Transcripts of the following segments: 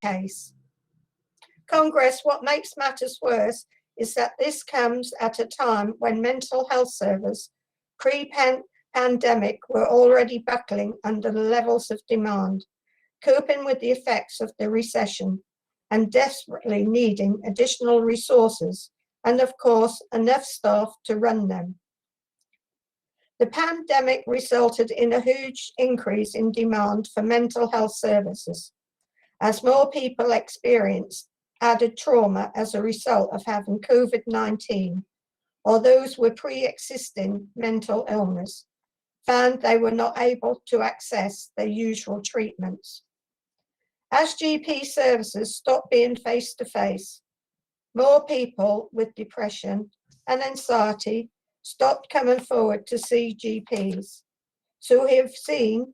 case. Congress, what makes matters worse is that this comes at a time when mental health servers pre-pandemic were already buckling under the levels of demand, coping with the effects of the recession and desperately needing additional resources and, of course, enough staff to run them. The pandemic resulted in a huge increase in demand for mental health services, as more people experienced added trauma as a result of having COVID-19, or those with pre-existing mental illness found they were not able to access their usual treatments. As GP services stopped being face-to-face, more people with depression and anxiety stopped coming forward to see GPs. So we have seen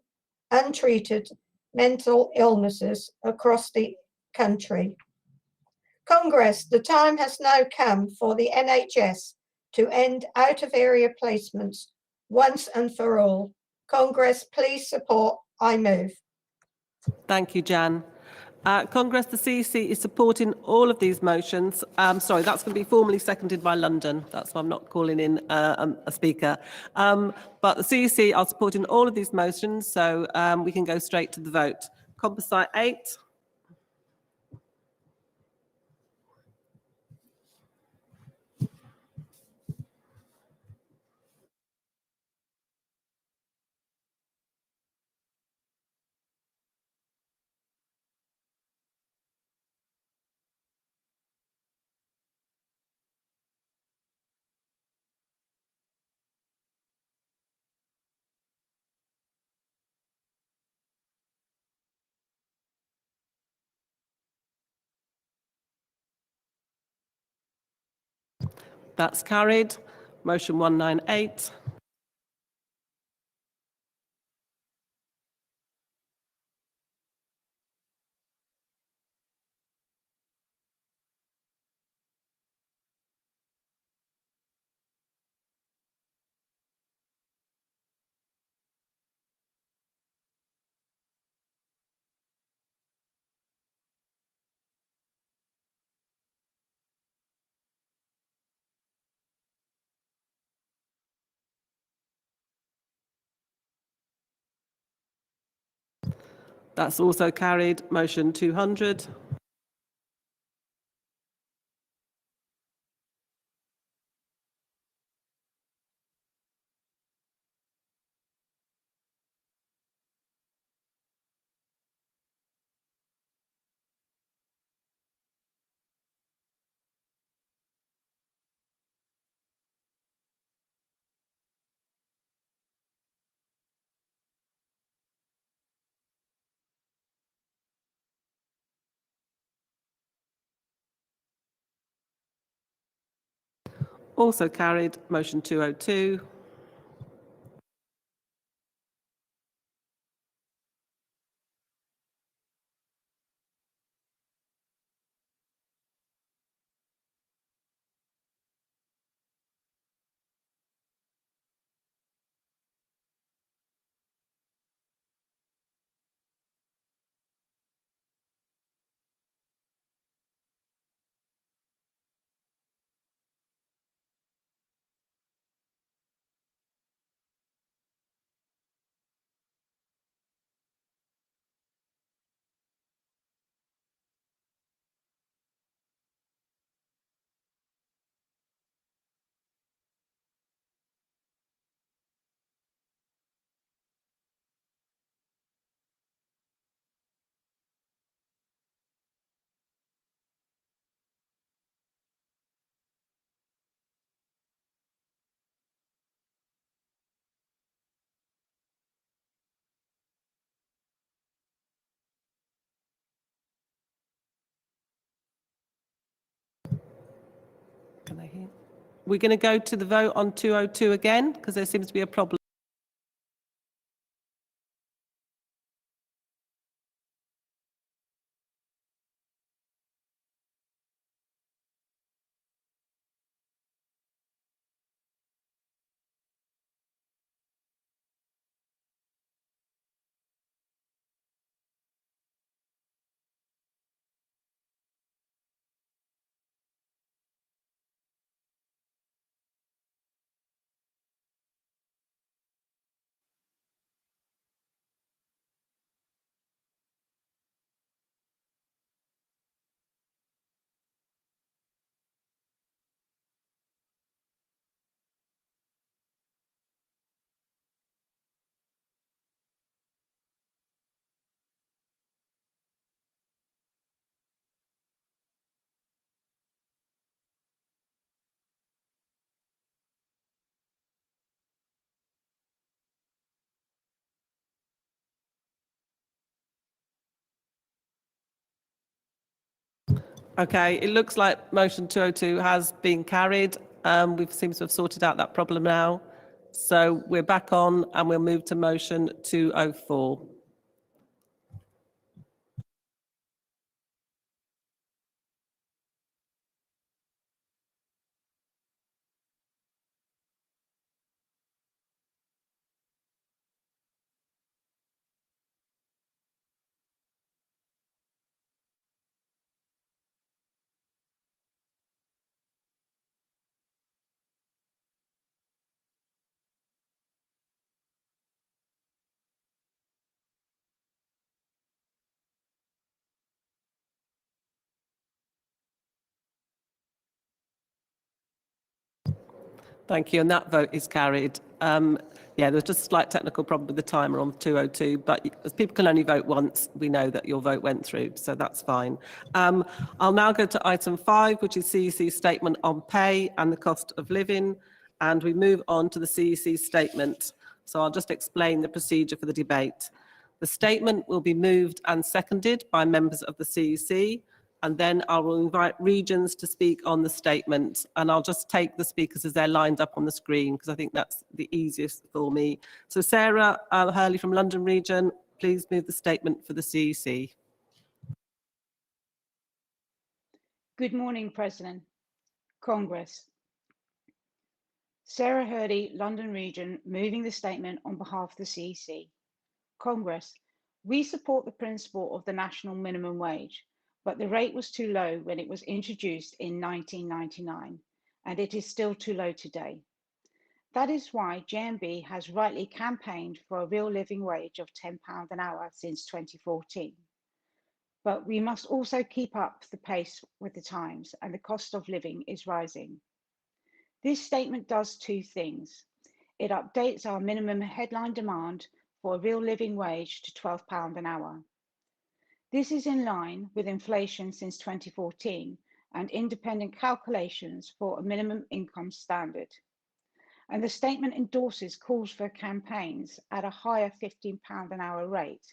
untreated mental illnesses across the country. Congress, the time has now come for the NHS to end out-of-area placements once and for all. Congress, please support I Move. Thank you, Jan. Congress, the CEC is supporting all of these motions. Sorry, that's going to be formally seconded by London. That's why I'm not calling in a speaker. But the CEC are supporting all of these motions, so we can go straight to the vote. Composite 8. That's carried. Motion 198. That's also carried. Motion 200. Also carried. Motion 202. Can I hear? We're going to go to the vote on 202 again, because there seems to be a problem. Okay, it looks like motion 202 has been carried. We seem to have sorted out that problem now. So we're back on and we'll move to motion 204. Thank you, and that vote is carried. Yeah, there's just a slight technical problem with the timer on 202, but as people can only vote once, we know that your vote went through, so that's fine. I'll now go to item 5, which is CEC's statement on pay and the cost of living, and we move on to the CEC statement. So I'll just explain the procedure for the debate. The statement will be moved and seconded by members of the CEC, and then I will invite regions to speak on the statement, and I'll just take the speakers as they're lined up on the screen because I think that's the easiest for me. So Sarah Hurley from London Region, please move the statement for the CEC. Good morning, President. Congress. Sarah Hurley, London Region, moving the statement on behalf of the CEC. Congress. We support the principle of the national minimum wage, but the rate was too low when it was introduced in 1999, and it is still too low today. That is why GMB has rightly campaigned for a real living wage of £10 an hour since 2014. But we must also keep up the pace with the times, and the cost of living is rising. This statement does two things. It updates our minimum headline demand for a real living wage to £12 an hour. This is in line with inflation since 2014 and independent calculations for a minimum income standard. And the statement endorses calls for campaigns at a higher £15 an hour rate.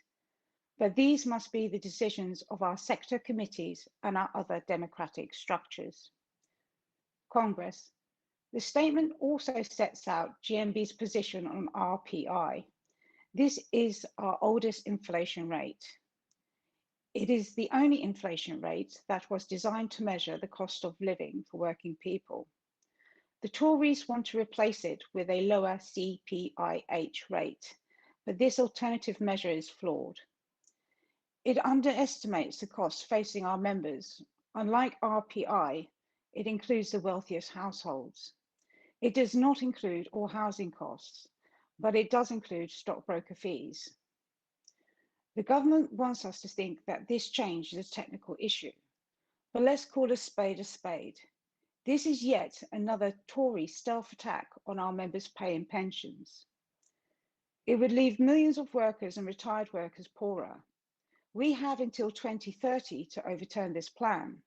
But these must be the decisions of our sector committees and our other democratic structures. Congress. The statement also sets out GMB's position on RPI. This is our oldest inflation rate. It is the only inflation rate that was designed to measure the cost of living for working people. The Tories want to replace it with a lower CPIH rate, but this alternative measure is flawed. It underestimates the costs facing our members. Unlike RPI, it includes the wealthiest households. It does not include all housing costs, but it does include stockbroker fees. The government wants us to think that this change is a technical issue, but let's call a spade a spade. This is yet another Tory stealth attack on our members' pay and pensions. It would leave millions of workers and retired workers poorer. We have until 2030 to overturn this plan.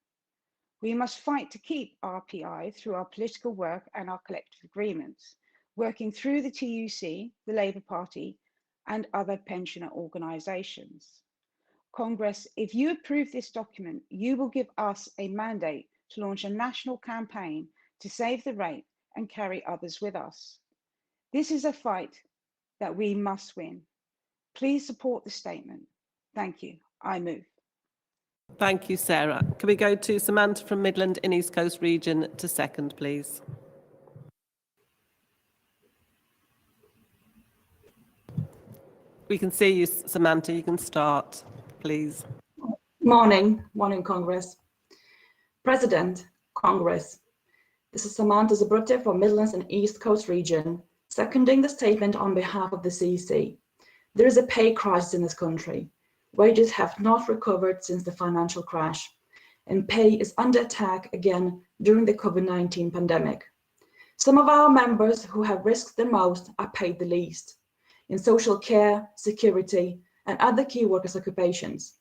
We must fight to keep RPI through our political work and our collective agreements, working through the TUC, the Labour Party, and other pensioner organisations. Congress, if you approve this document, you will give us a mandate to launch a national campaign to save the rate and carry others with us. This is a fight that we must win. Please support the statement. Thank you. I move. Thank you, Sarah. Can we go to Samantha from Midland in East Coast Region to second, please? We can see you, Samantha. You can start, please. Morning, Congress. President, Congress. This is Samantha Zabrute from Midlands and East Coast Region, seconding the statement on behalf of the CEC. There is a pay crisis in this country. Wages have not recovered since the financial crash, and pay is under attack again during the COVID-19 pandemic. Some of our members who have risked the most are paid the least in social care, security, and other key workers' occupations.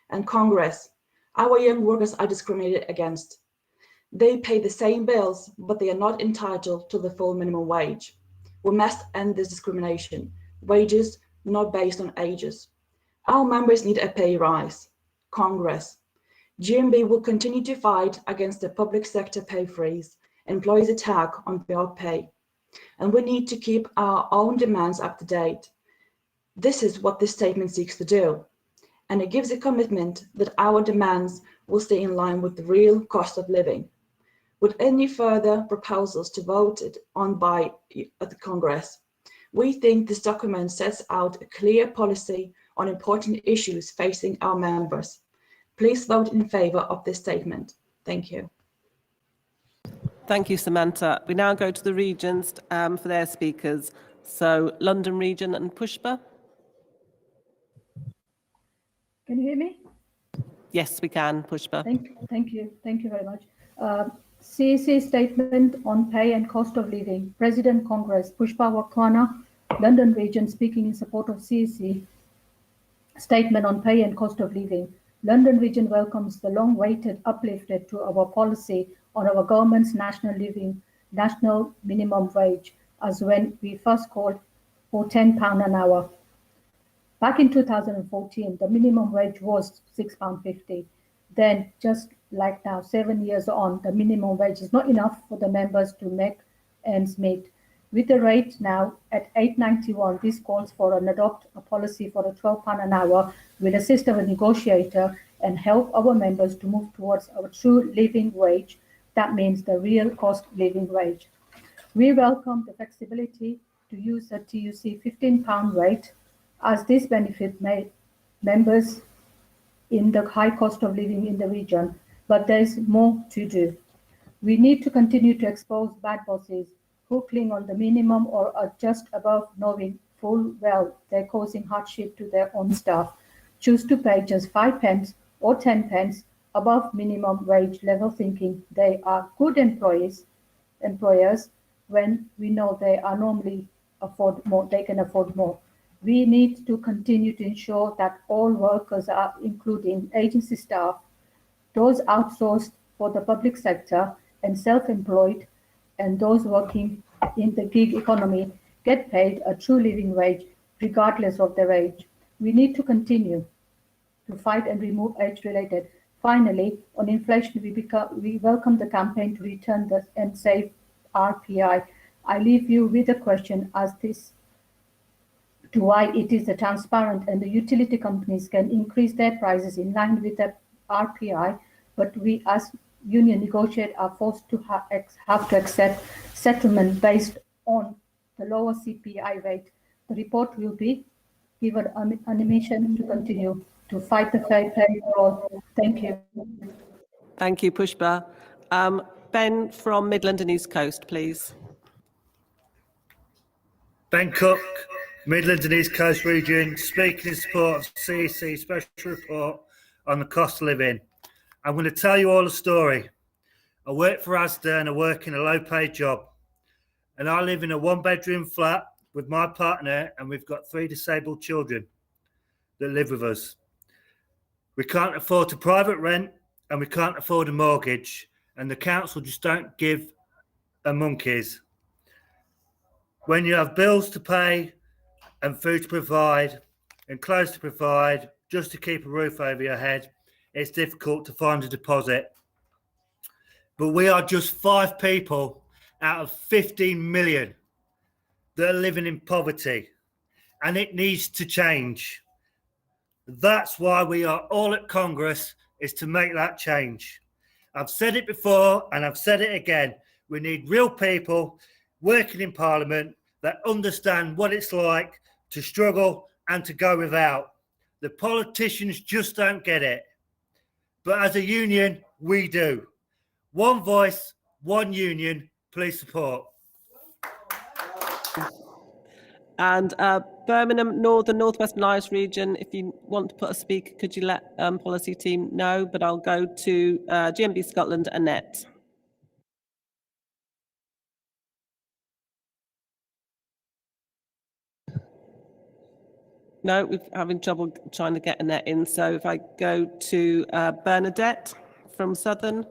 And Congress, our young workers are discriminated against. They pay the same bills, but they are not entitled to the full minimum wage. We must end this discrimination. Wages not based on ages. Our members need a pay rise. Congress, GMB will continue to fight against the public sector pay freeze, employees' attack on beyond pay, and we need to keep our own demands up to date. This is what this statement seeks to do, and it gives a commitment that our demands will stay in line with the real cost of living. With any further proposals to vote on by the Congress, we think this document sets out a clear policy on important issues facing our members. Please vote in favour of this statement. Thank you. Thank you, Samantha. We now go to the regions for their speakers. So London region and Pushpa. Can you hear me? Yes, we can, Pushpa. Thank you very much. CAC statement on pay and cost of living. President Congress, Pushpa Wakwana, London region, speaking in support of CAC statement on pay and cost of living. London region welcomes the long-awaited uplift to our policy on our government's national minimum wage, as when we first called for £10 an hour. Back in 2014, the minimum wage was £6.50. Then, just like now, 7 years on, the minimum wage is not enough for the members to make ends meet. With the rate now at £8.91, this calls for an adopt a policy for a £12 an hour with assist of a negotiator and help our members to move towards our true living wage. That means the real cost living wage. We welcome the flexibility to use a TUC £15 rate, as this benefit members in the high cost of living in the region, but there is more to do. We need to continue to expose bad bosses who cling on the minimum or are just above, knowing full well they're causing hardship to their own staff, choose to pay just 5 pence or 10 pence above minimum wage level, thinking they are good employers when we know they are normally afford more, they can afford more. We need to continue to ensure that all workers are, including agency staff, those outsourced for the public sector and self-employed, and those working in the gig economy, get paid a true living wage regardless of their age. We need to continue to fight and remove age-related. Finally, on inflation, we welcome the campaign to return and save RPI. I leave you with a question as this to why it is transparent and the utility companies can increase their prices in line with the RPI, but we as union negotiate are forced to have to accept settlement based on the lower CPI rate. The report will be given an mission to continue to fight the fair pay law. Thank you. Thank you, Pushpa. Ben from Midland and East Coast, please. Ben Cook, Midlands and East Coast region, speaking in support of CEC special report on the cost of living. I'm going to tell you all a story. I work for Asda and I work in a low-paid job. And I live in a one-bedroom flat with my partner, and we've got 3 disabled children that live with us. We can't afford to private rent and we can't afford a mortgage, and the council just don't give a monkeys. When you have bills to pay and food to provide and clothes to provide just to keep a roof over your head, it's difficult to find a deposit. But we are just 5 people out of 15 million that are living in poverty, and it needs to change. That's why we are all at Congress, is to make that change. I've said it before and I've said it again. We need real people working in Parliament that understand what it's like to struggle and to go without. The politicians just don't get it. But as a union, we do. One voice, one union, please support. And Birmingham, Northern, Northwest and Irish region, if you want to put a speaker, could you let policy team know? But I'll go to GMB Scotland, Annette. No, we're having trouble trying to get Annette in. So if I go to Bernadette from Southern.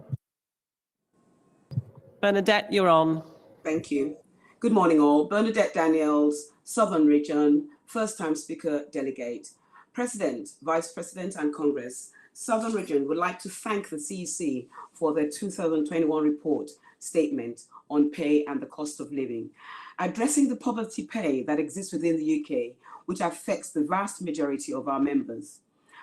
Bernadette, you're on. Thank you. Good morning all. Bernadette Daniels, Southern Region, first time speaker delegate. President, Vice President and Congress, Southern Region would like to thank the CEC for their 2021 report statement on pay and the cost of living, addressing the poverty pay that exists within the UK, which affects the vast majority of our members.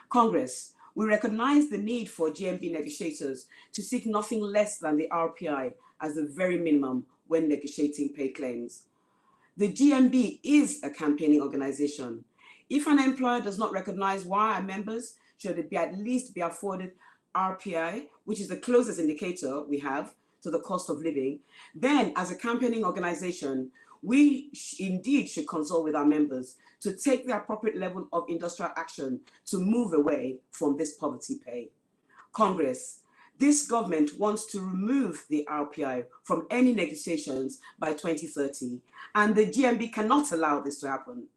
Congress, we recognize the need for GMB negotiators to seek nothing less than the RPI as the very minimum when negotiating pay claims. The GMB is a campaigning organization. If an employer does not recognize why our members should at least be afforded RPI, which is the closest indicator we have to the cost of living, then as a campaigning organization, we indeed should consult with our members to take the appropriate level of industrial action to move away from this poverty pay. Congress, this government wants to remove the RPI from any negotiations by 2030, and the GMB cannot allow this to happen.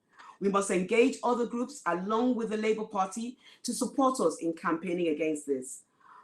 We must engage other groups along with the Labour Party to support us in campaigning against this.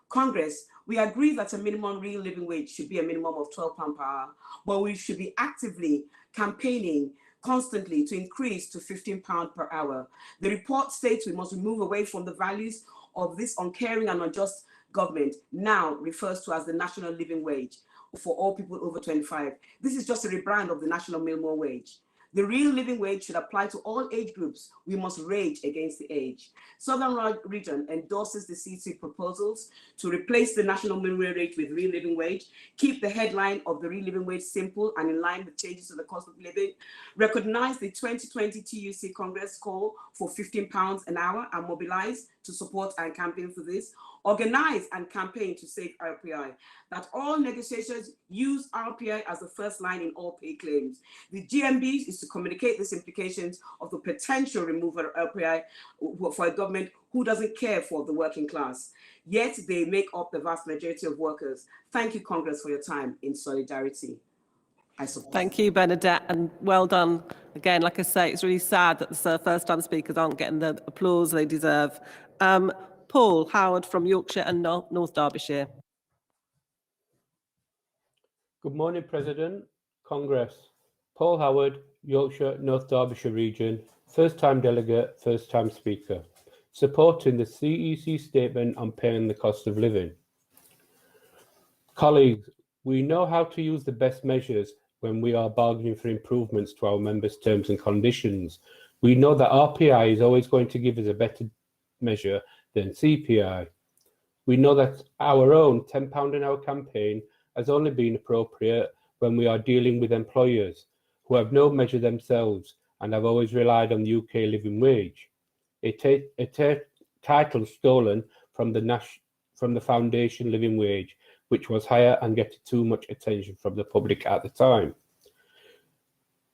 Congress, we agree that a minimum real living wage should be a minimum of £12 per hour, but we should be actively campaigning constantly to increase to £15 per hour. The report states we must move away from the values of this uncaring and unjust government, now refers to as the national living wage for all people over 25. This is just a rebrand of the national minimum wage. The real living wage should apply to all age groups. We must rage against the age. Southern Region endorses the CEC proposals to replace the national minimum wage with real living wage, keep the headline of the real living wage simple and in line with changes to the cost of living, recognize the 2020 TUC Congress call for £15 an hour and mobilize to support and campaign for this, organize and campaign to save RPI, that all negotiations use RPI as the first line in all pay claims. The GMB is to communicate these implications of the potential removal of RPI for a government who doesn't care for the working class. Yet they make up the vast majority of workers. Thank you, Congress, for your time in solidarity. I support. Thank you, Bernadette, and well done. Again, like I say, it's really sad that the first-time speakers aren't getting the applause they deserve. Paul Howard from Yorkshire and North Derbyshire. Good morning, President, Congress. Paul Howard, Yorkshire, North Derbyshire region, first-time delegate, first-time speaker, supporting the CEC statement on paying the cost of living. Colleagues, we know how to use the best measures when we are bargaining for improvements to our members' terms and conditions. We know that RPI is always going to give us a better measure than CPI. We know that our own £10 an hour campaign has only been appropriate when we are dealing with employers who have no measure themselves and have always relied on the UK living wage, a title stolen from the foundation living wage, which was higher and getting too much attention from the public at the time.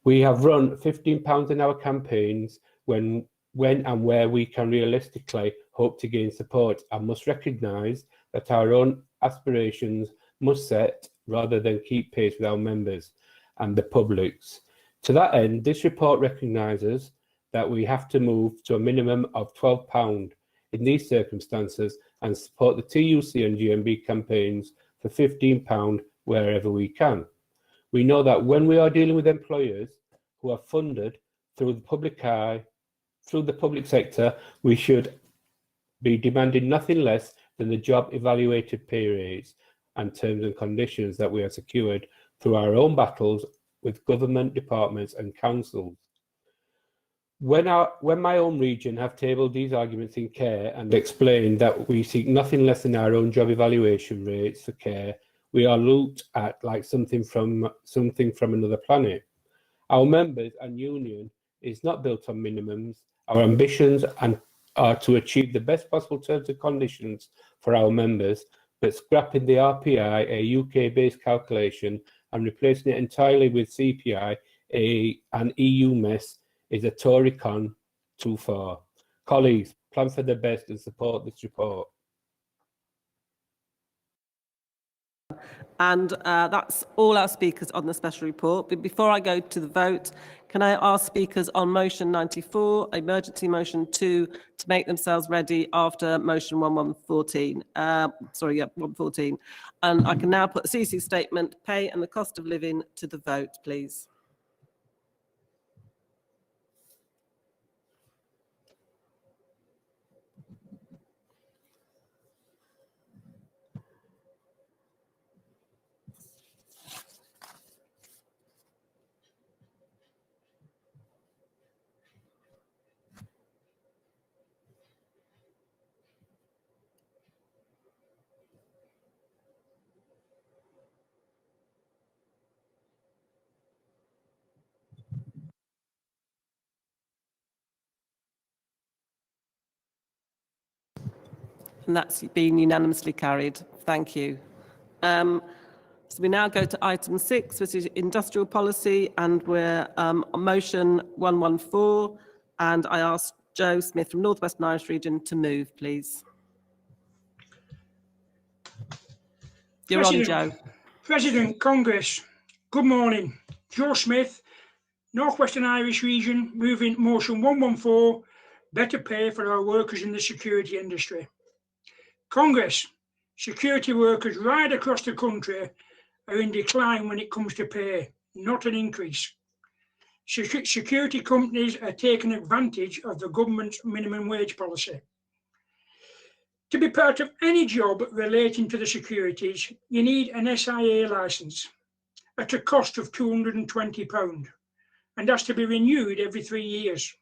We have run £15 an hour campaigns when and where we can realistically hope to gain support, and must recognise that our own aspirations must set rather than keep pace with our members and the public's. To that end, this report recognises that we have to move to a minimum of £12 in these circumstances and support the TUC and GMB campaigns for £15 wherever we can. We know that when we are dealing with employers who are funded through the public eye, through the public sector, we should be demanding nothing less than the job evaluated pay rates and terms and conditions that we have secured through our own battles with government departments and councils. When my own region have tabled these arguments in care and explained that we seek nothing less than our own job evaluation rates for care, we are looked at like something from another planet. Our members and union is not built on minimums. Our ambitions are to achieve the best possible terms and conditions for our members, but scrapping the RPI, a UK-based calculation, and replacing it entirely with CPI, an EU mess, is a Tory con too far. Colleagues, plan for the best and support this report. And that's all our speakers on the special report. But before I go to the vote, can I ask speakers on motion 94, emergency motion 2, to make themselves ready after motion 114? 114. And I can now put the CC statement, pay and the cost of living, to the vote, please. And that's been unanimously carried. Thank you. So we now go to item 6, which is industrial policy, and we're on motion 114. And I ask Joe Smith from North Western Irish Region to move, please. You're on, Joe. President, Congress, good morning. Joe Smith, North Western Irish Region, moving motion 114, better pay for our workers in the security industry. Congress, security workers right across the country are in decline when it comes to pay, not an increase. Security companies are taking advantage of the government's minimum wage policy. To be part of any job relating to the securities, you need an SIA licence at a cost of £220 and has to be renewed every 3 years.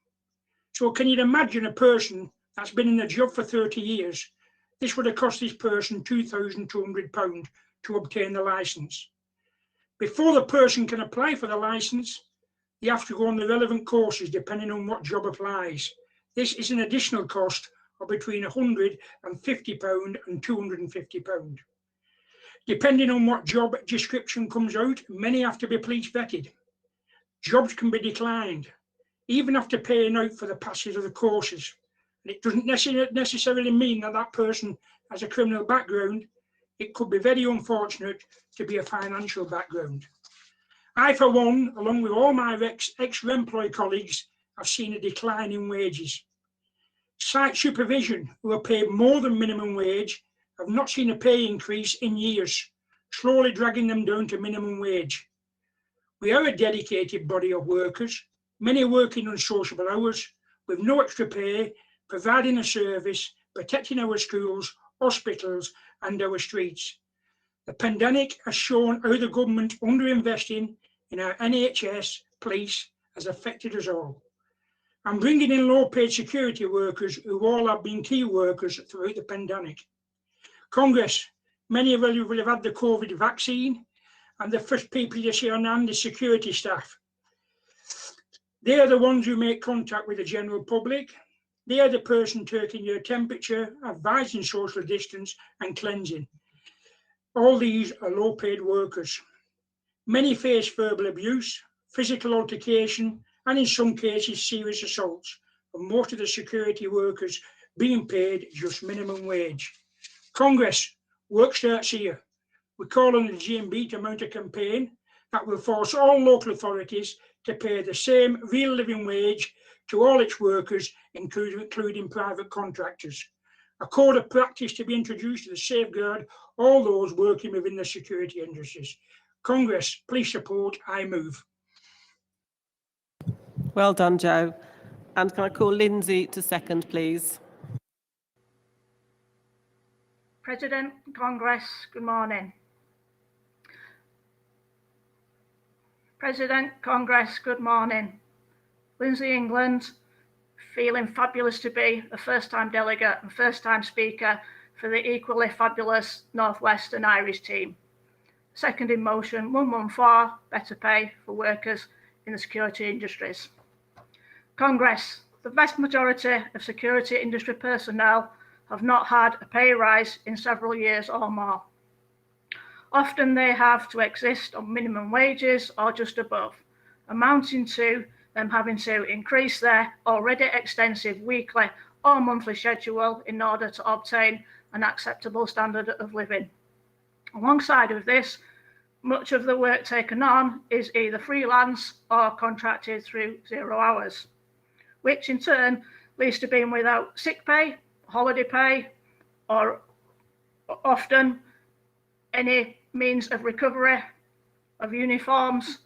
So can you imagine a person that's been in the job for 30 years? This would have cost this person £2,200 to obtain the licence. Before the person can apply for the licence, you have to go on the relevant courses depending on what job applies. This is an additional cost of between £150 and £250. Depending on what job description comes out, many have to be police vetted. Jobs can be declined, even after paying out for the passage of the courses. And it doesn't necessarily mean that that person has a criminal background. It could be very unfortunate to be a financial background. I, for one, along with all my ex-employed colleagues, have seen a decline in wages. Site supervision, who are paid more than minimum wage, have not seen a pay increase in years, slowly dragging them down to minimum wage. We are a dedicated body of workers, many working unsociable hours, with no extra pay, providing a service, protecting our schools, hospitals and our streets. The pandemic has shown how the government underinvesting in our NHS, police has affected us all. And bringing in low-paid security workers who all have been key workers throughout the pandemic. Congress, many of you will have had the COVID vaccine, and the first people you see on hand is security staff. They are the ones who make contact with the general public. They are the person taking your temperature, advising social distance and cleansing. All these are low-paid workers. Many face verbal abuse, physical altercation, and in some cases serious assaults, and most of the security workers being paid just minimum wage. Congress, work starts here. We call on the GMB to mount a campaign that will force all local authorities to pay the same real living wage to all its workers, including private contractors. A code of practice to be introduced to safeguard all those working within the security industries. Congress, please support I move. Well done, Joe. And can I call Lindsay to second, please? President, Congress, good morning. President, Congress, good morning. Lindsay England, feeling fabulous to be a first-time delegate and first-time speaker for the equally fabulous North Western Irish team. Second in motion 114, better pay for workers in the security industries. Congress, the vast majority of security industry personnel have not had a pay rise in several years or more. Often they have to exist on minimum wages or just above, amounting to them having to increase their already extensive weekly or monthly schedule in order to obtain an acceptable standard of living. Alongside with this, much of the work taken on is either freelance or contracted through 0 hours, which in turn leads to being without sick pay, holiday pay, or often any means of recovery of uniforms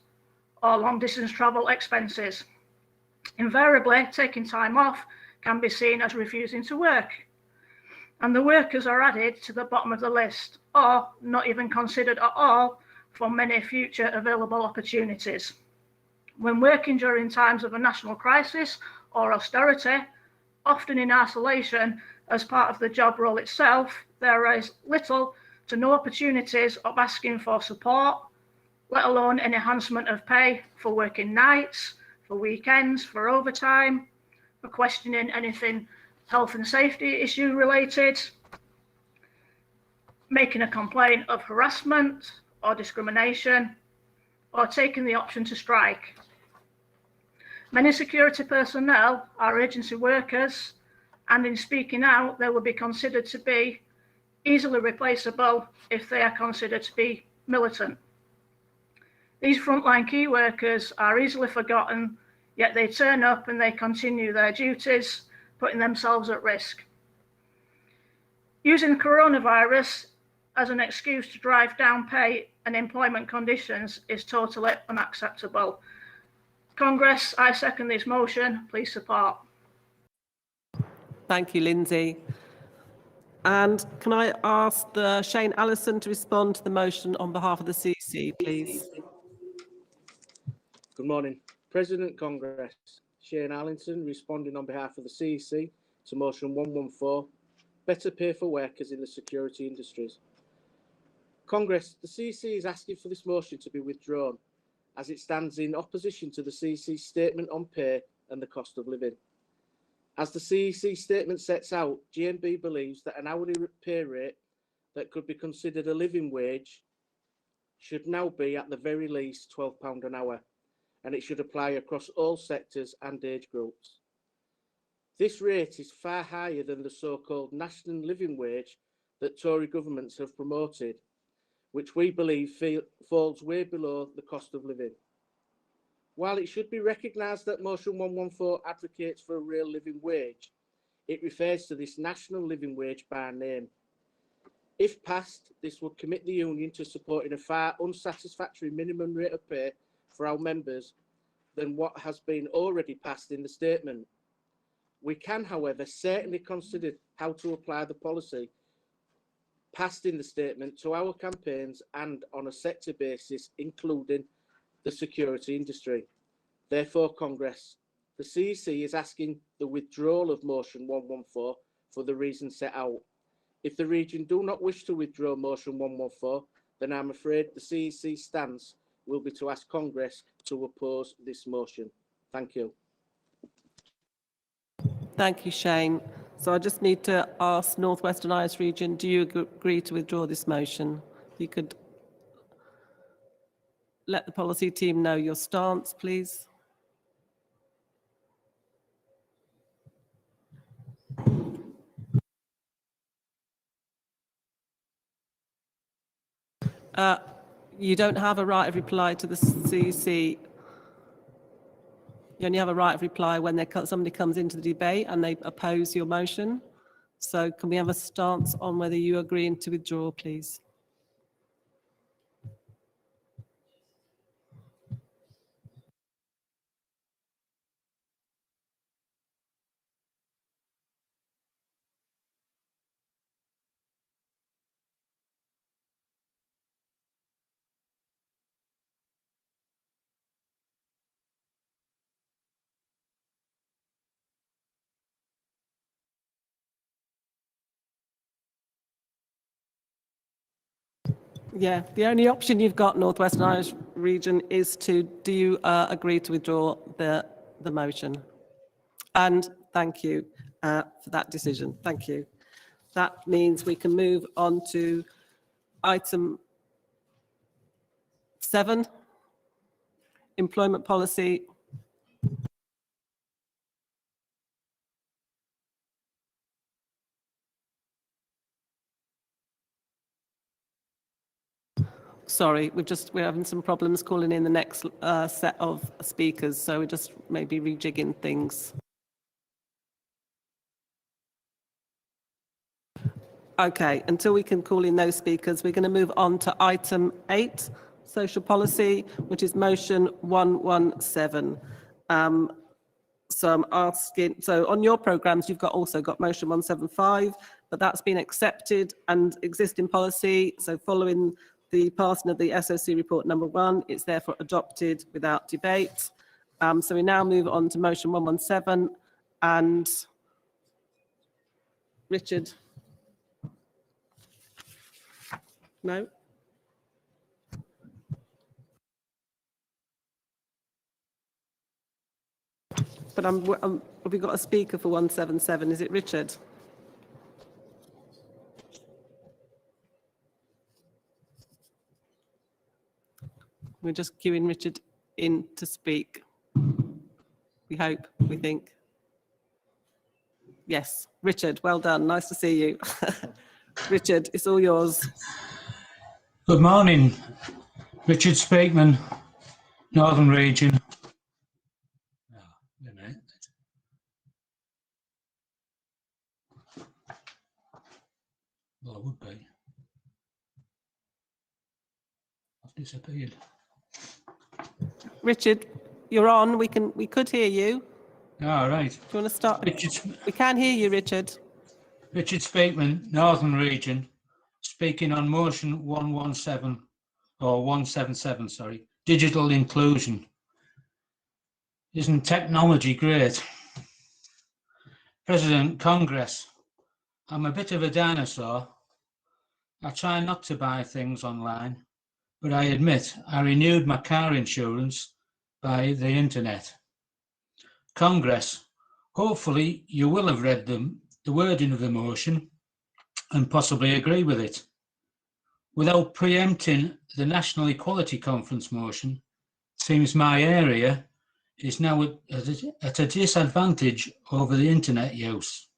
or long distance travel expenses. Invariably, taking time off can be seen as refusing to work, and the workers are added to the bottom of the list or not even considered at all for many future available opportunities. When working during times of a national crisis or austerity, often in isolation as part of the job role itself, there is little to no opportunities of asking for support, let alone an enhancement of pay for working nights, for weekends, for overtime, for questioning anything health and safety issue related, making a complaint of harassment or discrimination, or taking the option to strike. Many security personnel are agency workers, and in speaking out, they will be considered to be easily replaceable if they are considered to be militant. These frontline key workers are easily forgotten, yet they turn up and they continue their duties, putting themselves at risk. Using coronavirus as an excuse to drive down pay and employment conditions is totally unacceptable. Congress, I second this motion. Please support. Thank you, Lindsay. And can I ask Shane Allison to respond to the motion on behalf of the CC, please? Good morning. President Congress, Shane Allison, responding on behalf of the CEC to motion 114, better pay for workers in the security industries. Congress, the CEC is asking for this motion to be withdrawn as it stands in opposition to the CEC statement on pay and the cost of living. As the CEC statement sets out, GMB believes that an hourly pay rate that could be considered a living wage should now be at the very least £12 an hour, and it should apply across all sectors and age groups. This rate is far higher than the so-called national living wage that Tory governments have promoted, which we believe falls way below the cost of living. While it should be recognised that motion 114 advocates for a real living wage, it refers to this national living wage by name. If passed, this would commit the union to supporting a far unsatisfactory minimum rate of pay for our members than what has been already passed in the statement. We can, however, certainly consider how to apply the policy passed in the statement to our campaigns and on a sector basis, including the security industry. Therefore, Congress, the CEC is asking the withdrawal of motion 114 for the reasons set out. If the region do not wish to withdraw motion 114, then I'm afraid the CEC stance will be to ask Congress to oppose this motion. Thank you. Thank you, Shane. So I just need to ask North Western Irish Region, do you agree to withdraw this motion? If you could let the policy team know your stance, please. You don't have a right of reply to the CEC. You only have a right of reply when somebody comes into the debate and they oppose your motion. So can we have a stance on whether you are agreeing to withdraw, please? Yeah, the only option you've got, North Western Irish Region, is do you agree to withdraw the motion? And thank you for that decision. Thank you. That means we can move on to item 7, employment policy. Sorry, we're having some problems calling in the next set of speakers, so we're just maybe rejigging things. Okay, until we can call in those speakers, we're going to move on to item 8, social policy, which is motion 117. So I'm asking, so on your programs, you've also got motion 175, but that's been accepted and existing policy. So following the passing of the SOC report number 1, it's therefore adopted without debate. So we now move on to motion 117 and Richard. No? But have we got a speaker for 177? Is it Richard? We're just queuing Richard in to speak. We hope, we think. Yes, Richard, well done. Nice to see you. Richard, it's all yours. Good morning, Richard Speakman, Northern Region. Oh, wait a minute. Well, I would be. I've disappeared. Richard, you're on. We could hear you. All right. Do you want to start? Richard, We can hear you, Richard. Richard Speakman, Northern Region, speaking on motion 117 or 177, sorry, digital inclusion. Isn't technology great? President, Congress, I'm a bit of a dinosaur. I try not to buy things online, but I admit I renewed my car insurance by the internet. Congress, hopefully you will have read the wording of the motion and possibly agree with it. Without preempting the National Equality Conference motion, it seems my area is now at a disadvantage over the internet use.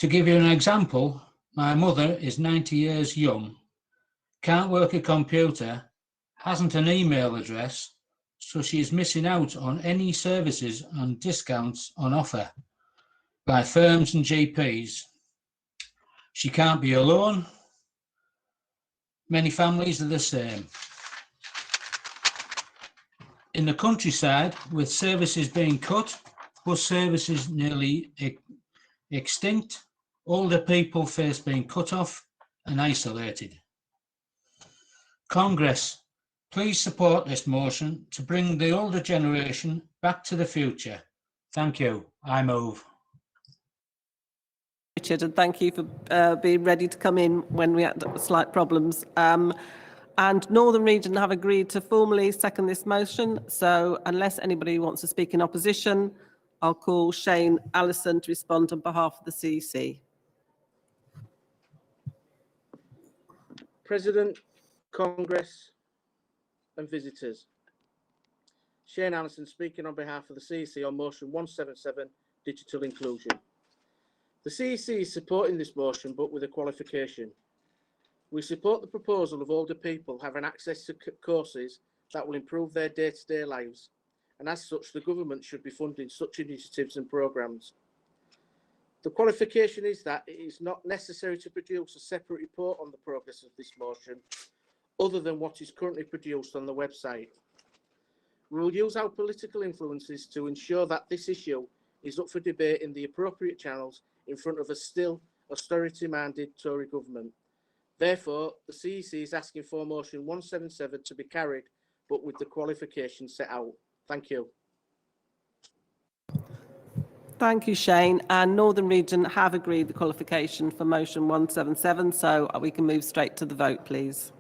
To give you an example, my mother is 90 years young, can't work a computer, hasn't an email address, so she is missing out on any services and discounts on offer by firms and GPs. She can't be alone. Many families are the same. In the countryside, with services being cut, bus services nearly extinct, older people face being cut off and isolated. Congress, please support this motion to bring the older generation back to the future. Thank you. I move. Richard, and thank you for being ready to come in when we had slight problems. And Northern Region have agreed to formally second this motion. So unless anybody wants to speak in opposition, I'll call Shane Allison to respond on behalf of the CEC. President, Congress and visitors. Shane Allison speaking on behalf of the CEC on motion 177, digital inclusion. The CEC is supporting this motion, but with a qualification. We support the proposal of older people having access to courses that will improve their day-to-day lives, and as such, the government should be funding such initiatives and programmes. The qualification is that it is not necessary to produce a separate report on the progress of this motion, other than what is currently produced on the website. We will use our political influences to ensure that this issue is up for debate in the appropriate channels in front of a still austerity-minded Tory government. Therefore, the CEC is asking for motion 177 to be carried, but with the qualifications set out. Thank you. Thank you, Shane. And Northern Region have agreed the qualification for motion 177, so we can move straight to the vote, please.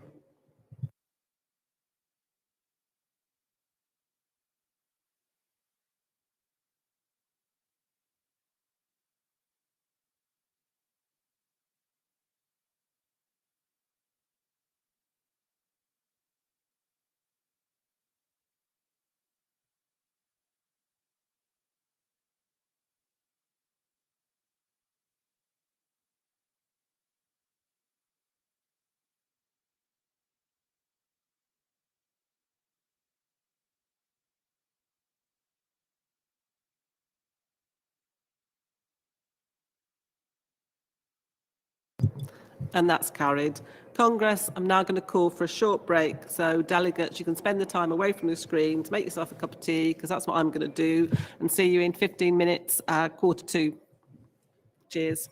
And that's carried. Congress, I'm now going to call for a short break. So delegates, you can spend the time away from the screen to make yourself a cup of tea, because that's what I'm going to do, and see you in 15 minutes, 1:45. Cheers.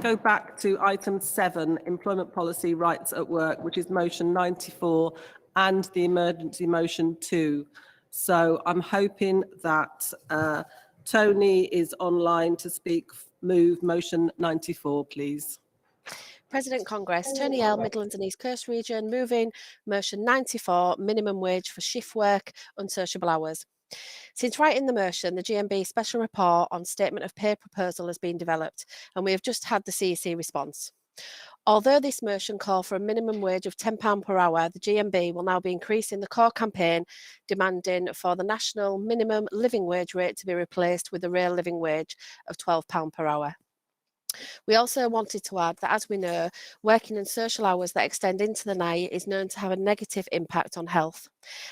Go back to item 7, employment policy rights at work, which is motion 94 and the emergency motion 2. So I'm hoping that Tony is online to speak. Move motion 94, please. President Congress, Tony L, Midlands and East Coast Region, moving motion 94, minimum wage for shift work, unsociable hours. Since writing the motion, the GMB special report on statement of pay proposal has been developed, and we have just had the CEC response. Although this motion called for a minimum wage of £10 per hour, the GMB will now be increasing the core campaign, demanding for the national minimum living wage rate to be replaced with a real living wage of £12 per hour. We also wanted to add that, as we know, working in social hours that extend into the night is known to have a negative impact on health.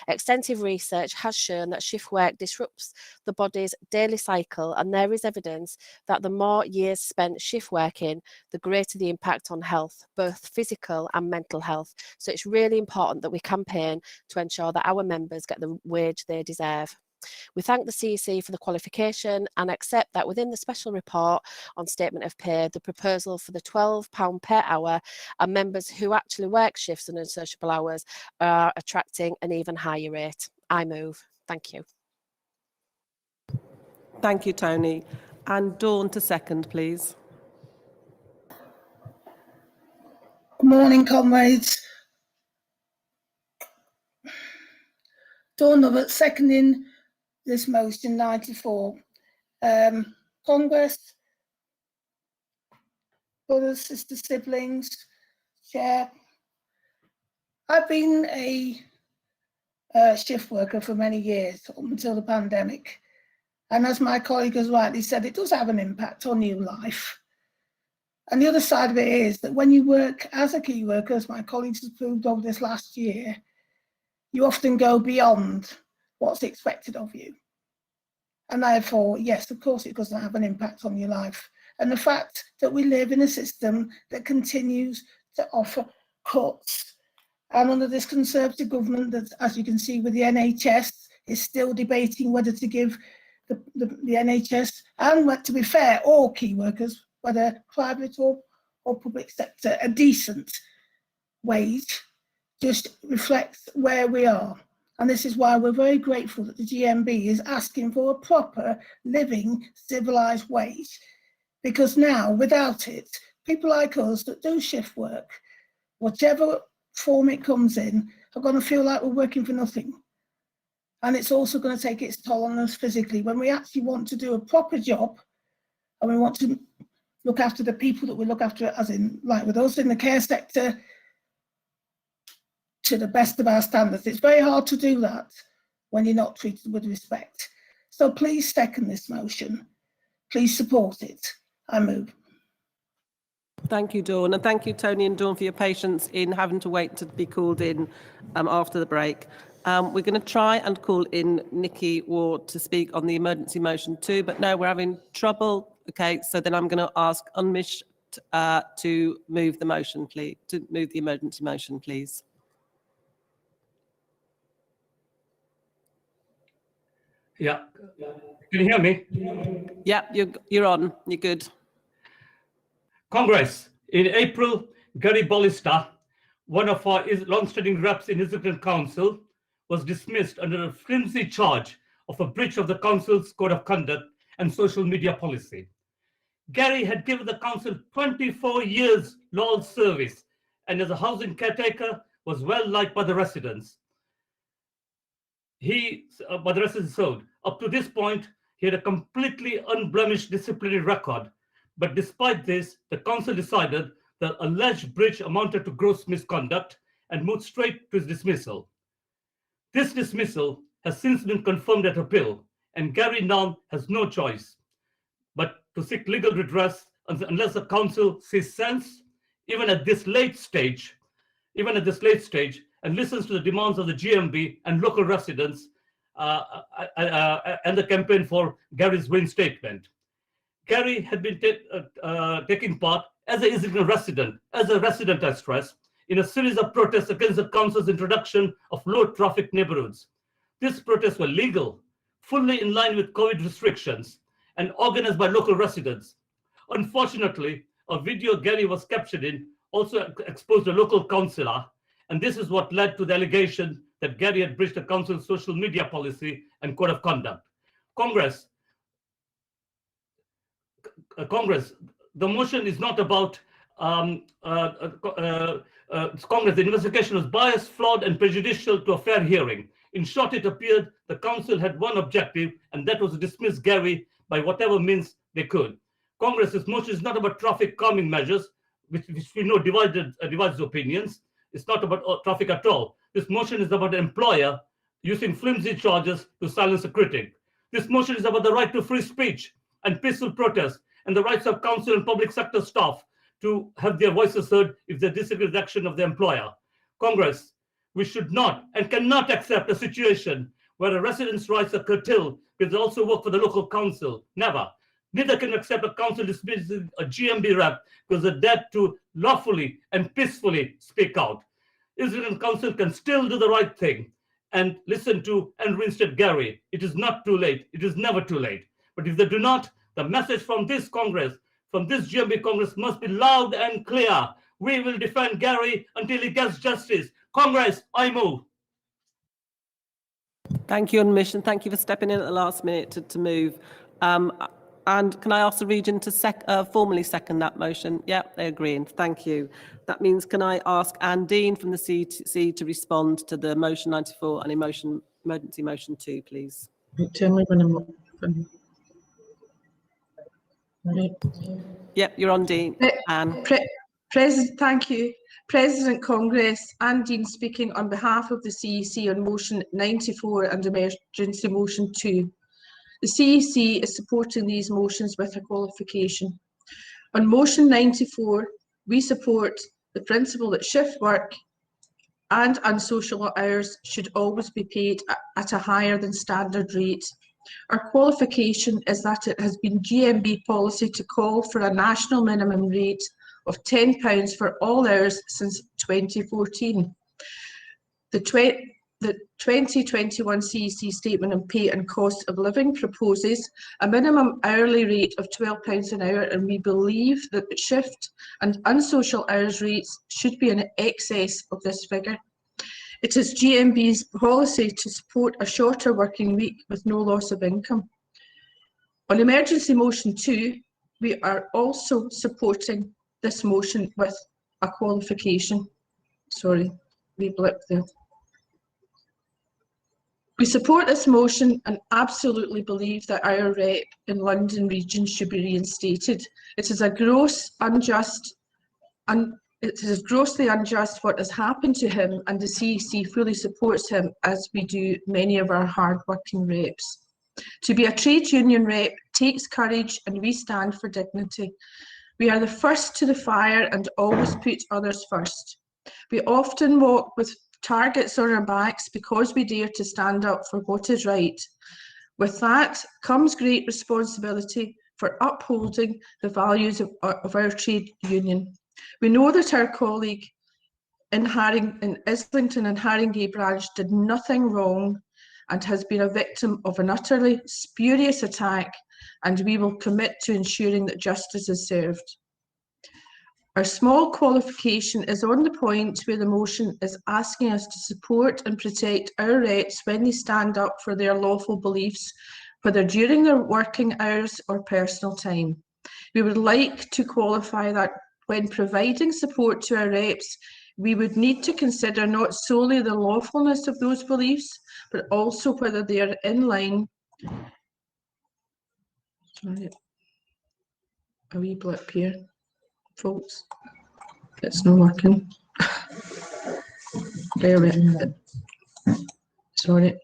Extensive research has shown that shift work disrupts the body's daily cycle, and there is evidence that the more years spent shift working, the greater the impact on health, both physical and mental health. So it's really important that we campaign to ensure that our members get the wage they deserve. We thank the CEC for the qualification and accept that within the special report on statement of pay, the proposal for the £12 per hour and members who actually work shifts and unsociable hours are attracting an even higher rate. I move. Thank you. Thank you, Tony. And Dawn to second, please. Good morning, comrades. Dawn Lovett, seconding this motion 94. Congress, brothers, sisters, siblings, chair. I've been a shift worker for many years, up until the pandemic. And as my colleague has rightly said, it does have an impact on your life. And the other side of it is that when you work as a key worker, as my colleagues have proved over this last year, you often go beyond what's expected of you. And therefore, yes, of course, it doesn't have an impact on your life. And the fact that we live in a system that continues to offer cuts, and under this Conservative government that, as you can see with the NHS, is still debating whether to give the NHS, and to be fair, all key workers, whether private or public sector, a decent wage, just reflects where we are. And this is why we're very grateful that the GMB is asking for a proper, living, civilised wage. Because now, without it, people like us that do shift work, whatever form it comes in, are going to feel like we're working for nothing. And it's also going to take its toll on us physically. When we actually want to do a proper job, and we want to look after the people that we look after, as in, like with us in the care sector, to the best of our standards. It's very hard to do that when you're not treated with respect. So please second this motion. Please support it. I move. Thank you, Dawn. And thank you, Tony and Dawn, for your patience in having to wait to be called in after the break. We're going to try and call in Nikki Ward to speak on the emergency motion too, but no, we're having trouble. Okay, so then I'm going to ask Unmish to move the motion, please, to move the emergency motion, please. Yeah. Can you hear me? Yeah, you're on. You're good. Congress, in April, Gary Ballista, one of our long-standing reps in Islington Council, was dismissed under a flimsy charge of a breach of the council's code of conduct and social media policy. Gary had given the council 24 years loyal service, and as a housing caretaker was well liked by the residents. Up to this point, he had a completely unblemished disciplinary record. But despite this, the council decided the alleged breach amounted to gross misconduct and moved straight to his dismissal. This dismissal has since been confirmed at appeal, and Gary now has no choice but to seek legal redress unless the council sees sense, even at this late stage, and listens to the demands of the GMB and local residents and the campaign for Gary's reinstatement. Gary had been taking part as a Islington resident, I stress, in a series of protests against the council's introduction of low traffic neighborhoods. These protests were legal, fully in line with COVID restrictions, and organized by local residents. Unfortunately, a video Gary was captured in also exposed a local councillor, and this is what led to the allegation that Gary had breached the council's social media policy and code of conduct. Congress, the motion is not about Congress. The investigation was biased, flawed, and prejudicial to a fair hearing. In short, it appeared the council had one objective, and that was to dismiss Gary by whatever means they could. Congress, this motion is not about traffic calming measures, which we know divides opinions. It's not about traffic at all. This motion is about an employer using flimsy charges to silence a critic. This motion is about the right to free speech and peaceful protest, and the rights of council and public sector staff to have their voices heard if they disagree with the action of the employer. Congress, we should not and cannot accept a situation where a resident's rights are curtailed because they also work for the local council. Never. Neither can we accept a council dismissing a GMB rep because they're dared to lawfully and peacefully speak out. Islington Council can still do the right thing and listen to and reinstate Gary. It is not too late. It is never too late. But if they do not, the message from this Congress, from this GMB Congress, must be loud and clear. We will defend Gary until he gets justice. Congress, I move. Thank you, on mission. Thank you for stepping in at the last minute to move. And can I ask the region to formally second that motion? Yeah, they agree. Thank you. That means, can I ask Anne Dean from the CC to respond to the motion 94 and emergency motion 2, please? Yep, you're on, Dean. Anne. Thank you. President Congress, Anne Dean speaking on behalf of the CEC on motion 94 and emergency motion 2. The CEC is supporting these motions with a qualification. On motion 94, we support the principle that shift work and unsocial hours should always be paid at a higher than standard rate. Our qualification is that it has been GMB policy to call for a national minimum rate of £10 for all hours since 2014. The 2021 CEC Statement on Pay and Cost of Living proposes a minimum hourly rate of £12 an hour, and we believe that the shift and unsocial hours rates should be in excess of this figure. It is GMB's policy to support a shorter working week with no loss of income. On emergency motion 2, we are also supporting this motion with a qualification. Sorry, we blipped there. We support this motion and absolutely believe that our rep in London region should be reinstated. It is grossly unjust what has happened to him, and the CEC fully supports him, as we do many of our hard-working reps. To be a trade union rep takes courage, and we stand for dignity. We are the first to the fire and always put others first. We often walk with targets on our backs because we dare to stand up for what is right. With that comes great responsibility for upholding the values of our trade union. We know that our colleague in Islington and Haringey branch did nothing wrong and has been a victim of an utterly spurious attack, and we will commit to ensuring that justice is served. Our small qualification is on the point where the motion is asking us to support and protect our reps when they stand up for their lawful beliefs, whether during their working hours or personal time. We would like to qualify that when providing support to our reps, we would need to consider not solely the lawfulness of those beliefs, but also whether they are in line. Sorry, a wee blip here, folks. It's not working. Sorry.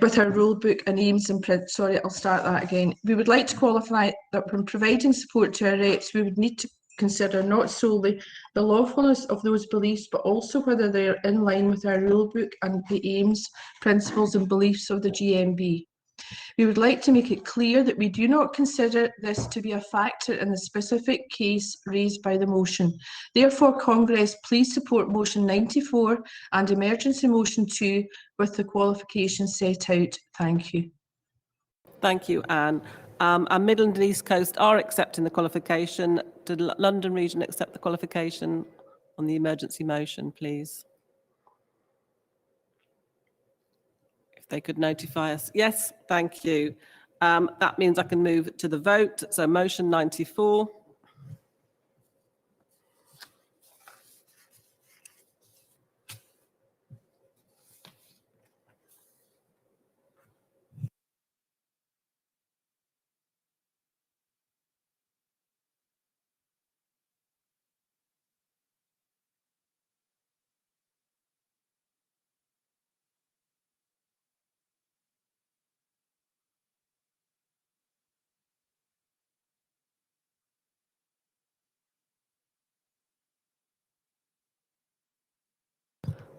With our rule book and aims and print, sorry, I'll start that again. We would like to qualify that when providing support to our reps, we would need to consider not solely the lawfulness of those beliefs, but also whether they are in line with our rule book and the aims, principles and beliefs of the GMB. We would like to make it clear that we do not consider this to be a factor in the specific case raised by the motion. Therefore, Congress, please support motion 94 and emergency motion 2 with the qualifications set out. Thank you. Thank you, Anne. And Midland and East Coast are accepting the qualification. Did London region accept the qualification on the emergency motion, please? If they could notify us. Yes, thank you. That means I can move to the vote. So motion 94.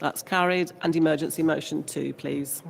That's carried. And emergency motion 2, please.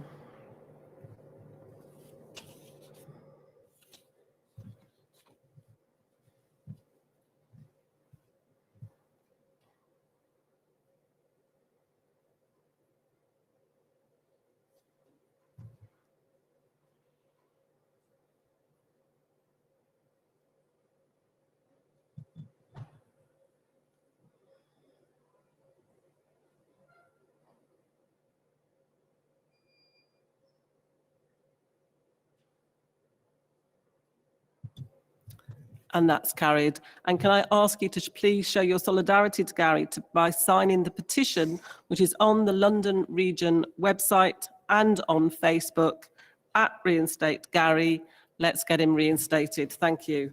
And that's carried. And can I ask you to please show your solidarity to Gary by signing the petition, which is on the London Region website and on Facebook, at Reinstate Gary. Let's get him reinstated. Thank you.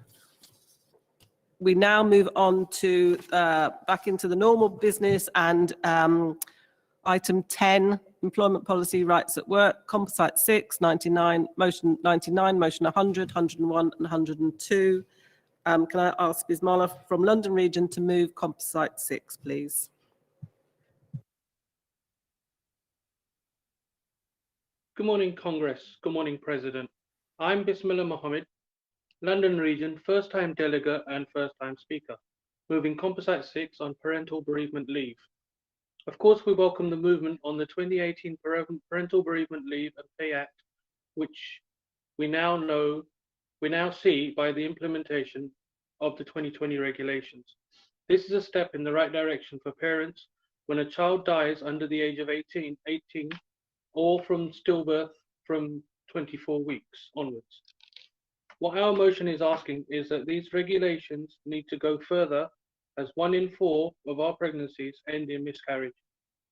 We now move on to back into the normal business and item 10, employment policy, rights at work, composite 6, 99, motion 99, motion 100, 101 and 102. Can I ask Bismillah from London Region to move composite 6, please? Good morning, Congress. Good morning, President. I'm Bismillah Mohammed, London Region, first-time delegate and first-time speaker, moving composite 6 on parental bereavement leave. Of course, we welcome the movement on the 2018 Parental Bereavement Leave and Pay Act, which we now see by the implementation of the 2020 regulations. This is a step in the right direction for parents when a child dies under the age of 18 or from stillbirth from 24 weeks onwards. What our motion is asking is that these regulations need to go further, as 1 in 4 of our pregnancies end in miscarriage.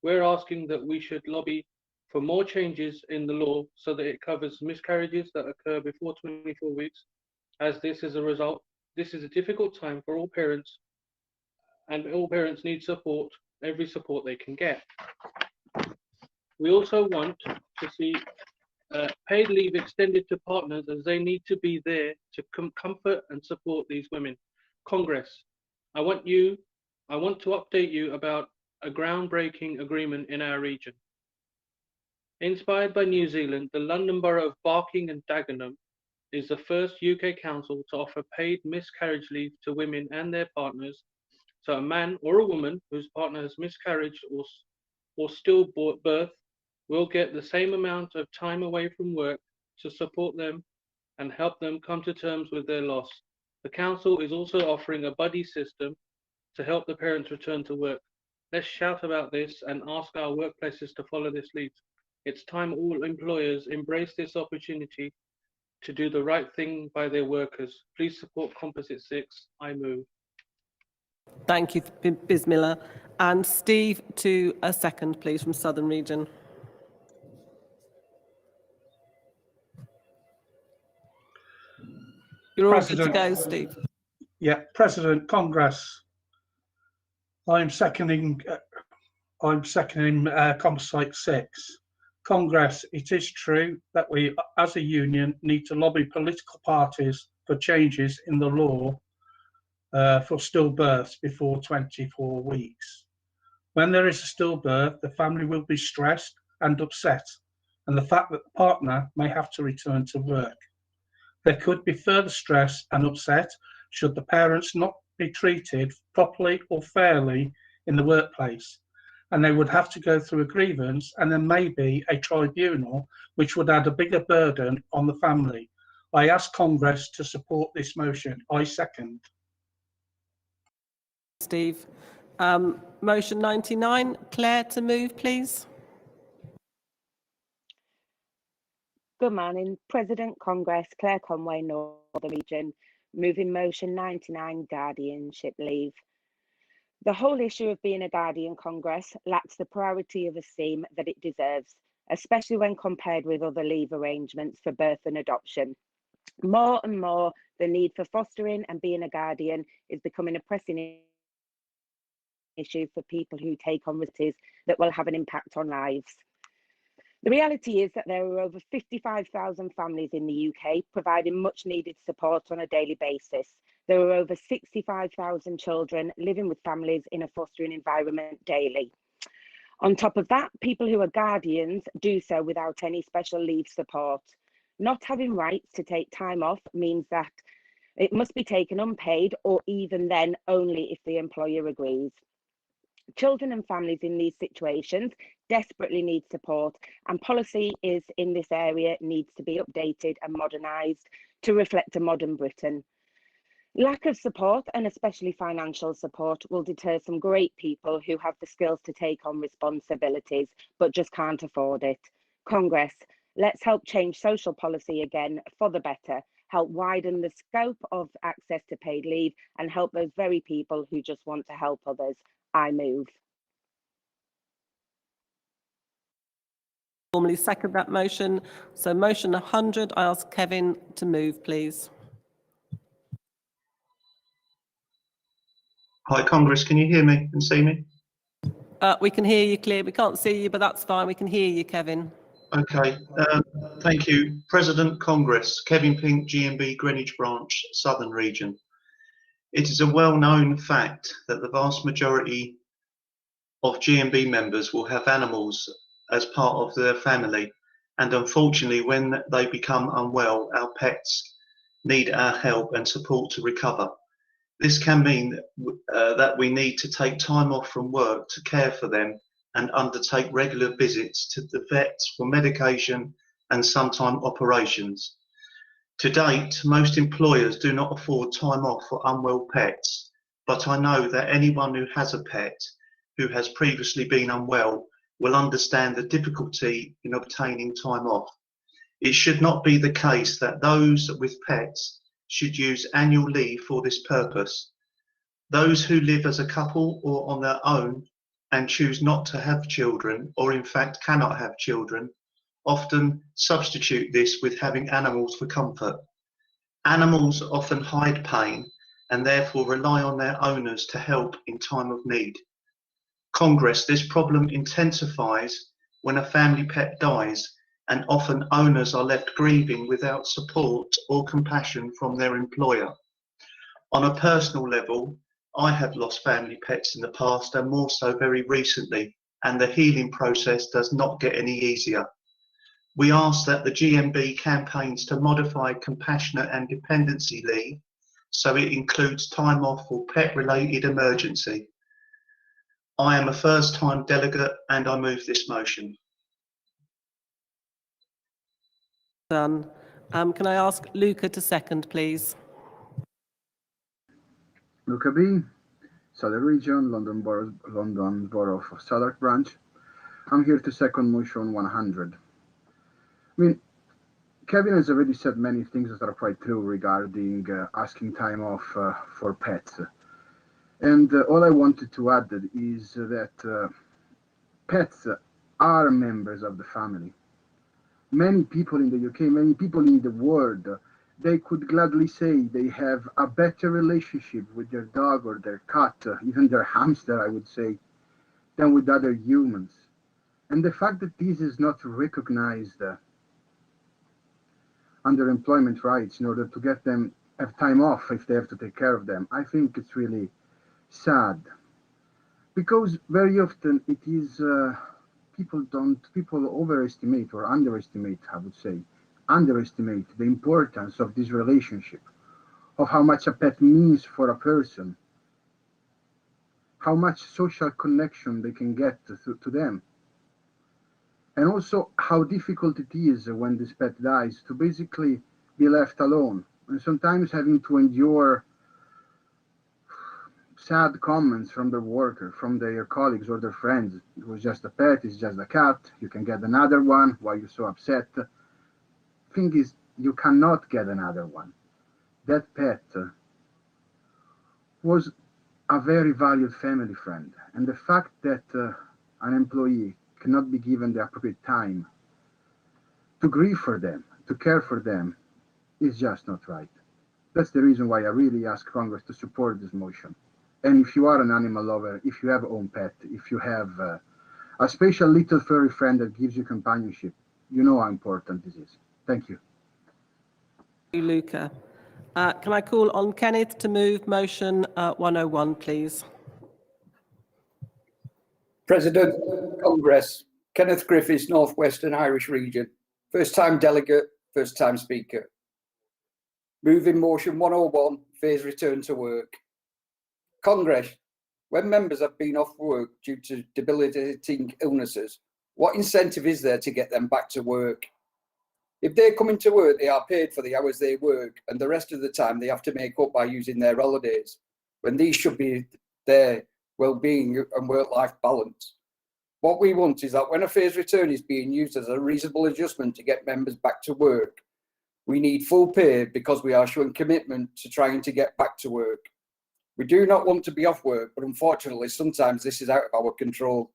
We're asking that we should lobby for more changes in the law so that it covers miscarriages that occur before 24 weeks, as this is a difficult time for all parents, and all parents need support, every support they can get. We also want to see paid leave extended to partners, as they need to be there to comfort and support these women. Congress, I want to update you about a groundbreaking agreement in our region. Inspired by New Zealand, the London Borough of Barking and Dagenham is the first UK council to offer paid miscarriage leave to women and their partners. So a man or a woman whose partner has miscarried or stillbirth will get the same amount of time away from work to support them and help them come to terms with their loss. The council is also offering a buddy system to help the parents return to work. Let's shout about this and ask our workplaces to follow this lead. It's time all employers embrace this opportunity to do the right thing by their workers. Please support Composite 6. I move. Thank you, Bismillah. And Steve, to a second, please, from Southern Region. You're all good to go, Steve. Yeah, President, Congress. I'm seconding Composite 6. Congress, it is true that we, as a union, need to lobby political parties for changes in the law for stillbirths before 24 weeks. When there is a stillbirth, the family will be stressed and upset, and the fact that the partner may have to return to work. There could be further stress and upset should the parents not be treated properly or fairly in the workplace, and they would have to go through a grievance and then maybe a tribunal, which would add a bigger burden on the family. I ask Congress to support this motion. I second. Steve. Motion 99, Claire to move, please. Good morning, President Congress, Claire Conway, Northern Region, moving motion 99, guardianship leave. The whole issue of being a guardian, Congress, lacks the priority of esteem that it deserves, especially when compared with other leave arrangements for birth and adoption. More and more, the need for fostering and being a guardian is becoming a pressing issue for people who take on responsibilities that will have an impact on lives. The reality is that there are over 55,000 families in the UK providing much needed support on a daily basis. There are over 65,000 children living with families in a fostering environment daily. On top of that, people who are guardians do so without any special leave support. Not having rights to take time off means that it must be taken unpaid, or even then only if the employer agrees. Children and families in these situations desperately need support, and policy is in this area needs to be updated and modernised to reflect a modern Britain. Lack of support, and especially financial support, will deter some great people who have the skills to take on responsibilities but just can't afford it. Congress, let's help change social policy again for the better, help widen the scope of access to paid leave, and help those very people who just want to help others. I move. Formally second that motion. So motion 100, I ask Kevin to move, please. Hi, Congress, can you hear me and see me? We can hear you clear. We can't see you, but that's fine. We can hear you, Kevin. Okay, thank you. President Congress, Kevin Pink, GMB, Greenwich Branch, Southern Region. It is a well-known fact that the vast majority of GMB members will have animals as part of their family, and unfortunately when they become unwell, our pets need our help and support to recover. This can mean that we need to take time off from work to care for them and undertake regular visits to the vets for medication and sometimes operations. To date, most employers do not afford time off for unwell pets, but I know that anyone who has a pet who has previously been unwell will understand the difficulty in obtaining time off. It should not be the case that those with pets should use annual leave for this purpose. Those who live as a couple or on their own and choose not to have children, or in fact cannot have children, often substitute this with having animals for comfort. Animals often hide pain and therefore rely on their owners to help in time of need. Congress, this problem intensifies when a family pet dies, and often owners are left grieving without support or compassion from their employer. On a personal level, I have lost family pets in the past, and more so very recently, and the healing process does not get any easier. We ask that the GMB campaigns to modify compassionate and dependency leave so it includes time off for pet-related emergency. I am a first-time delegate and I move this motion. Done. Can I ask Luca to second, please? Luca B, Southern Region, London Borough of Southwark Branch. I'm here to second motion 100. I mean, Kevin has already said many things that are quite true regarding asking time off for pets. And all I wanted to add is that pets are members of the family. Many people in the UK, many people in the world, they could gladly say they have a better relationship with their dog or their cat, even their hamster, I would say, than with other humans. And the fact that this is not recognized under employment rights in order to get them have time off if they have to take care of them, I think it's really sad. Because very often it is people overestimate or underestimate, I would say, underestimate the importance of this relationship, of how much a pet means for a person, how much social connection they can get to them, and also how difficult it is when this pet dies to basically be left alone, and sometimes having to endure sad comments from their worker, from their colleagues or their friends. It was just a pet, it's just a cat, you can get another one, why you're so upset? Thing is, you cannot get another one. That pet was a very valued family friend, and the fact that an employee cannot be given the appropriate time to grieve for them, to care for them, is just not right. That's the reason why I really ask Congress to support this motion. And if you are an animal lover, if you have a own pet, if you have a special little furry friend that gives you companionship, you know how important this is. Thank you. Thank you, Luca. Can I call on Kenneth to move motion 101, please? President, Congress, Kenneth Griffiths, North Western Irish Region. First time delegate, first time speaker. Moving motion 101, phase return to work. Congress, when members have been off work due to debilitating illnesses, what incentive is there to get them back to work? If they're coming to work, they are paid for the hours they work, and the rest of the time they have to make up by using their holidays, when these should be their well-being and work-life balance. What we want is that when a phased return is being used as a reasonable adjustment to get members back to work, we need full pay because we are showing commitment to trying to get back to work. We do not want to be off work, but unfortunately, sometimes this is out of our control.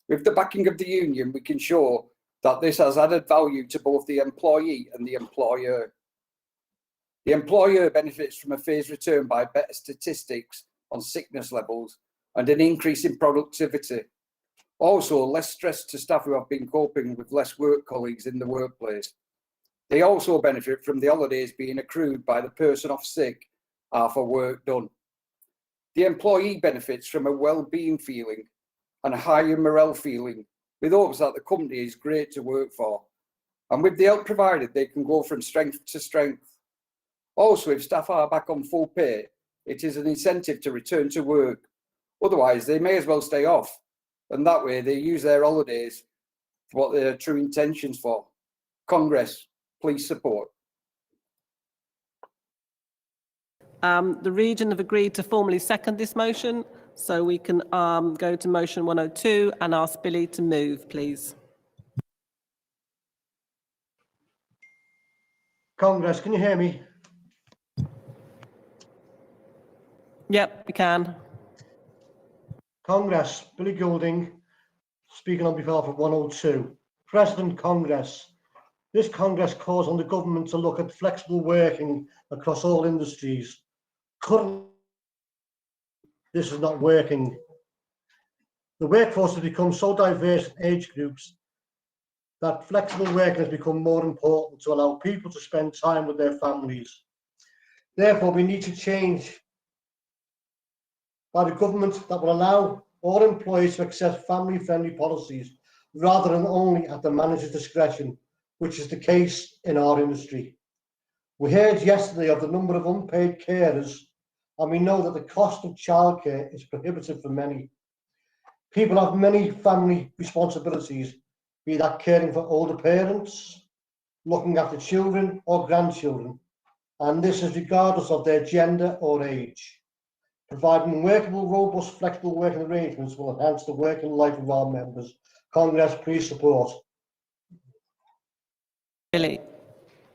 With the backing of the union, we can show that this has added value to both the employee and the employer. The employer benefits from a phased return by better statistics on sickness levels and an increase in productivity. Also, less stress to staff who have been coping with less work colleagues in the workplace. They also benefit from the holidays being accrued by the person off sick for work done. The employee benefits from a well-being feeling and a higher morale feeling, with hopes that the company is great to work for. And with the help provided, they can go from strength to strength. Also, if staff are back on full pay, it is an incentive to return to work. Otherwise, they may as well stay off. And that way, they use their holidays for what their true intentions for. Congress, please support. The region have agreed to formally second this motion, so we can go to motion 102 and ask Billy to move, please. Congress, can you hear me? Yep, we can. Congress, Billy Goulding, speaking on behalf of 102. President Congress, this Congress calls on the government to look at flexible working across all industries. Currently, this is not working. The workforce has become so diverse in age groups that flexible working has become more important to allow people to spend time with their families. Therefore, we need to change by the government that will allow all employees to access family-friendly policies rather than only at the manager's discretion, which is the case in our industry. We heard yesterday of the number of unpaid carers, and we know that the cost of childcare is prohibitive for many. People have many family responsibilities, be that caring for older parents, looking after children or grandchildren, and this is regardless of their gender or age. Providing workable, robust, flexible working arrangements will enhance the working life of our members. Congress, please support. Billy.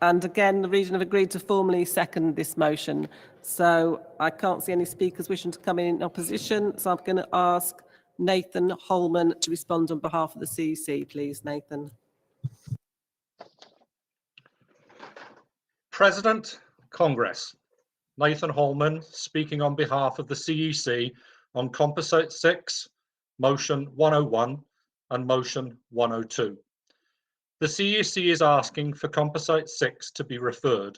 And again, the region have agreed to formally second this motion. So I can't see any speakers wishing to come in opposition. So I'm going to ask Nathan Holman to respond on behalf of the CEC, please, Nathan. President, Congress. Nathan Holman speaking on behalf of the CEC on Composite 6, Motion 101 and Motion 102. The CEC is asking for Composite 6 to be referred.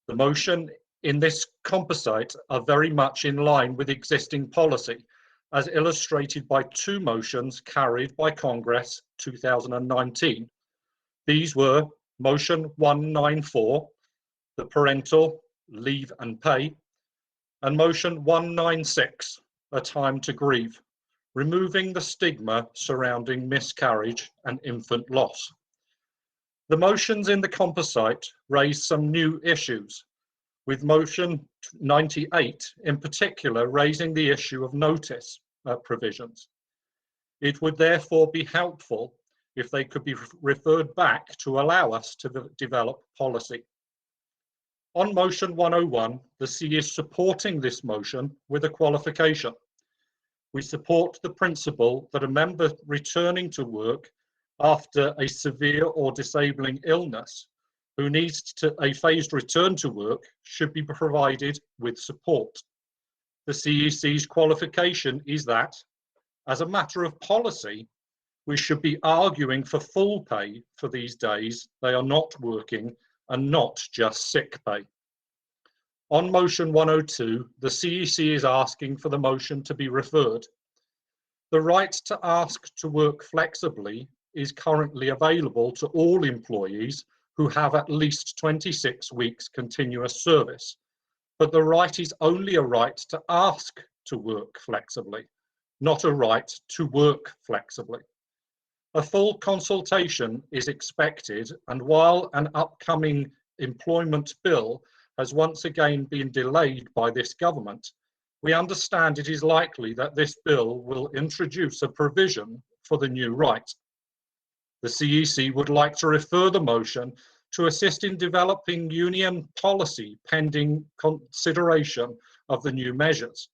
The motion in this composite are very much in line with existing policy, as illustrated by two motions carried by Congress 2019. These were Motion 194, the parental leave and pay, and Motion 196, a time to grieve, removing the stigma surrounding miscarriage and infant loss. The motions in the composite raise some new issues, with motion 98 in particular raising the issue of notice provisions. It would therefore be helpful if they could be referred back to allow us to develop policy. On motion 101, the C is supporting this motion with a qualification. We support the principle that a member returning to work after a severe or disabling illness who needs a phased return to work should be provided with support. The CEC's qualification is that, as a matter of policy, we should be arguing for full pay for these days they are not working and not just sick pay. On motion 102, the CEC is asking for the motion to be referred. The right to ask to work flexibly is currently available to all employees who have at least 26 weeks continuous service, but the right is only a right to ask to work flexibly, not a right to work flexibly. A full consultation is expected, and while an upcoming employment bill has once again been delayed by this government, we understand it is likely that this bill will introduce a provision for the new right. The CEC would like to refer the motion to assist in developing union policy pending consideration of the new measures.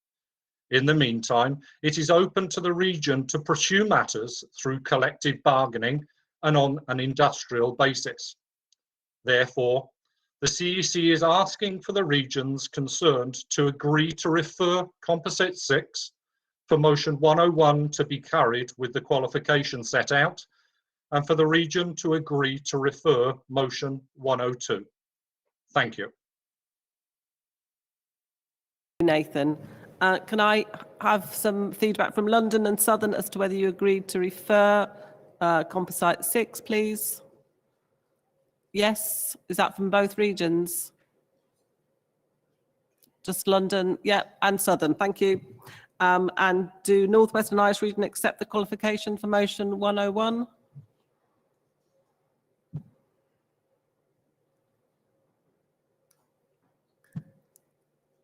In the meantime, it is open to the region to pursue matters through collective bargaining and on an industrial basis. Therefore, the CEC is asking for the regions concerned to agree to refer Composite 6 for motion 101 to be carried with the qualification set out, and for the region to agree to refer motion 102. Thank you. Nathan. Can I have some feedback from London and Southern as to whether you agreed to refer Composite 6, please? Yes, is that from both regions? Just London, yeah, and Southern, thank you. And do North West and Irish region accept the qualification for motion 101?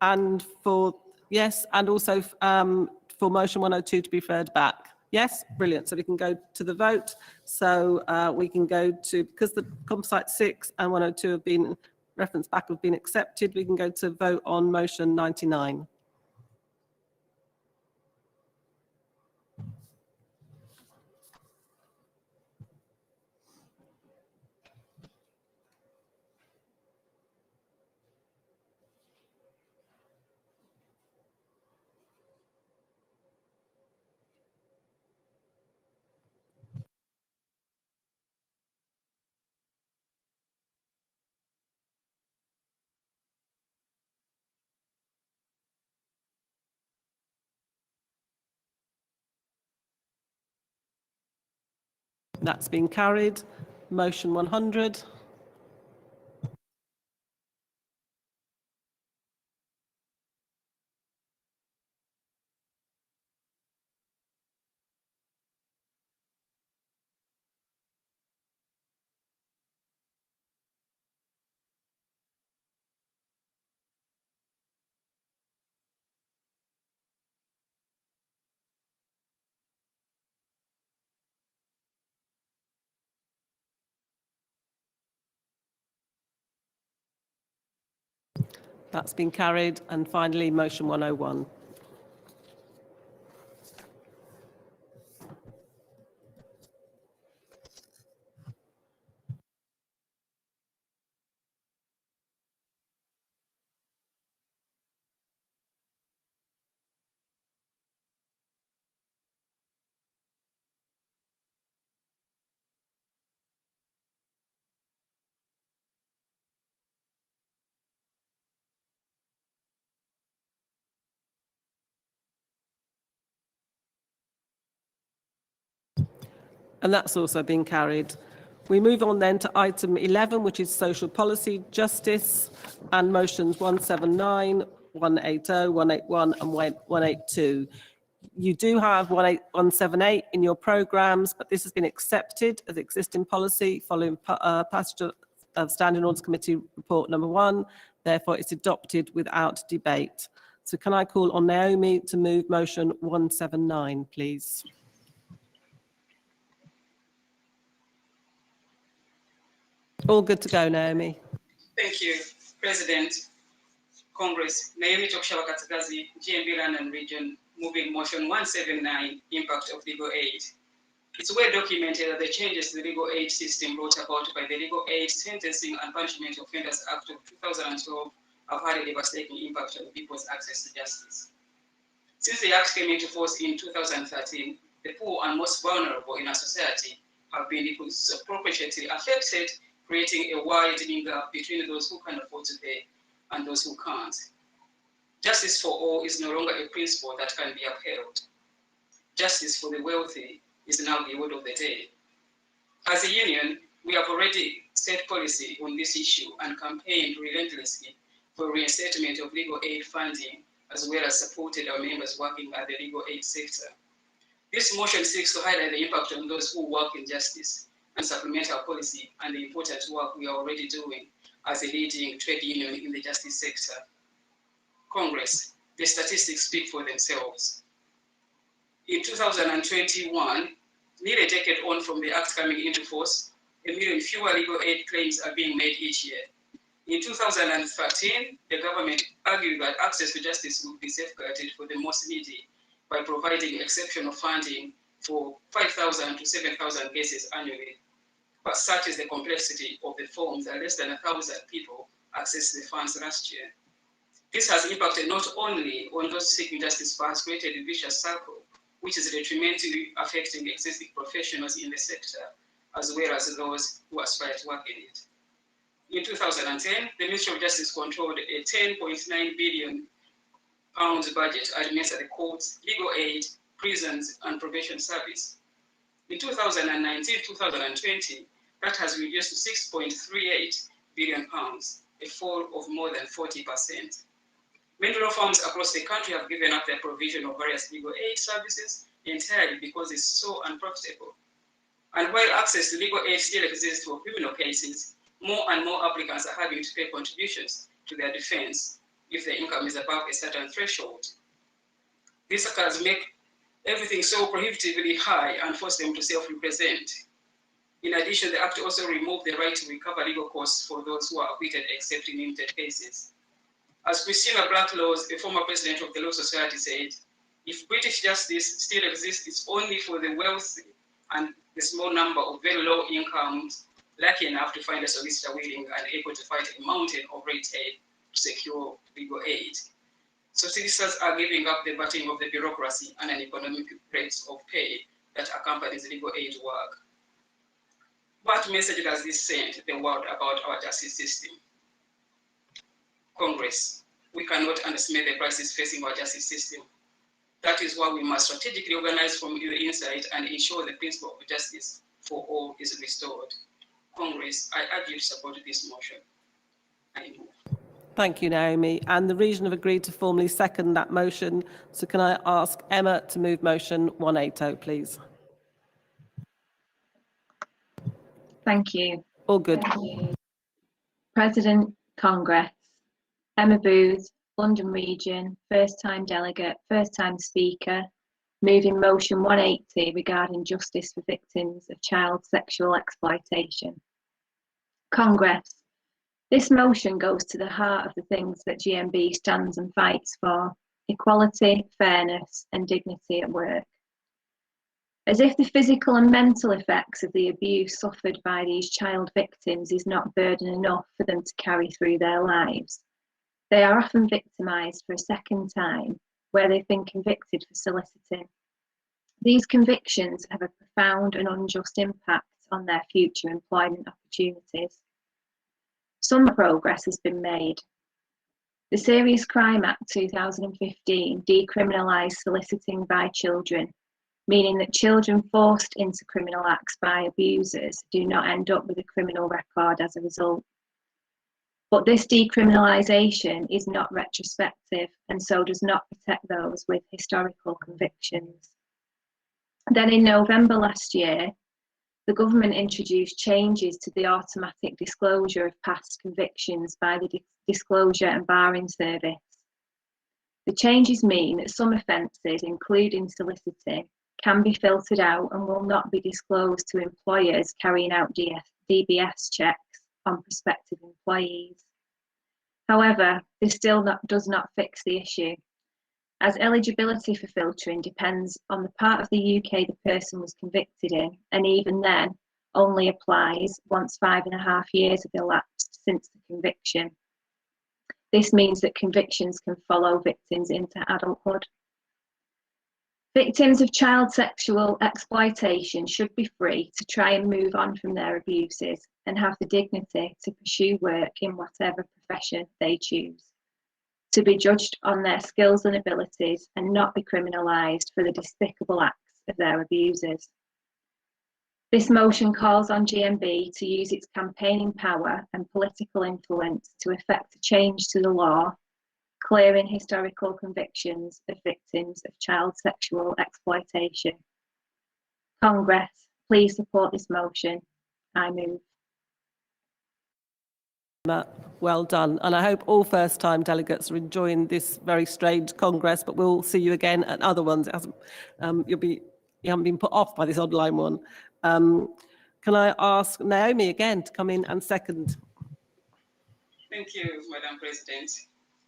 And for, yes, and also for motion 102 to be referred back. Yes, brilliant. So we can go to the vote. So we can go to, because the Composite 6 and 102 have been referenced back, have been accepted, we can go to vote on motion 99. That's been carried. Motion 100. That's been carried. And finally, motion 101. And that's also been carried. We move on then to item 11, which is social policy, justice, and motions 179, 180, 181 and 182. You do have 18178 in your programmes, but this has been accepted as existing policy following passage of Standing Orders Committee report number 1. Therefore, it's adopted without debate. So can I call on Naomi to move motion 179, please? All good to go, Naomi. Thank you, President. Congress, Naomi Chokshawa Katsikazi, GMB London Region, moving motion 179, impact of legal aid. It's well documented that the changes to the legal aid system brought about by the Legal Aid Sentencing and Punishment Offenders Act of 2012 have had a devastating impact on people's access to justice. Since the Act came into force in 2013, the poor and most vulnerable in our society have been disproportionately affected, creating a widening gap between those who can afford to pay and those who can't. Justice for all is no longer a principle that can be upheld. Justice for the wealthy is now the word of the day. As a union, we have already set policy on this issue and campaigned relentlessly for reinstatement of legal aid funding, as well as supported our members working at the legal aid sector. This motion seeks to highlight the impact on those who work in justice and supplement our policy and the important work we are already doing as a leading trade union in the justice sector. Congress, the statistics speak for themselves. In 2021, nearly a decade on from the Act coming into force, 1 million fewer legal aid claims are being made each year. In 2013, the government argued that access to justice would be safeguarded for the most needy by providing exceptional funding for 5,000 to 7,000 cases annually. But such is the complexity of the forms that less than 1,000 people accessed the funds last year. This has impacted not only on those seeking justice, but has created a vicious circle, which is detrimentally affecting existing professionals in the sector, as well as those who aspire to work in it. In 2010, the Ministry of Justice controlled a £10.9 billion budget administered the courts, legal aid, prisons, and probation service. In 2019-2020, that has reduced to £6.38 billion, a fall of more than 40%. Many law firms across the country have given up their provision of various legal aid services entirely because it's so unprofitable. And while access to legal aid still exists for criminal cases, more and more applicants are having to pay contributions to their defense if their income is above a certain threshold. These factors make everything so prohibitively high and force them to self-represent. In addition, the Act also removed the right to recover legal costs for those who are acquitted except in limited cases. As Christina Blacklaws, a former president of the Law Society, said, if British justice still exists, it's only for the wealthy and the small number of very low incomes lucky enough to find a solicitor willing and able to fight a mountain of red tape to secure legal aid. So solicitors are giving up the butting of the bureaucracy and an economic rates of pay that accompanies legal aid work. What message does this send the world about our justice system? Congress, we cannot underestimate the crisis facing our justice system. That is why we must strategically organize from the inside and ensure the principle of justice for all is restored. Congress, I urge you to support this motion. I move. Thank you, Naomi. And the region have agreed to formally second that motion. So can I ask Emma to move motion 180, please? Thank you. All good. President, Congress, Emma Booth, London Region, first time delegate, first time speaker, moving motion 180 regarding justice for victims of child sexual exploitation. Congress, this motion goes to the heart of the things that GMB stands and fights for: equality, fairness, and dignity at work. As if the physical and mental effects of the abuse suffered by these child victims is not burden enough for them to carry through their lives. They are often victimised for a second time, where they've been convicted for soliciting. These convictions have a profound and unjust impact on their future employment opportunities. Some progress has been made. The Serious Crime Act 2015 decriminalised soliciting by children, meaning that children forced into criminal acts by abusers do not end up with a criminal record as a result. But this decriminalisation is not retrospective and so does not protect those with historical convictions. Then in November last year, the government introduced changes to the automatic disclosure of past convictions by the Disclosure and Barring Service. The changes mean that some offences, including soliciting, can be filtered out and will not be disclosed to employers carrying out DBS checks on prospective employees. However, this still does not fix the issue, as eligibility for filtering depends on the part of the UK the person was convicted in, and even then only applies once 5.5 years have elapsed since the conviction. This means that convictions can follow victims into adulthood. Victims of child sexual exploitation should be free to try and move on from their abuses and have the dignity to pursue work in whatever profession they choose, to be judged on their skills and abilities and not be criminalised for the despicable acts of their abusers. This motion calls on GMB to use its campaigning power and political influence to effect a change to the law, clearing historical convictions of victims of child sexual exploitation. Congress, please support this motion. I move. Matt, well done. And I hope all first-time delegates are enjoying this very strange Congress, but we'll see you again at other ones. It hasn't, you haven't been put off by this online one. Can I ask Naomi again to come in and second? Thank you, Madam President.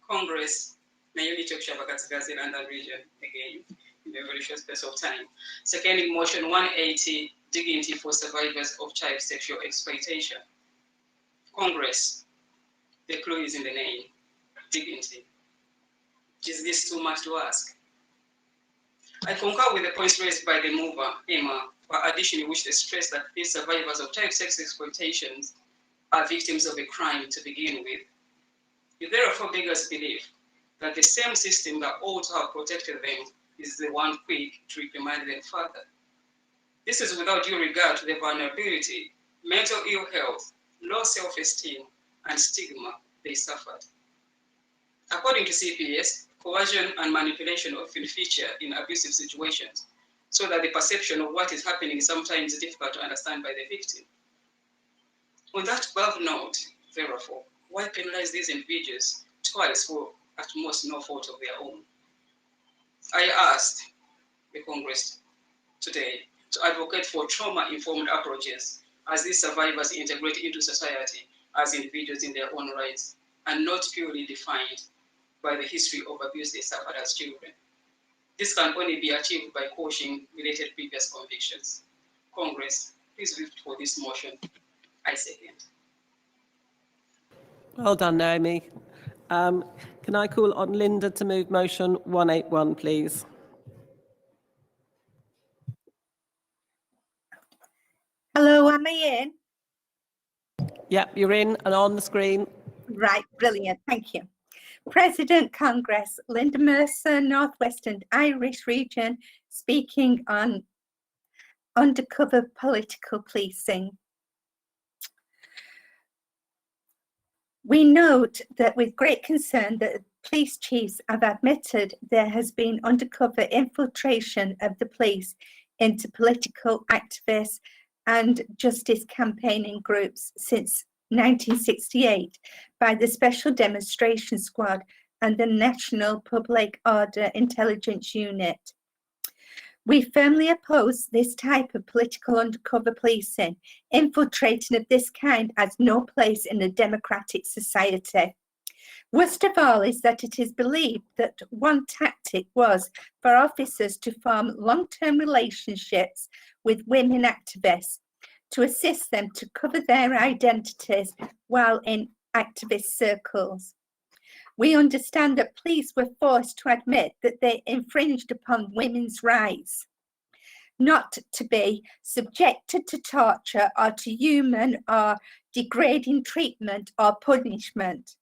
Congress, Naomi Chokshaba-Katsikazi, London region, again, in a very short space of time. Seconding motion 180, dignity for survivors of child sexual exploitation. Congress, the clue is in the name, dignity. Is this too much to ask? I concur with the points raised by the mover, Emma, for additionally which they stress that these survivors of child sex exploitations are victims of a crime to begin with. It therefore begs us believe that the same system that ought to have protected them is the one quick to reprimand them further. This is without due regard to the vulnerability, mental ill health, low self-esteem, and stigma they suffered. According to CPS, coercion and manipulation often feature in abusive situations, so that the perception of what is happening is sometimes difficult to understand by the victim. On that above note, therefore, why penalize these individuals twice for at most no fault of their own? I asked the Congress today to advocate for trauma-informed approaches as these survivors integrate into society as individuals in their own rights and not purely defined by the history of abuse they suffered as children. This can only be achieved by quashing related previous convictions. Congress, please vote for this motion. I second. Well done, Naomi. Can I call on Linda to move motion 181, please? Hello, am I in? Yep, you're in and on the screen. Right, brilliant, thank you. President Congress, Linda Mercer, Northwestern Irish region, speaking on undercover political policing. We note that with great concern that police chiefs have admitted there has been undercover infiltration of the police into political activists and justice campaigning groups since 1968 by the Special Demonstration Squad and the National Public Order Intelligence Unit. We firmly oppose this type of political undercover policing. Infiltrating of this kind has no place in a democratic society. Worst of all is that it is believed that one tactic was for officers to form long-term relationships with women activists to assist them to cover their identities while in activist circles. We understand that police were forced to admit that they infringed upon women's rights, not to be subjected to torture or to human or degrading treatment or punishment.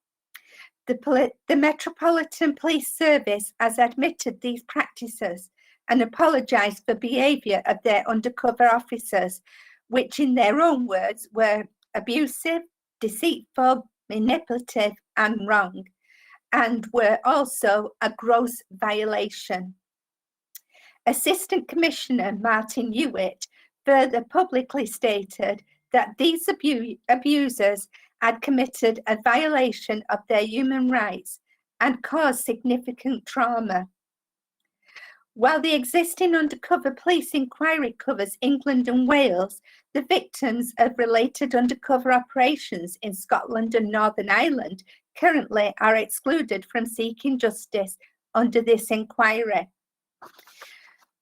The Metropolitan Police Service has admitted these practices and apologised for behaviour of their undercover officers, which in their own words were abusive, deceitful, manipulative and wrong, and were also a gross violation. Assistant Commissioner Martin Hewitt further publicly stated that these abusers had committed a violation of their human rights and caused significant trauma. While the existing undercover police inquiry covers England and Wales, the victims of related undercover operations in Scotland and Northern Ireland currently are excluded from seeking justice under this inquiry.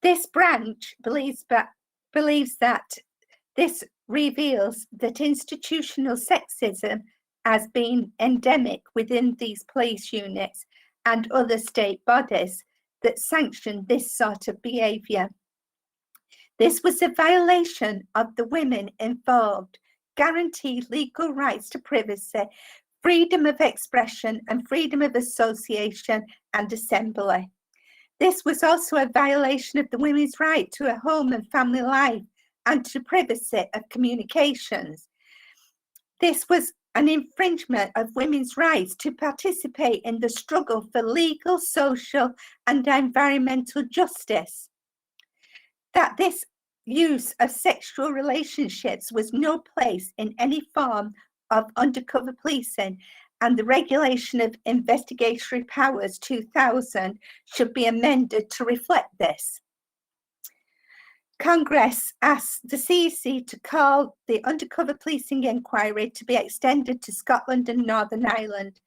This branch believes that this reveals that institutional sexism has been endemic within these police units and other state bodies that sanction this sort of behaviour. This was a violation of the women involved, guaranteed legal rights to privacy, freedom of expression and freedom of association and assembly. This was also a violation of the women's right to a home and family life and to privacy of communications. This was an infringement of women's rights to participate in the struggle for legal, social and environmental justice. That this use of sexual relationships was no place in any form of undercover policing, and the Regulation of Investigatory Powers 2000 should be amended to reflect this. Congress asked the CEC to call the undercover policing inquiry to be extended to Scotland and Northern Ireland,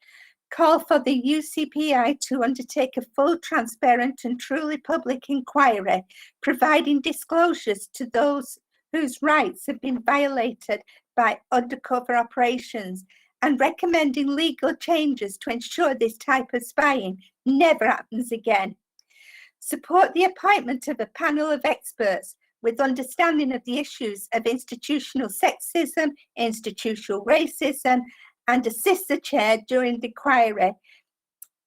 call for the UCPI to undertake a full, transparent and truly public inquiry, providing disclosures to those whose rights have been violated by undercover operations, and recommending legal changes to ensure this type of spying never happens again. Support the appointment of a panel of experts with understanding of the issues of institutional sexism, institutional racism, and assist the chair during the inquiry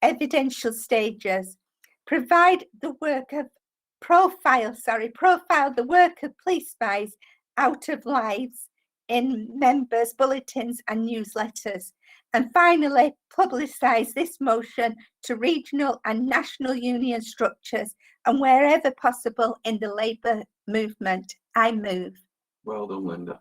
evidential stages. Provide the work of profile the work of police spies out of lives in members' bulletins and newsletters. And finally, publicise this motion to regional and national union structures and wherever possible in the Labour movement. I move. Well done, Linda.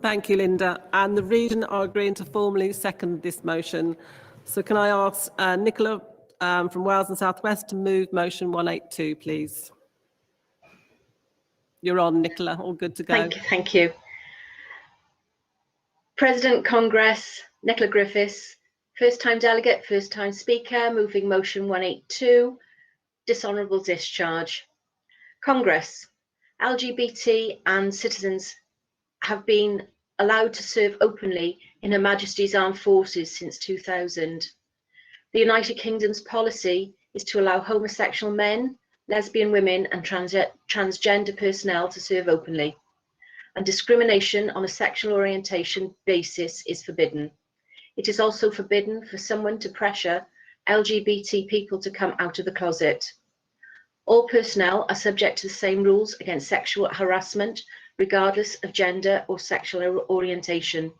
Thank you, Linda. And the region are agreeing to formally second this motion. So can I ask Nicola from Wales and South West to move motion 182, please? You're on, Nicola. All good to go. Thank you. President Congress, Nicola Griffiths, first time delegate, first time speaker, moving motion 182, dishonourable discharge. Congress, LGBT and citizens have been allowed to serve openly in Her Majesty's Armed Forces since 2000. The United Kingdom's policy is to allow homosexual men, lesbian women and transgender personnel to serve openly, and discrimination on a sexual orientation basis is forbidden. It is also forbidden for someone to pressure LGBT people to come out of the closet. All personnel are subject to the same rules against sexual harassment, regardless of gender or sexual orientation.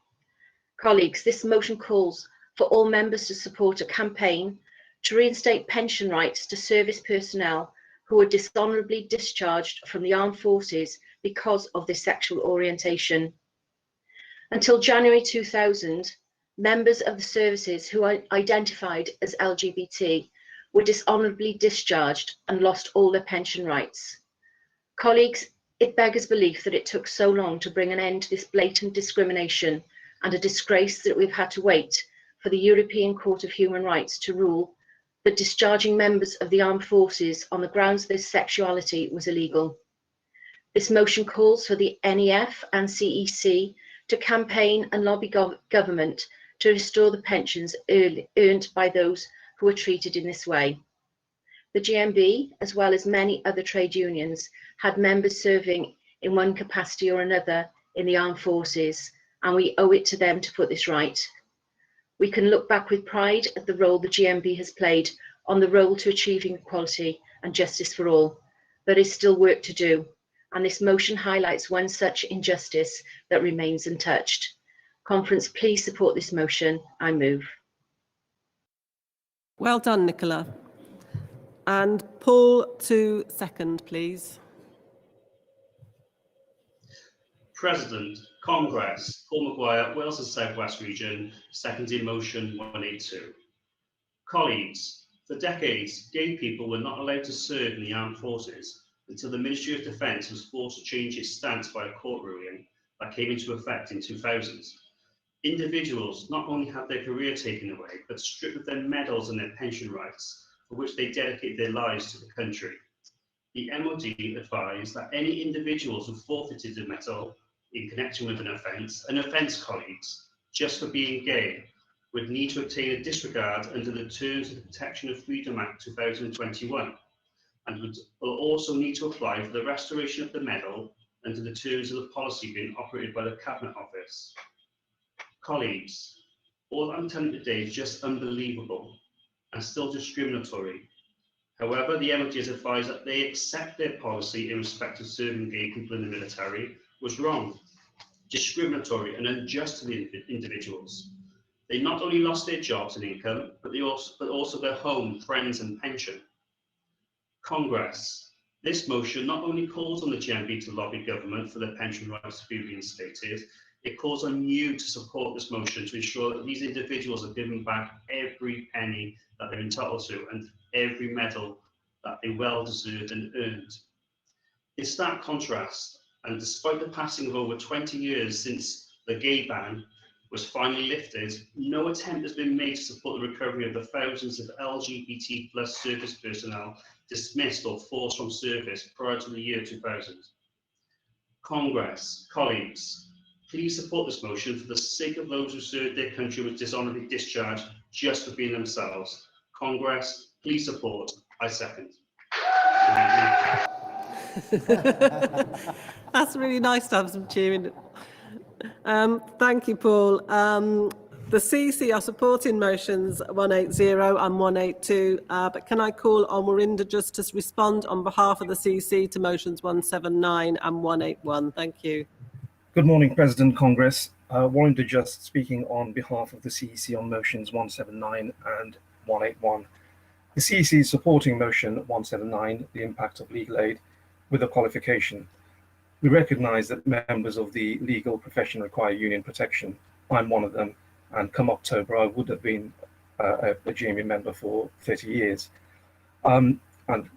Colleagues, this motion calls for all members to support a campaign to reinstate pension rights to service personnel who were dishonourably discharged from the armed forces because of their sexual orientation. Until January 2000, members of the services who are identified as LGBT were dishonourably discharged and lost all their pension rights. Colleagues, it beggars belief that it took so long to bring an end to this blatant discrimination, and a disgrace that we've had to wait for the European Court of Human Rights to rule that discharging members of the armed forces on the grounds their sexuality was illegal. This motion calls for the NEF and CEC to campaign and lobby government to restore the pensions earned by those who are treated in this way. The GMB, as well as many other trade unions, had members serving in one capacity or another in the armed forces, and we owe it to them to put this right. We can look back with pride at the role the GMB has played on the road to achieving equality and justice for all. There is still work to do, and this motion highlights one such injustice that remains untouched. Conference, please support this motion. I move. Well done, Nicola. And Paul to second, please. President, Congress, Paul Maguire, Wales and South West Region, seconding motion 182. Colleagues, for decades, gay people were not allowed to serve in the armed forces until the Ministry of Defence was forced to change its stance by a court ruling that came into effect in 2000. Individuals not only had their career taken away, but stripped of their medals and their pension rights, for which they dedicated their lives to the country. The MOD advised that any individuals who forfeited a medal in connection with an offence, colleagues, just for being gay, would need to obtain a disregard under the terms of the Protection of Freedom Act 2021, and will also need to apply for the restoration of the medal under the terms of the policy being operated by the Cabinet Office. Colleagues, all I'm telling you today is just unbelievable and still discriminatory. However, the MOD has advised that they accept their policy in respect of serving gay people in the military was wrong, discriminatory and unjust to the individuals. They not only lost their jobs and income, but also their home, friends and pension. Congress, this motion not only calls on the GMB to lobby government for their pension rights to be reinstated, it calls on you to support this motion to ensure that these individuals are given back every penny that they're entitled to and every medal that they well deserved and earned. In stark contrast, and despite the passing of over 20 years since the gay ban was finally lifted, no attempt has been made to support the recovery of the thousands of LGBT+ service personnel dismissed or forced from service prior to the year 2000. Congress, colleagues, please support this motion for the sake of those who served their country with dishonourably discharged just for being themselves. Congress, please support. I second. That's really nice to have some cheering. Thank you, Paul. The CC are supporting motions 180 and 182, but can I call on Warinda just to respond on behalf of the CC to motions 179 and 181? Thank you. Good morning, President, Congress. Warinda just speaking on behalf of the CEC on motions 179 and 181. The CEC is supporting motion 179, the impact of legal aid, with a qualification. We recognise that members of the legal profession require union protection. I'm one of them, and come October, I would have been a GMB member for 30 years. And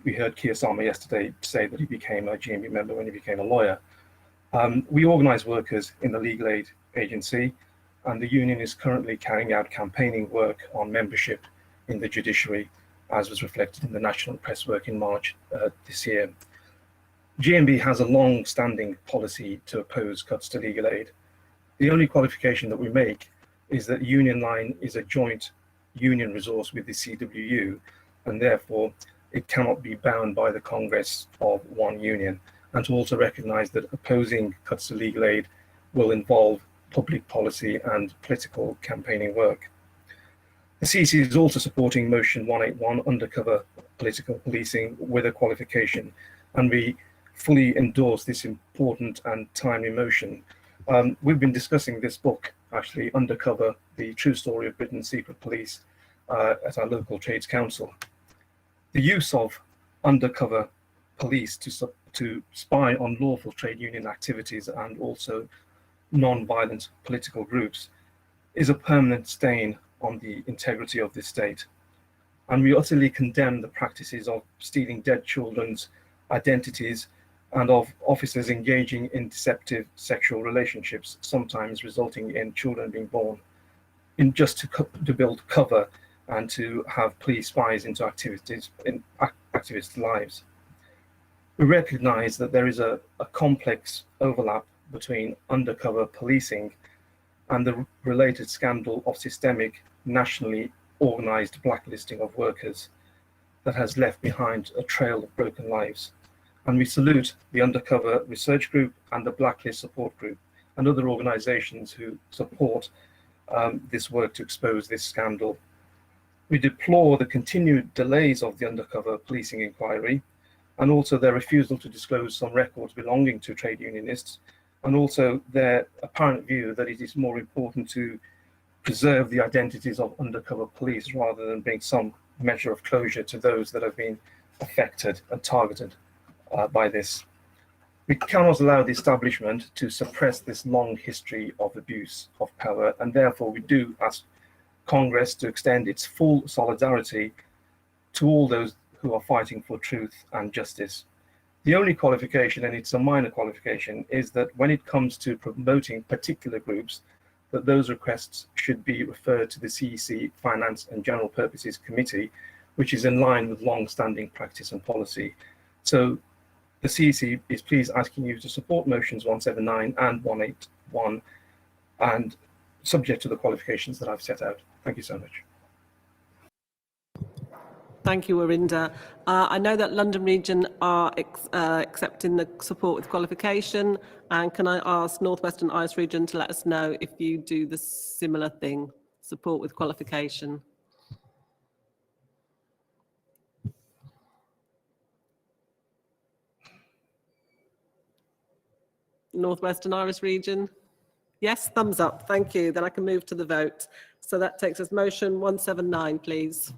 we heard Keir Starmer yesterday say that he became a GMB member when he became a lawyer. We organise workers in the legal aid agency, and the union is currently carrying out campaigning work on membership in the judiciary, as was reflected in the national press work in March this year. GMB has a long-standing policy to oppose cuts to legal aid. The only qualification that we make is that Union Line is a joint union resource with the CWU, and therefore it cannot be bound by the Congress of one union, and to also recognise that opposing cuts to legal aid will involve public policy and political campaigning work. The CC is also supporting motion 181, undercover political policing, with a qualification, and we fully endorse this important and timely motion. We've been discussing this book, actually, Undercover, the true story of Britain's secret police, at our local trades council. The use of undercover police to spy on lawful trade union activities and also non-violent political groups is a permanent stain on the integrity of this state. And we utterly condemn the practices of stealing dead children's identities and of officers engaging in deceptive sexual relationships, sometimes resulting in children being born, in just to build cover and to have police spies into activities in activists' lives. We recognise that there is a complex overlap between undercover policing and the related scandal of systemic, nationally organised blacklisting of workers that has left behind a trail of broken lives. And we salute the Undercover Research Group and the Blacklist Support Group and other organisations who support this work to expose this scandal. We deplore the continued delays of the undercover policing inquiry and also their refusal to disclose some records belonging to trade unionists, and also their apparent view that it is more important to preserve the identities of undercover police rather than bring some measure of closure to those that have been affected and targeted by this. We cannot allow the establishment to suppress this long history of abuse of power, and therefore we do ask Congress to extend its full solidarity to all those who are fighting for truth and justice. The only qualification, and it's a minor qualification, is that when it comes to promoting particular groups, that those requests should be referred to the CEC Finance and General Purposes Committee, which is in line with long-standing practice and policy. So the CEC is pleased asking you to support motions 179 and 181, and subject to the qualifications that I've set out. Thank you so much. Thank you, Arinda. I know that London Region are accepting the support with qualification, and can I ask North Western Irish Region to let us know if you do the similar thing, support with qualification? North Western Irish Region? Yes, thumbs up, thank you. Then I can move to the vote. So that takes us motion 179, please.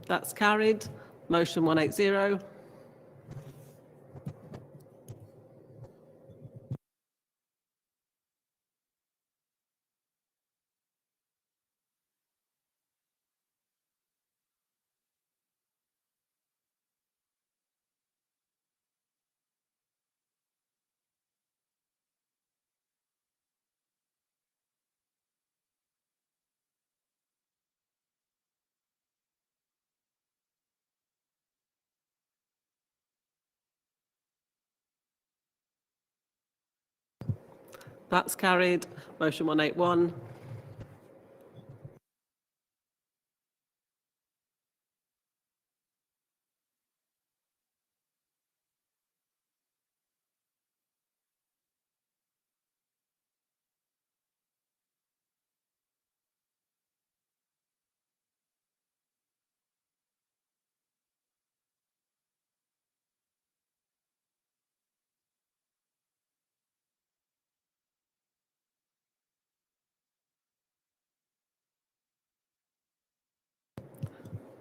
That's carried. Motion 180. That's carried. Motion 181.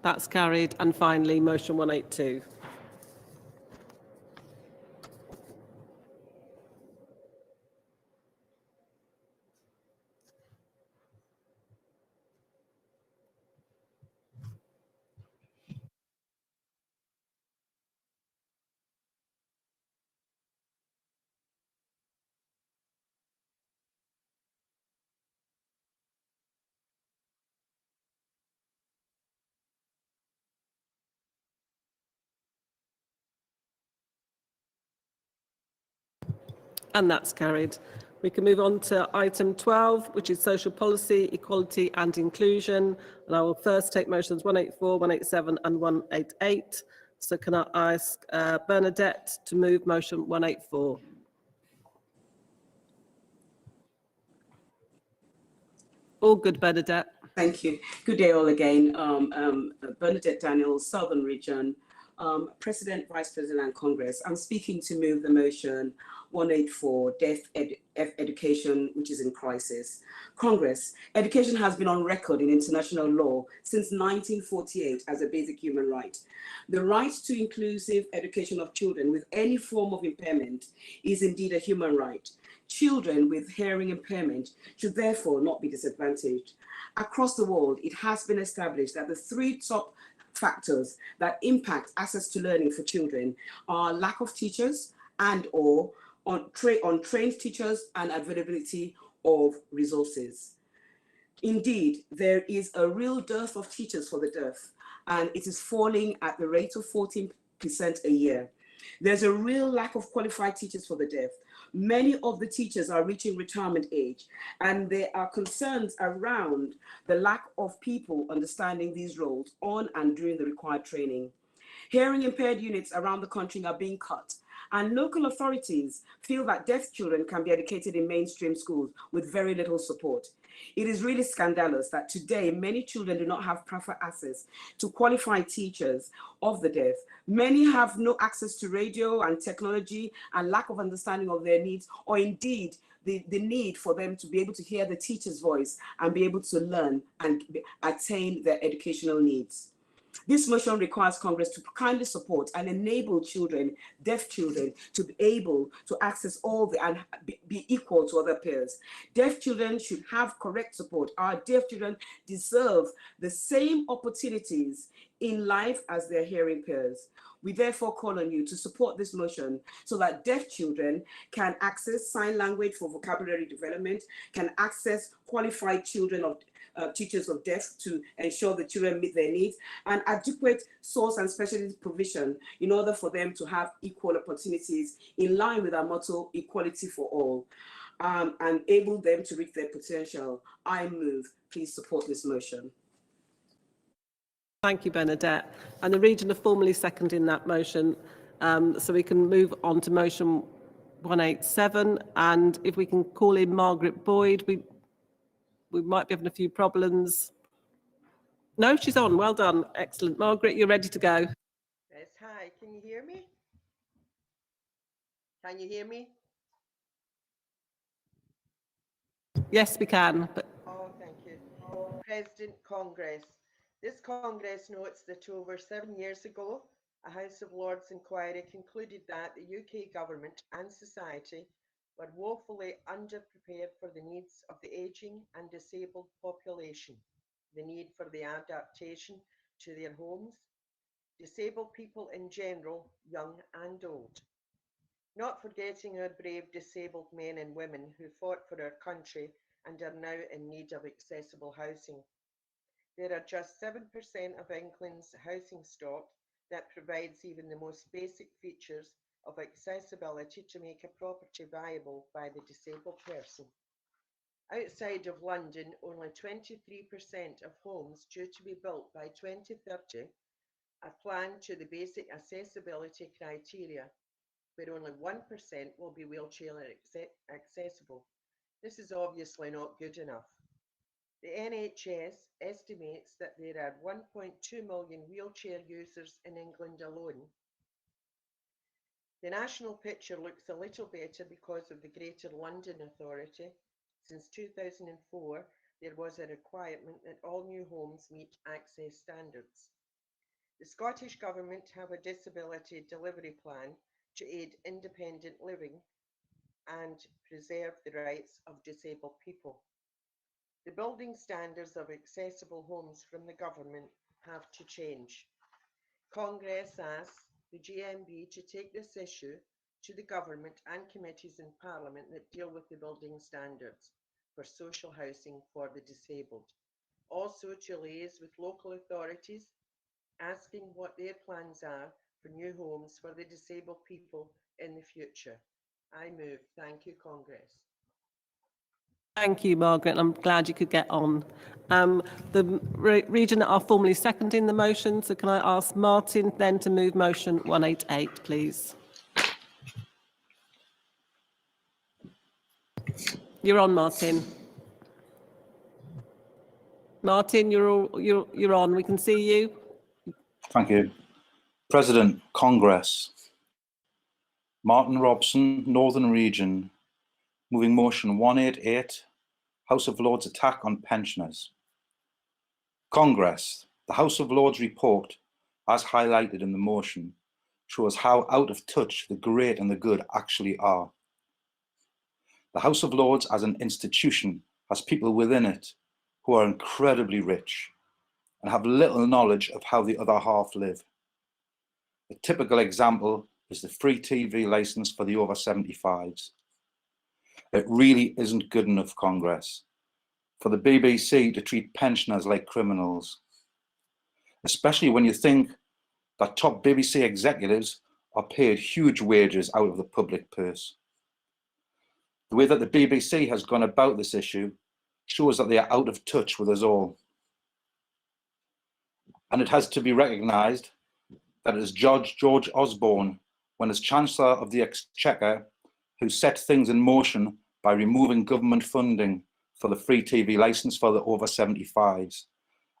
That's carried. And finally, motion 182. And that's carried. We can move on to item 12, which is social policy, equality and inclusion. And I will first take motions 184, 187 and 188. So can I ask Bernadette to move motion 184? All good, Bernadette. Thank you. Good day all again. Bernadette Daniels, Southern Region, President, Vice President and Congress. I'm speaking to move the motion 184, Deaf Education, which is in crisis. Congress, education has been on record in international law since 1948 as a basic human right. The right to inclusive education of children with any form of impairment is indeed a human right. Children with hearing impairment should therefore not be disadvantaged. Across the world, it has been established that the three top factors that impact access to learning for children are lack of teachers and or untrained teachers and availability of resources. Indeed, there is a real dearth of teachers for the deaf, and it is falling at the rate of 14% a year. There's a real lack of qualified teachers for the deaf. Many of the teachers are reaching retirement age, and there are concerns around the lack of people understanding these roles on and during the required training. Hearing impaired units around the country are being cut, and local authorities feel that deaf children can be educated in mainstream schools with very little support. It is really scandalous that today many children do not have proper access to qualified teachers of the deaf. Many have no access to radio and technology and lack of understanding of their needs, or indeed the need for them to be able to hear the teacher's voice and be able to learn and attain their educational needs. This motion requires Congress to kindly support and enable children, deaf children, to be able to access all the and be equal to other peers. Deaf children should have correct support. Our deaf children deserve the same opportunities in life as their hearing peers. We therefore call on you to support this motion so that deaf children can access sign language for vocabulary development, can access qualified children of teachers of deaf to ensure the children meet their needs, and adequate source and specialist provision in order for them to have equal opportunities in line with our motto, equality for all, and enable them to reach their potential. I move, please support this motion. Thank you, Bernadette. And the region are formally seconding that motion. So we can move on to motion 187. And if we can call in Margaret Boyd, we might be having a few problems. No, she's on. Well done. Excellent. Margaret, you're ready to go. Yes, hi. Can you hear me? Can you hear me? Yes, we can. But Oh, thank you. President Congress. This Congress notes that over 7 years ago, a House of Lords inquiry concluded that the UK government and society were woefully underprepared for the needs of the ageing and disabled population, the need for the adaptation to their homes, disabled people in general, young and old. Not forgetting our brave disabled men and women who fought for our country and are now in need of accessible housing. There are just 7% of England's housing stock that provides even the most basic features of accessibility to make a property viable by the disabled person. Outside of London, only 23% of homes due to be built by 2030 are planned to the basic accessibility criteria, where only 1% will be wheelchair accessible. This is obviously not good enough. The NHS estimates that there are 1.2 million wheelchair users in England alone. The national picture looks a little better because of the Greater London Authority. Since 2004, there was a requirement that all new homes meet access standards. The Scottish Government have a disability delivery plan to aid independent living and preserve the rights of disabled people. The building standards of accessible homes from the government have to change. Congress asks the GMB to take this issue to the government and committees in Parliament that deal with the building standards for social housing for the disabled. Also to liaise with local authorities, asking what their plans are for new homes for the disabled people in the future. I move. Thank you, Congress. thank you, Margaret. I'm glad you could get on. The region are formally seconding the motion. So can I ask Martin then to move motion 188, please? You're on, Martin. Martin, you're on. We can see you. Thank you. President, Congress. Martin Robson, Northern Region, moving motion 188, House of Lords attack on pensioners. Congress, the House of Lords report, as highlighted in the motion, shows how out of touch the great and the good actually are. The House of Lords as an institution has people within it who are incredibly rich and have little knowledge of how the other half live. A typical example is the free TV license for the over 75s. It really isn't good enough, Congress, for the BBC to treat pensioners like criminals. especially when you think that top BBC executives are paid huge wages out of the public purse. The way that the BBC has gone about this issue shows that they are out of touch with us all. And it has to be recognised that it is George Osborne, when as Chancellor of the Exchequer, who set things in motion by removing government funding for the free TV licence for the over 75s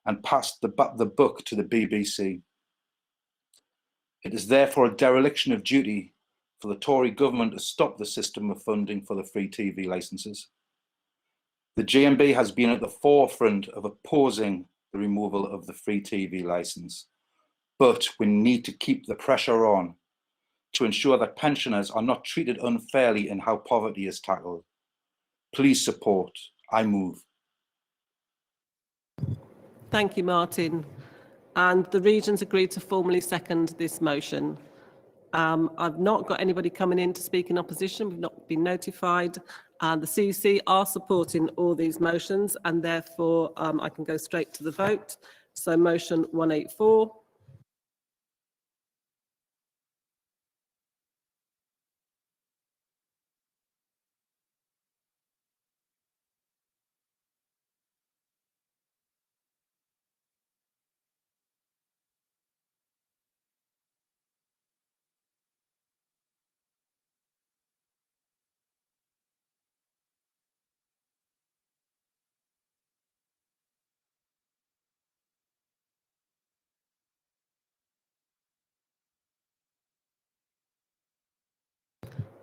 and passed the buck to the BBC. It is therefore a dereliction of duty for the Tory government to stop the system of funding for the free TV licences. The GMB has been at the forefront of opposing the removal of the free TV licence, but we need to keep the pressure on to ensure that pensioners are not treated unfairly in how poverty is tackled. Please support. I move. Thank you, Martin. And the regions agreed to formally second this motion. I've not got anybody coming in to speak in opposition. We've not been notified. The CEC are supporting all these motions, and therefore I can go straight to the vote. So motion 184.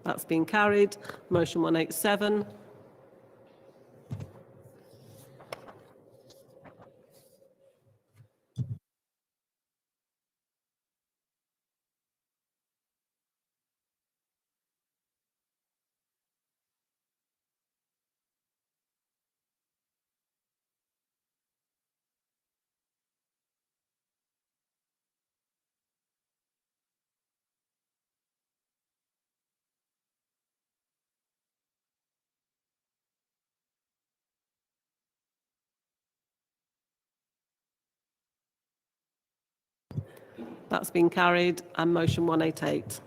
That's been carried. Motion 187. That's been carried. And motion 188.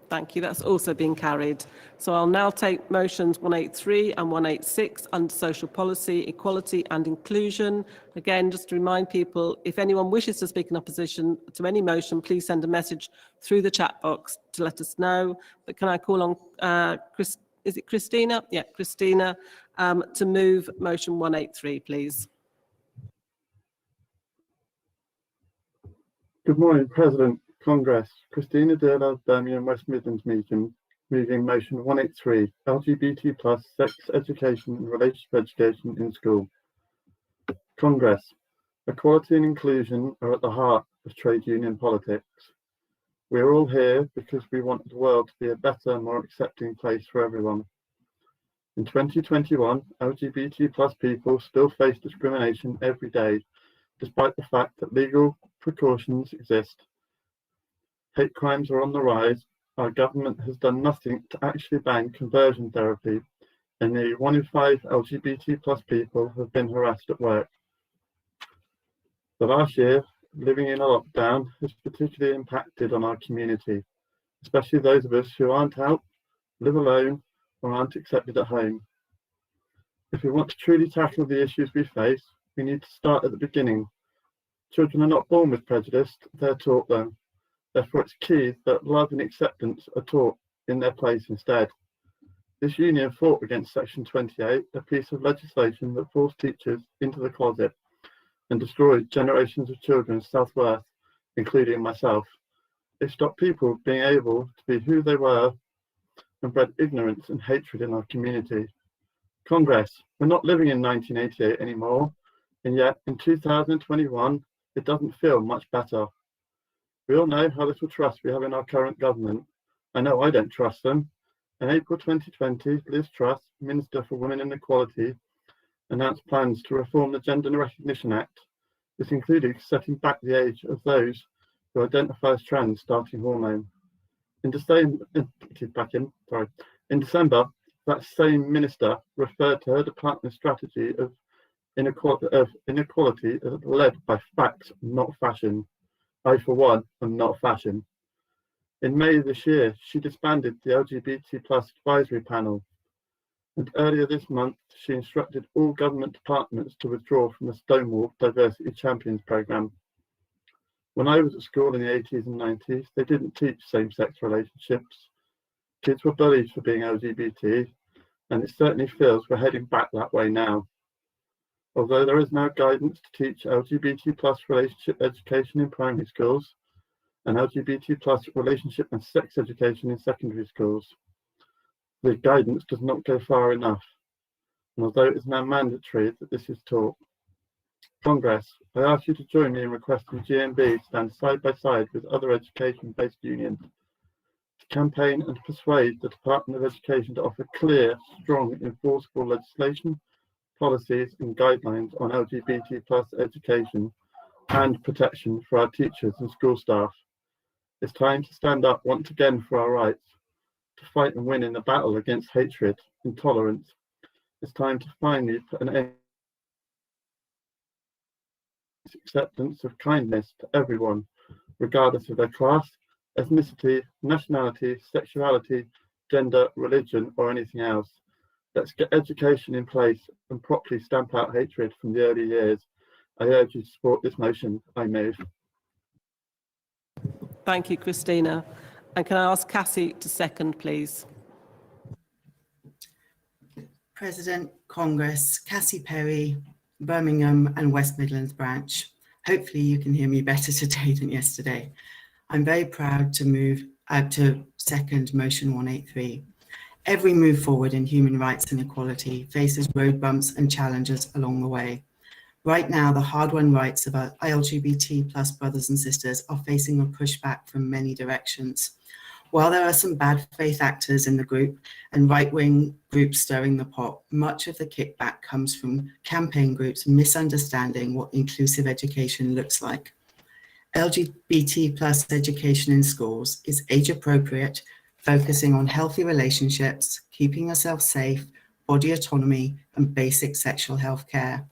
Thank you. That's also been carried. So I'll now take motions 183 and 186 under social policy, equality and inclusion. Again, just to remind people, if anyone wishes to speak in opposition to any motion, please send a message through the chat box to let us know. But can I call on is it Christina? Yeah, Christina, to move motion 183, please. Good morning, President, Congress. Christina Durlov, Birmingham, West Midlands meeting, moving motion 183, LGBT plus sex education and relationship education in school. Congress. Equality and inclusion are at the heart of trade union politics. We are all here because we want the world to be a better, more accepting place for everyone. In 2021, LGBT plus people still face discrimination every day, despite the fact that legal precautions exist. Hate crimes are on the rise. Our government has done nothing to actually ban conversion therapy, and nearly 1 in 5 LGBT plus people have been harassed at work. The last year, living in a lockdown has particularly impacted on our community, especially those of us who aren't out, live alone, or aren't accepted at home. If we want to truly tackle the issues we face, we need to start at the beginning. Children are not born with prejudice, they're taught them. Therefore, it's key that love and acceptance are taught in their place instead. This union fought against Section 28, a piece of legislation that forced teachers into the closet and destroyed generations of children's self-worth, including myself. It stopped people being able to be who they were and bred ignorance and hatred in our community. Congress, we're not living in 1988 anymore, and yet in 2021, it doesn't feel much better. We all know how little trust we have in our current government. I know I don't trust them. In April 2020, Liz Truss, Minister for Women and Equality, announced plans to reform the Gender Recognition Act. This included setting back the age of those who identify as trans starting hormone. In December, that same minister referred to her department's strategy of inequality as led by facts, not fashion. I, for one, am not fashion. In May this year, she disbanded the LGBT+ advisory panel, and earlier this month, she instructed all government departments to withdraw from the Stonewall Diversity Champions programme. When I was at school in the 80s and 90s, they didn't teach same-sex relationships. Kids were bullied for being LGBT, and it certainly feels we're heading back that way now. Although there is now guidance to teach LGBT+ relationship education in primary schools and LGBT+ relationship and sex education in secondary schools, the guidance does not go far enough. And although it is now mandatory that this is taught. Congress, I ask you to join me in requesting GMB stand side by side with other education-based unions to campaign and persuade the Department of Education to offer clear, strong, enforceable legislation, policies and guidelines on LGBT+ education and protection for our teachers and school staff. It's time to stand up once again for our rights, to fight and win in the battle against hatred, intolerance. It's time to finally put an end to acceptance of kindness to everyone, regardless of their class, ethnicity, nationality, sexuality, gender, religion, or anything else. Let's get education in place and properly stamp out hatred from the early years. I urge you to support this motion. I move. Thank you, Christina. And can I ask Cassie to second, please? President, Congress, Cassie Perry, Birmingham and West Midlands branch. Hopefully you can hear me better today than yesterday. I'm very proud to move to second motion 183. Every move forward in human rights and equality faces road bumps and challenges along the way. Right now, the hard-won rights of our LGBT+ brothers and sisters are facing a pushback from many directions. While there are some bad faith actors in the group and right-wing groups stirring the pot, much of the kickback comes from campaign groups misunderstanding what inclusive education looks like. LGBT+ education in schools is age-appropriate, focusing on healthy relationships, keeping yourself safe, body autonomy, and basic sexual health care.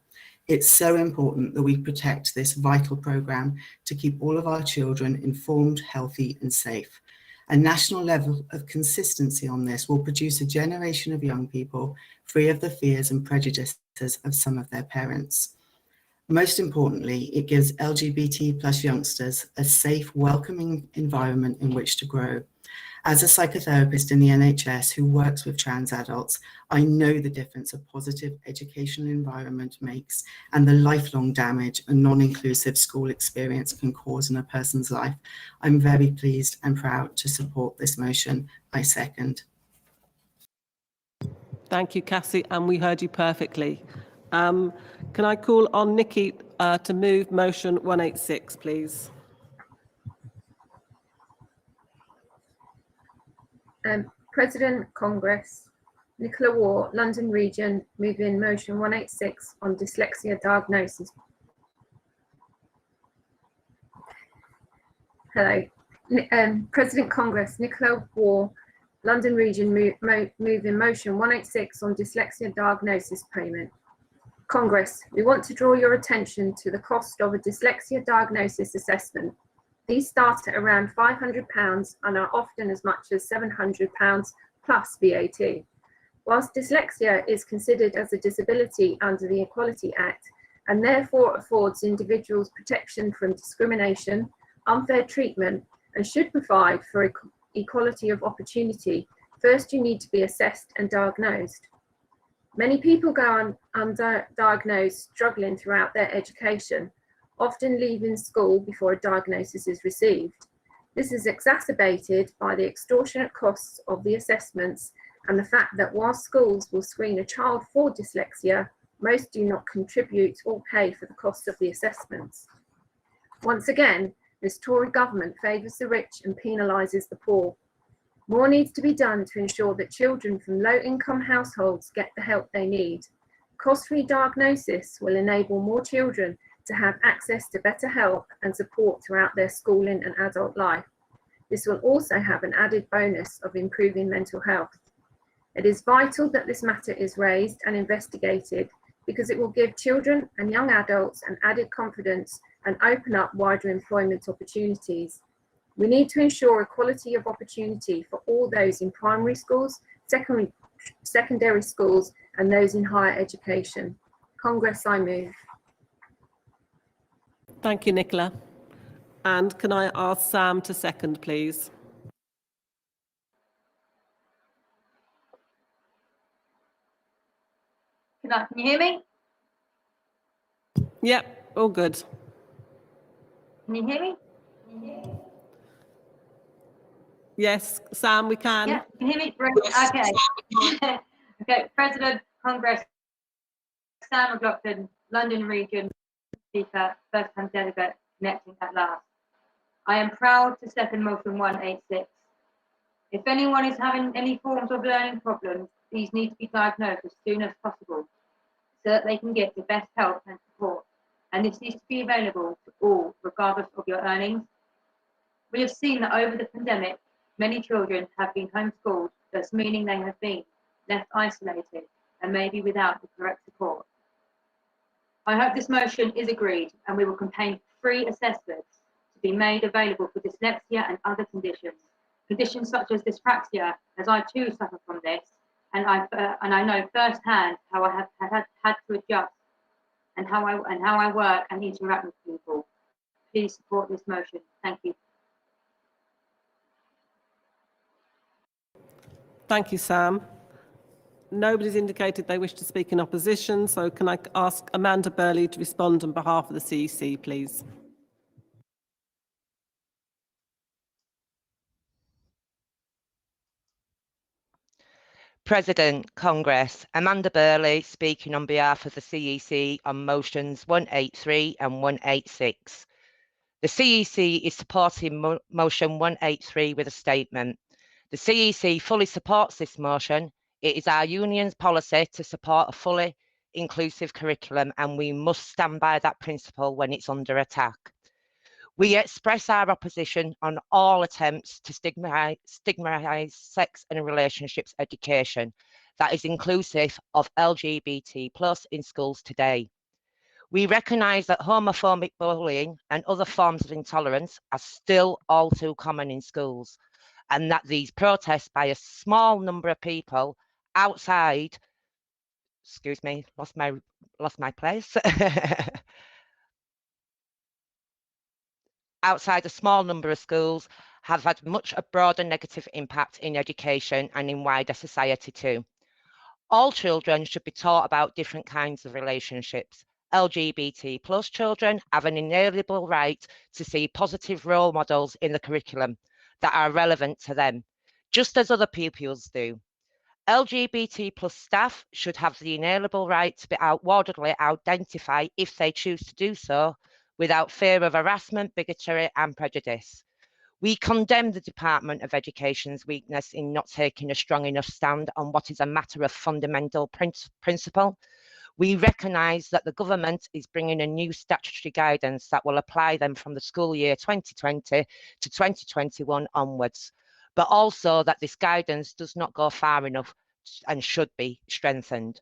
It's so important that we protect this vital program to keep all of our children informed, healthy, and safe. A national level of consistency on this will produce a generation of young people free of the fears and prejudices of some of their parents. Most importantly, it gives LGBT+ youngsters a safe, welcoming environment in which to grow. As a psychotherapist in the NHS who works with trans adults, I know the difference a positive educational environment makes and the lifelong damage a non-inclusive school experience can cause in a person's life. I'm very pleased and proud to support this motion. I second. Thank you, Cassie, and we heard you perfectly. Can I call on Nikki to move motion 186, please? President, Congress, Nicola Waugh, London Region, moving motion 186 on dyslexia diagnosis. Hello. President, Congress, Nicola Waugh, London Region, moving motion 186 on dyslexia diagnosis payment. Congress, we want to draw your attention to the cost of a dyslexia diagnosis assessment. These start at around £500 and are often as much as £700 plus VAT. Whilst dyslexia is considered as a disability under the Equality Act and therefore affords individuals protection from discrimination, unfair treatment, and should provide for equality of opportunity, first you need to be assessed and diagnosed. Many people go undiagnosed, struggling throughout their education, often leaving school before a diagnosis is received. This is exacerbated by the extortionate costs of the assessments and the fact that while schools will screen a child for dyslexia, most do not contribute or pay for the cost of the assessments. Once again, this Tory government favours the rich and penalises the poor. More needs to be done to ensure that children from low-income households get the help they need. Cost-free diagnosis will enable more children to have access to better help and support throughout their schooling and adult life. This will also have an added bonus of improving mental health. It is vital that this matter is raised and investigated because it will give children and young adults an added confidence and open up wider employment opportunities. We need to ensure equality of opportunity for all those in primary schools, secondary schools, and those in higher education. Congress, I move. Thank you, Nicola. And can I ask Sam to second, please? Can you hear me? Yep, all good. Can you hear me? Yes, Sam, we can. Yeah, can you hear me? Okay. Okay, President, Congress, Sam McLaughlin, London Region Speaker, first time delegate, connecting at last. I am proud to second motion 186. If anyone is having any forms of learning problems, these need to be diagnosed as soon as possible so that they can get the best help and support. And this needs to be available to all, regardless of your earnings. We have seen that over the pandemic, many children have been homeschooled, thus meaning they have been left isolated and maybe without the correct support. I hope this motion is agreed and we will campaign free assessments to be made available for dyslexia and other conditions. Conditions such as dyspraxia, as I too suffer from this, and I know firsthand how I have had to adjust and how I work and interact with people. Please support this motion. Thank you. Thank you, Sam. Nobody's indicated they wish to speak in opposition, so can I ask Amanda Burley to respond on behalf of the CEC, please? President, Congress, Amanda Burley speaking on behalf of the CEC on motions 183 and 186. The CEC is supporting motion 183 with a statement. The CEC fully supports this motion. It is our union's policy to support a fully inclusive curriculum, and we must stand by that principle when it's under attack. We express our opposition on all attempts to stigmatise sex and relationships education that is inclusive of LGBT+ in schools today. We recognise that homophobic bullying and other forms of intolerance are still all too common in schools, and that these protests by a small number of people outside, excuse me, lost my place. Outside a small number of schools have had much a broader negative impact in education and in wider society too. All children should be taught about different kinds of relationships. LGBT+ children have an inalienable right to see positive role models in the curriculum that are relevant to them, just as other pupils do. LGBT+ staff should have the inalienable right to be outwardly identify if they choose to do so, without fear of harassment, bigotry and prejudice. We condemn the Department of Education's weakness in not taking a strong enough stand on what is a matter of fundamental principle. We recognise that the government is bringing a new statutory guidance that will apply them from the school year 2020 to 2021 onwards, but also that this guidance does not go far enough and should be strengthened.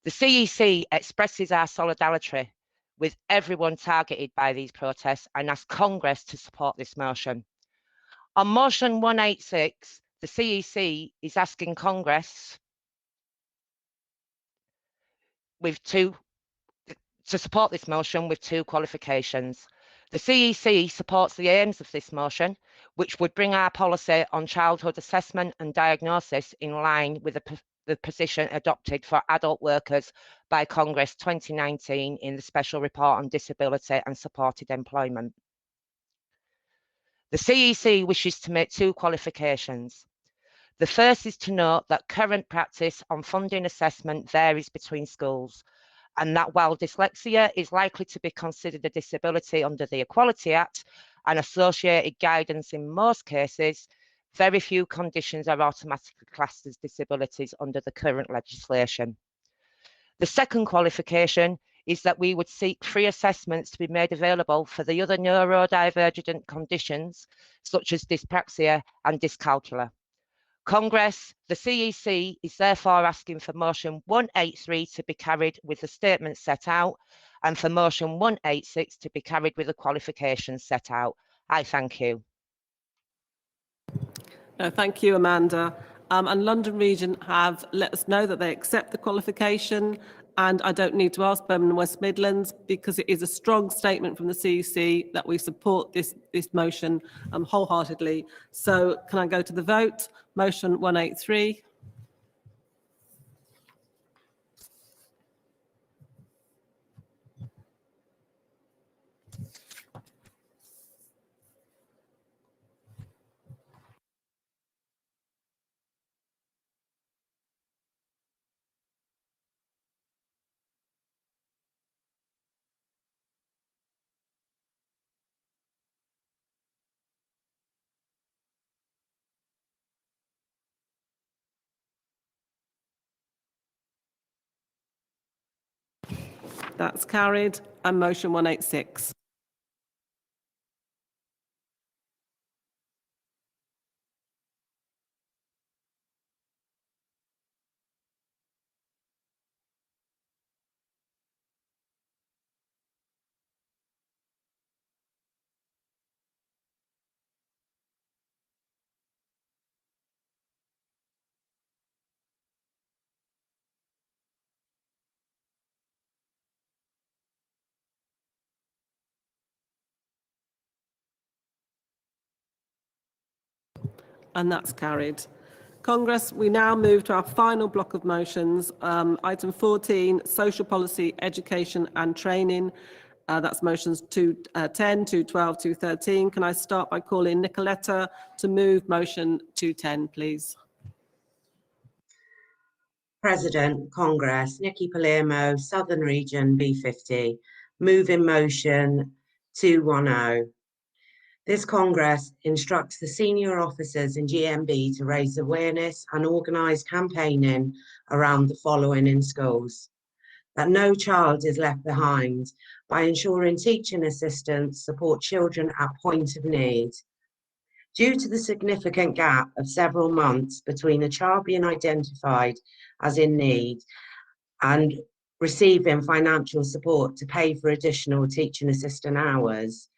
The CEC expresses our solidarity with everyone targeted by these protests and ask Congress to support this motion. On motion 186, the CEC is asking Congress to support this motion with two qualifications. The CEC supports the aims of this motion, which would bring our policy on childhood assessment and diagnosis in line with the position adopted for adult workers by Congress 2019 in the Special Report on Disability and Supported The first is to note that current practice on funding assessment varies between schools, and that while dyslexia is likely to be considered a disability under the Equality Act and associated guidance in most cases, very few conditions are automatically classed as disabilities under the current legislation. The second qualification is that we would seek free assessments to be made available for the other neurodivergent conditions, such as dyspraxia and dyscalculia. Congress, the CEC is therefore asking for motion 183 to be carried with the statement set out and for motion 186 to be carried with the qualifications set out. I thank you. No, thank you, Amanda. And London Region have let us know that they accept the qualification, and I don't need to ask Birmingham and West Midlands because it is a strong statement from the CEC that we support this motion wholeheartedly. So can I go to the vote? Motion 183. That's carried. And motion 186. And that's carried. Congress, we now move to our final block of motions. Item 14, social policy, education and training. That's motions 210, 212, 213. Can I start by calling Nicoletta to move motion 210, please? President, Congress, Nikki Palermo, Southern Region, B50, moving motion 210. This Congress instructs the senior officers in GMB to raise awareness and organise campaigning around the following in schools: that no child is left behind by ensuring teaching assistants support children at point of need. Due to the significant gap of several months between a child being identified as in need and receiving financial support to pay for additional teaching assistant hours,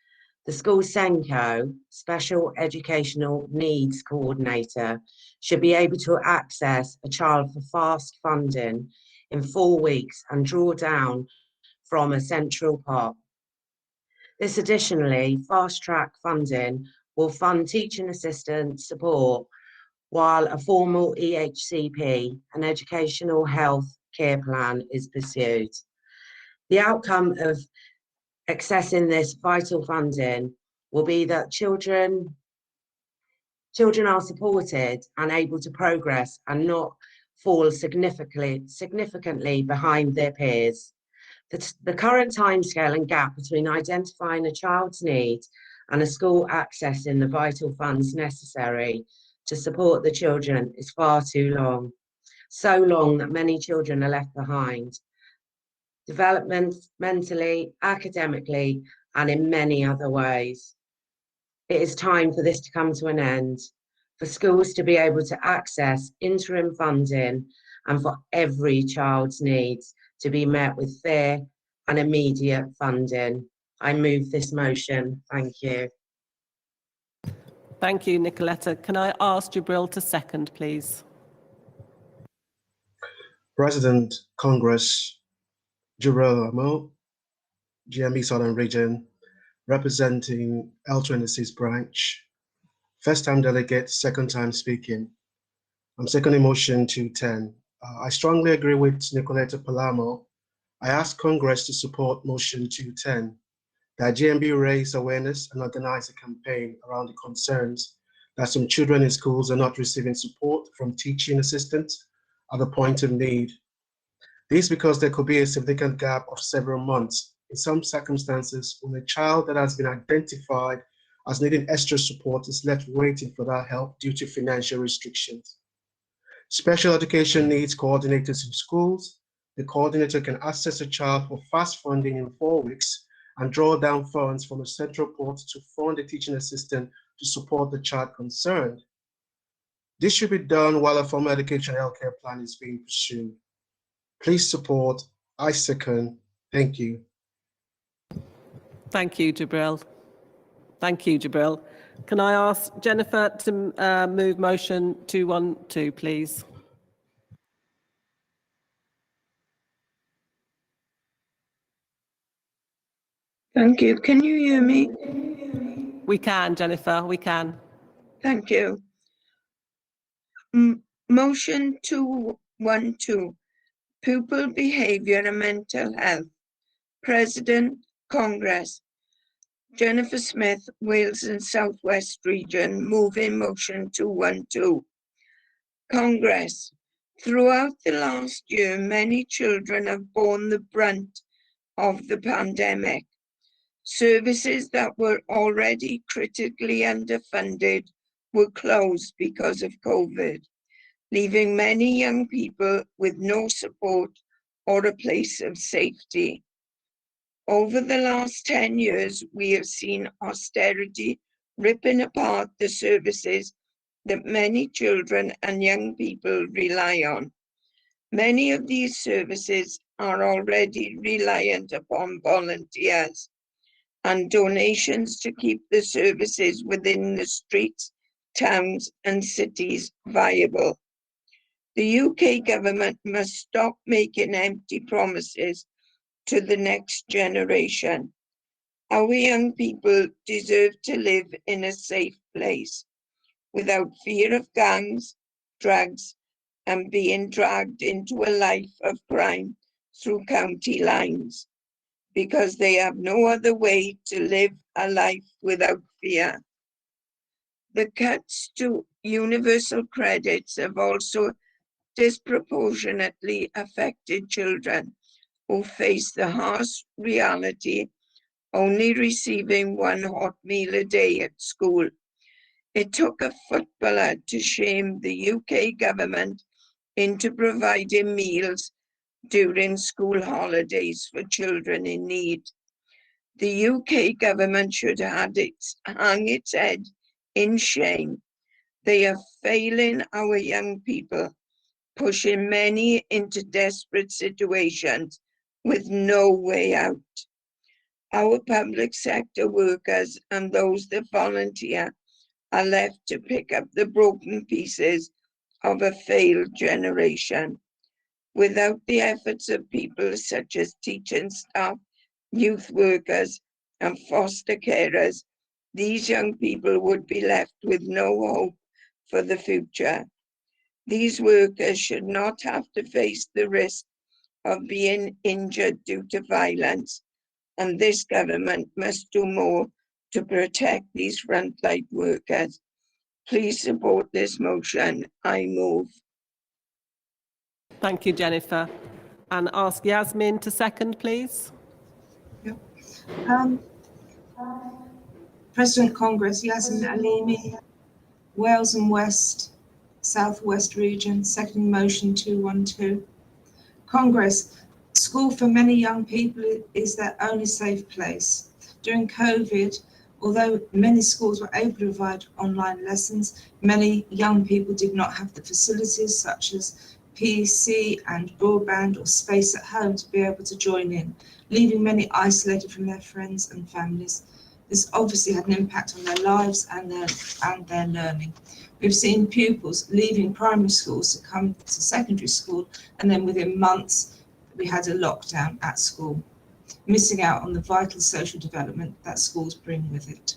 the school SENCO, Special Educational Needs Coordinator, should be able to access a child for fast funding in 4 weeks and draw down from a central pot. This additionally, fast track funding will fund teaching assistant support while a formal EHCP, an educational health care plan, is pursued. The outcome of accessing this vital funding will be that children are supported and able to progress and not fall significantly behind their peers. The current timescale and gap between identifying a child's needs and a school accessing the vital funds necessary to support the children is far too long. So long that many children are left behind, developmentally, academically, and in many other ways. It is time for this to come to an end, for schools to be able to access interim funding and for every child's needs to be met with fair and immediate funding. I move this motion. Thank you. Thank you, Nicoletta. Can I ask Jibril to second, please? President, Congress, Jibril Amo, GMB Southern Region, representing L26 branch, first time delegate, second time speaking. I'm seconding motion 210. I strongly agree with Nicoletta Palermo. I ask Congress to support motion 210, that GMB raise awareness and organize a campaign around the concerns that some children in schools are not receiving support from teaching assistants at the point of need. This because there could be a significant gap of several months in some circumstances when a child that has been identified as needing extra support is left waiting for that help due to financial restrictions. Special education needs coordinators in schools. The coordinator can access a child for fast funding in 4 weeks and draw down funds from a central pot to fund a teaching assistant to support the child concerned. This should be done while a formal education healthcare plan is being pursued. Please support. I second. Thank you. Thank you, Jibril. Thank you, Jibril. Can I ask Jennifer to move motion 212, please? Thank you. Can you hear me? We can, Jennifer, we can. Thank you. Motion 212, pupil behaviour and mental health. President, Congress. Jennifer Smith, Wales and South West Region, moving motion 212. Congress. Throughout the last year, many children have borne the brunt of the pandemic. Services that were already critically underfunded were closed because of COVID, leaving many young people with no support or a place of safety. Over the last 10 years, we have seen austerity ripping apart the services that many children and young people rely on. Many of these services are already reliant upon volunteers and donations to keep the services within the streets, towns and cities viable. The UK government must stop making empty promises to the next generation. Our young people deserve to live in a safe place without fear of gangs, drugs, and being dragged into a life of crime through county lines, because they have no other way to live a life without fear. The cuts to universal credits have also disproportionately affected children who face the harsh reality only receiving one hot meal a day at school. It took a footballer to shame the UK government into providing meals during school holidays for children in need. The UK government should hang its head in shame. They are failing our young people, pushing many into desperate situations with no way out. Our public sector workers and those that volunteer are left to pick up the broken pieces of a failed generation. Without the efforts of people such as teaching staff, youth workers, and foster carers, these young people would be left with no hope for the future. These workers should not have to face the risk of being injured due to violence, and this government must do more to protect these frontline workers. Please support this motion. I move. Thank you, Jennifer. And ask Yasmin to second, please. President Congress, Yasmin Alimi, Wales and West, South West Region, second motion 212. Congress, school for many young people is their only safe place. During COVID, although many schools were able to provide online lessons, many young people did not have the facilities such as PC and broadband or space at home to be able to join in, leaving many isolated from their friends and families. This obviously had an impact on their lives and their learning. We've seen pupils leaving primary schools to come to secondary school, and then within months we had a lockdown at school, missing out on the vital social development that schools bring with it.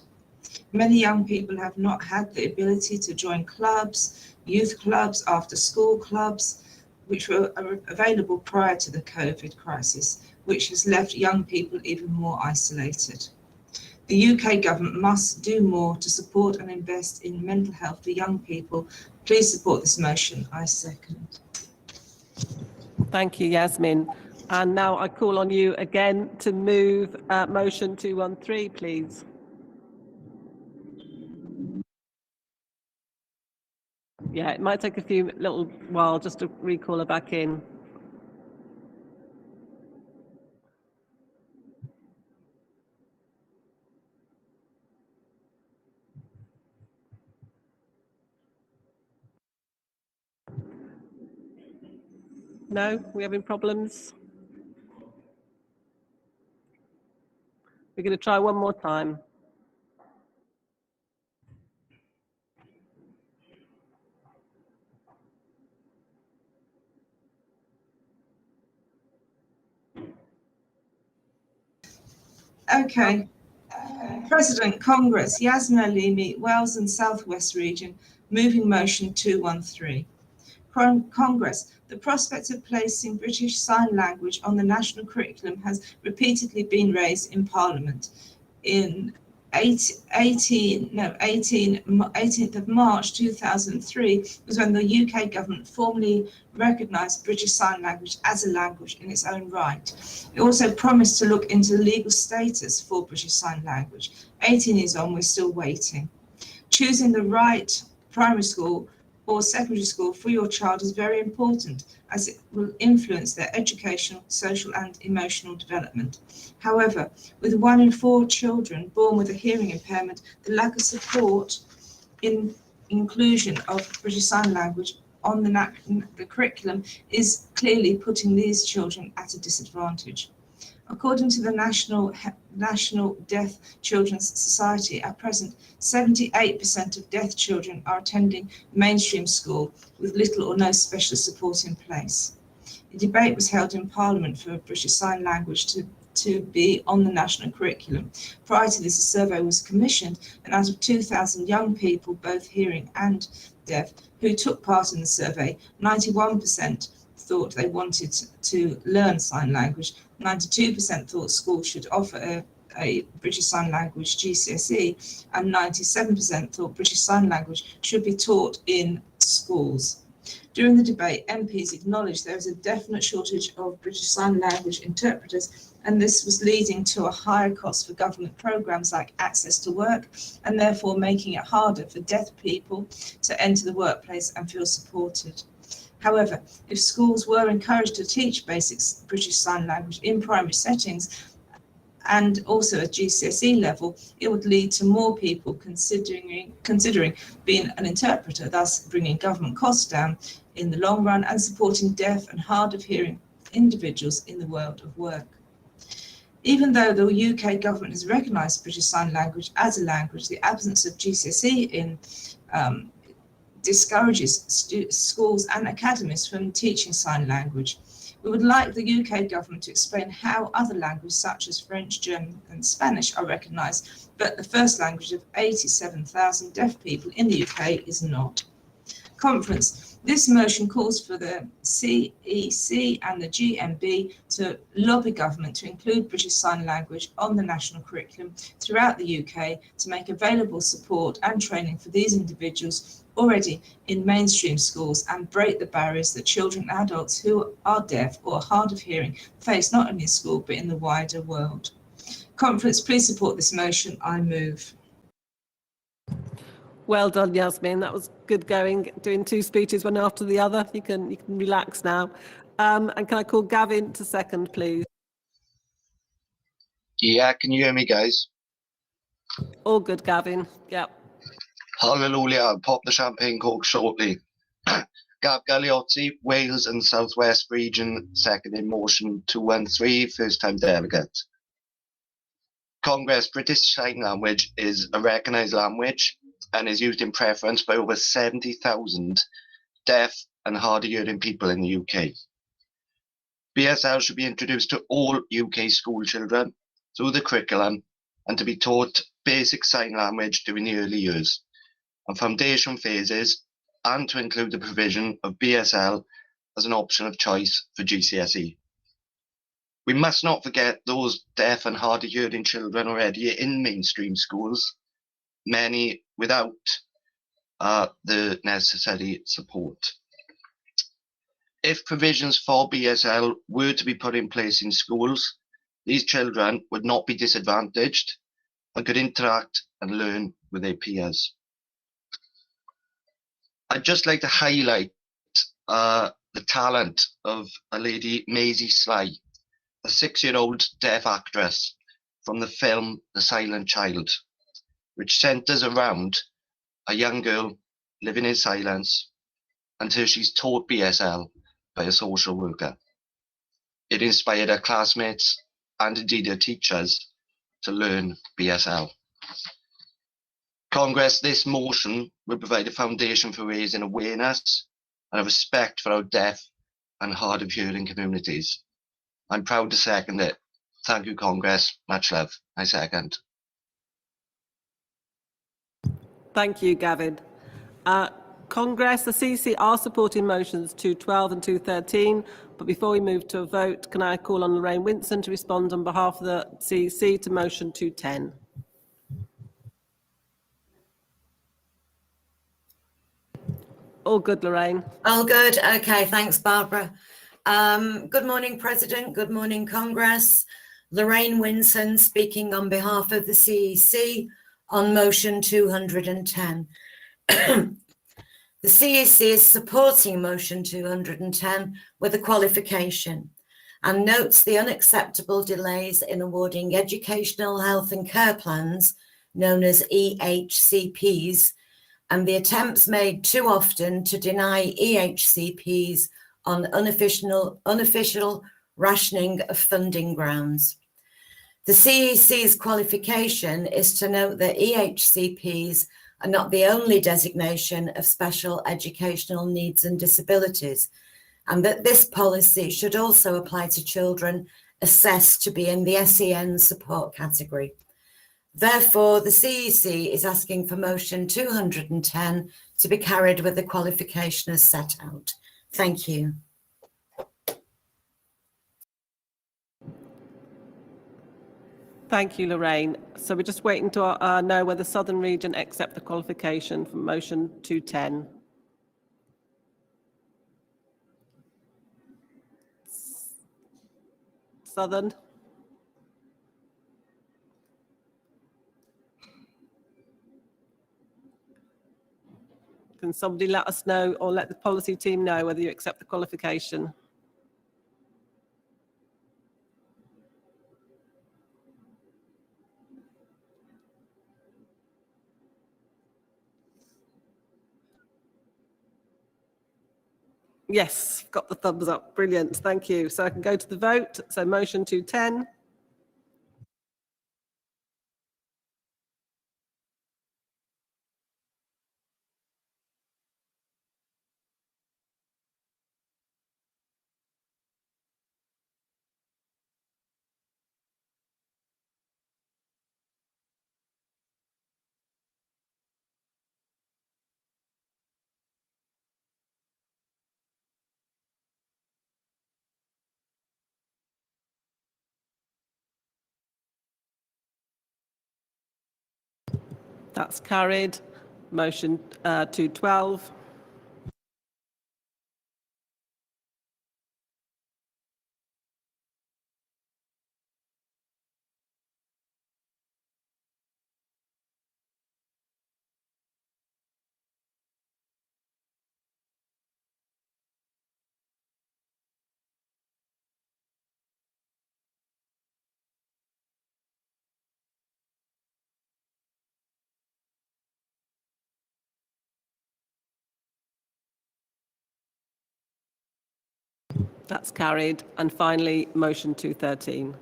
Many young people have not had the ability to join clubs, youth clubs, after school clubs, which were available prior to the COVID crisis, which has left young people even more isolated. The UK government must do more to support and invest in mental health for young people. Please support this motion. I second. Thank you, Yasmin. And now I call on you again to move motion 213, please. Yeah, it might take a little while just to recall her back in. No, we having problems? We're going to try one more time. Okay. President, Congress, Yasmin Alimi, Wales and South West Region, moving motion 213. Congress, the prospect of placing British Sign Language on the national curriculum has repeatedly been raised in Parliament. In 18th of March 2003 was when the UK government formally recognised British Sign Language as a language in its own right. It also promised to look into the legal status for British Sign Language. 18 years on, we're still waiting. Choosing the right primary school or secondary school for your child is very important, as it will influence their educational, social and emotional development. However, with 1 in 4 children born with a hearing impairment, the lack of support in inclusion of British Sign Language on the curriculum is clearly putting these children at a disadvantage. According to the National Deaf Children's Society, at present, 78% of deaf children are attending mainstream school with little or no special support in place. A debate was held in Parliament for British Sign Language to be on the national curriculum. Prior to this, a survey was commissioned, and out of 2,000 young people, both hearing and deaf, who took part in the survey, 91% thought they wanted to learn sign language, 92% thought schools should offer a British Sign Language GCSE, and 97% thought British Sign Language should be taught in schools. During the debate, MPs acknowledged there is a definite shortage of British Sign Language interpreters, and this was leading to a higher cost for government programmes like Access to Work, and therefore making it harder for deaf people to enter the workplace and feel supported. However, if schools were encouraged to teach basic British Sign Language in primary settings and also at GCSE level, it would lead to more people considering being an interpreter, thus bringing government costs down in the long run and supporting deaf and hard of hearing individuals in the world of work. Even though the UK government has recognised British Sign Language as a language, the absence of GCSE in discourages schools and academies from teaching sign language. We would like the UK government to explain how other languages such as French, German and Spanish are recognised, but the first language of 87,000 deaf people in the UK is not. Conference. This motion calls for the CEC and the GMB to lobby government to include British Sign Language on the national curriculum throughout the UK to make available support and training for these individuals already in mainstream schools and break the barriers that children and adults who are deaf or hard of hearing face not only in school but in the wider world. Conference, please support this motion. I move. Well done, Yasmin. That was good going, doing 2 speeches, one after the other. You can relax now. And can I call Gavin to second, please? Yeah, can you hear me, guys? All good, Gavin. Yep. Hallelujah. I'll pop the champagne cork shortly. Gav Galliotti, Wales and South West Region, second in motion 213, first time delegate. Congress, British Sign Language is a recognised language and is used in preference by over 70,000 deaf and hard of hearing people in the UK. BSL should be introduced to all UK school children through the curriculum and to be taught basic sign language during the early years and foundation phases, and to include the provision of BSL as an option of choice for GCSE. We must not forget those deaf and hard of hearing children already in mainstream schools, many without the necessary support. If provisions for BSL were to be put in place in schools, these children would not be disadvantaged and could interact and learn with their peers. I'd just like to highlight the talent of a lady, Maisie Sly, a 6-year-old deaf actress from the film The Silent Child, which centres around a young girl living in silence until she's taught BSL by a social worker. It inspired her classmates and indeed her teachers to learn BSL. Congress, this motion will provide a foundation for raising awareness and a respect for our deaf and hard of hearing communities. I'm proud to second it. Thank you, Congress. Much love. I second. Thank you, Gavin. Congress, the CC are supporting motions 212 and 213, but before we move to a vote, can I call on Lorraine Winson to respond on behalf of the CC to motion 210? All good, Lorraine. All good. Okay, thanks, Barbara. Good morning, President. Good morning, Congress. Lorraine Winson speaking on behalf of the CEC on motion 210. The CEC is supporting motion 210 with a qualification and notes the unacceptable delays in awarding educational health and care plans, known as EHCPs, and the attempts made too often to deny EHCPs on unofficial rationing of funding grounds. The CEC's qualification is to note that EHCPs are not the only designation of special educational needs and disabilities, and that this policy should also apply to children assessed to be in the SEN support category. Therefore, the CEC is asking for motion 210 to be carried with the qualification as set out. Thank you. Thank you, Lorraine. So we're just waiting to know whether Southern Region accept the qualification for motion 210. Southern? Can somebody let us know or let the policy team know whether you accept the qualification? Yes, got the thumbs up. Brilliant. Thank you. So I can go to the vote. So motion 210. That's carried. Motion 212. That's carried. And finally, motion 213.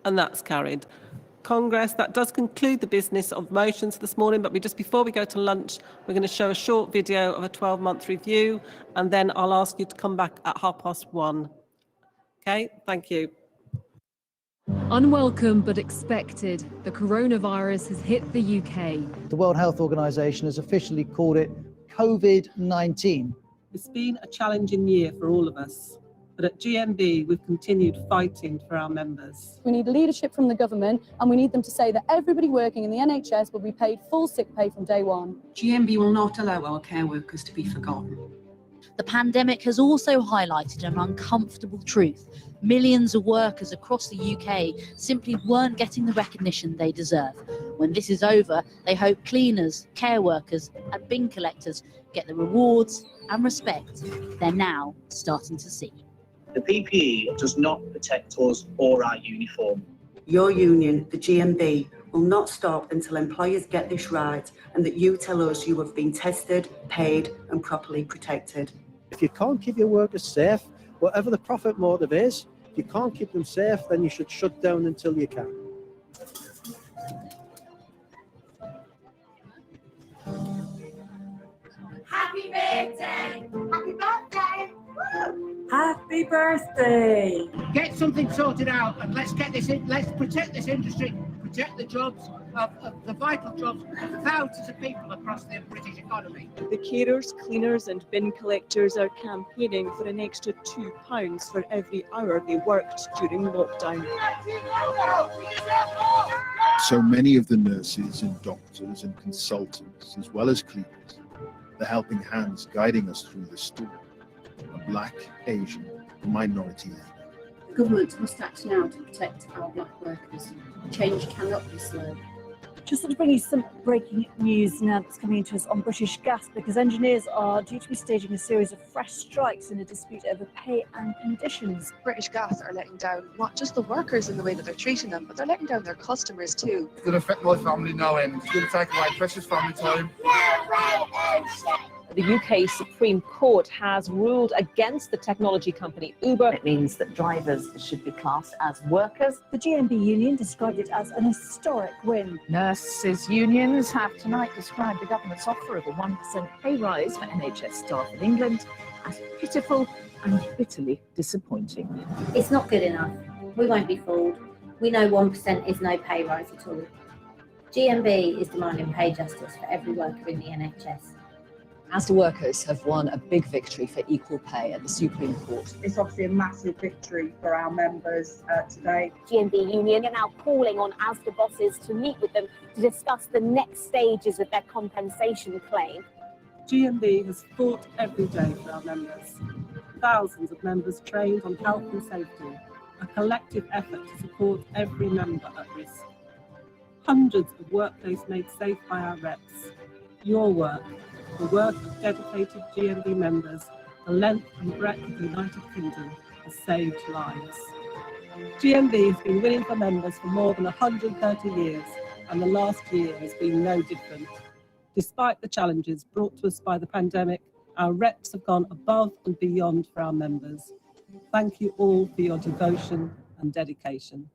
And that's carried. Congress, that does conclude the business of motions this morning, but before we go to lunch, we're going to show a short video of a 12-month review, and then I'll ask you to come back at 1:30. Okay, thank you. Unwelcome but expected, the coronavirus has hit the UK. The World Health Organization has officially called it COVID-19. It's been a challenging year for all of us, but at GMB we've continued fighting for our members. We need leadership from the government, and we need them to say that everybody working in the NHS will be paid full sick pay from day one. GMB will not allow our care workers to be forgotten. The pandemic has also highlighted an uncomfortable truth. Millions of workers across the UK simply weren't getting the recognition they deserve. When this is over, they hope cleaners, care workers and bin collectors get the rewards and respect they're now starting to see. The PPE does not protect us or our uniform. Your union, the GMB, will not stop until employers get this right and that you tell us you have been tested, paid and properly protected. If you can't keep your workers safe, whatever the profit motive is, if you can't keep them safe, then you should shut down until you can. Happy birthday! Happy birthday! Woo! Happy birthday! Get something sorted out and let's get this in. Let's protect this industry, protect the jobs of the vital jobs of thousands of people across the British economy. The carers, cleaners and bin collectors are campaigning for an extra £2 for every hour they worked during lockdown. So many of the nurses and doctors and consultants, as well as cleaners, the helping hands guiding us through the storm, are Black, Asian, and minority ethnic. The government must act now to protect our black workers. Change cannot be slow. Just want to bring you some breaking news now that's coming into us on British Gas, because engineers are due to be staging a series of fresh strikes in a dispute over pay and conditions. British Gas are letting down not just the workers in the way that they're treating them, but they're letting down their customers too. It's going to affect my family no end. It's going to take away precious family time. The UK Supreme Court has ruled against the technology company Uber. It means that drivers should be classed as workers. The GMB union described it as an historic win. Nurses' unions have tonight described the government's offer of a 1% pay rise for NHS staff in England as pitiful and bitterly disappointing. It's not good enough. We won't be fooled. We know 1% is no pay rise at all. GMB is demanding pay justice for every worker in the NHS. Asda workers have won a big victory for equal pay at the Supreme Court. It's obviously a massive victory for our members today. GMB union are now calling on Asda bosses to meet with them to discuss the next stages of their compensation claim. GMB has fought every day for our members. Thousands of members trained on health and safety, a collective effort to support every member at risk. Hundreds of workplaces made safe by our reps. Your work, the work of dedicated GMB members, the length and breadth of the United Kingdom has saved lives. GMB has been winning for members for more than 130 years, and the last year has been no different. Despite the challenges brought to us by the pandemic, our reps have gone above and beyond for our members. Thank you all for your devotion and dedication.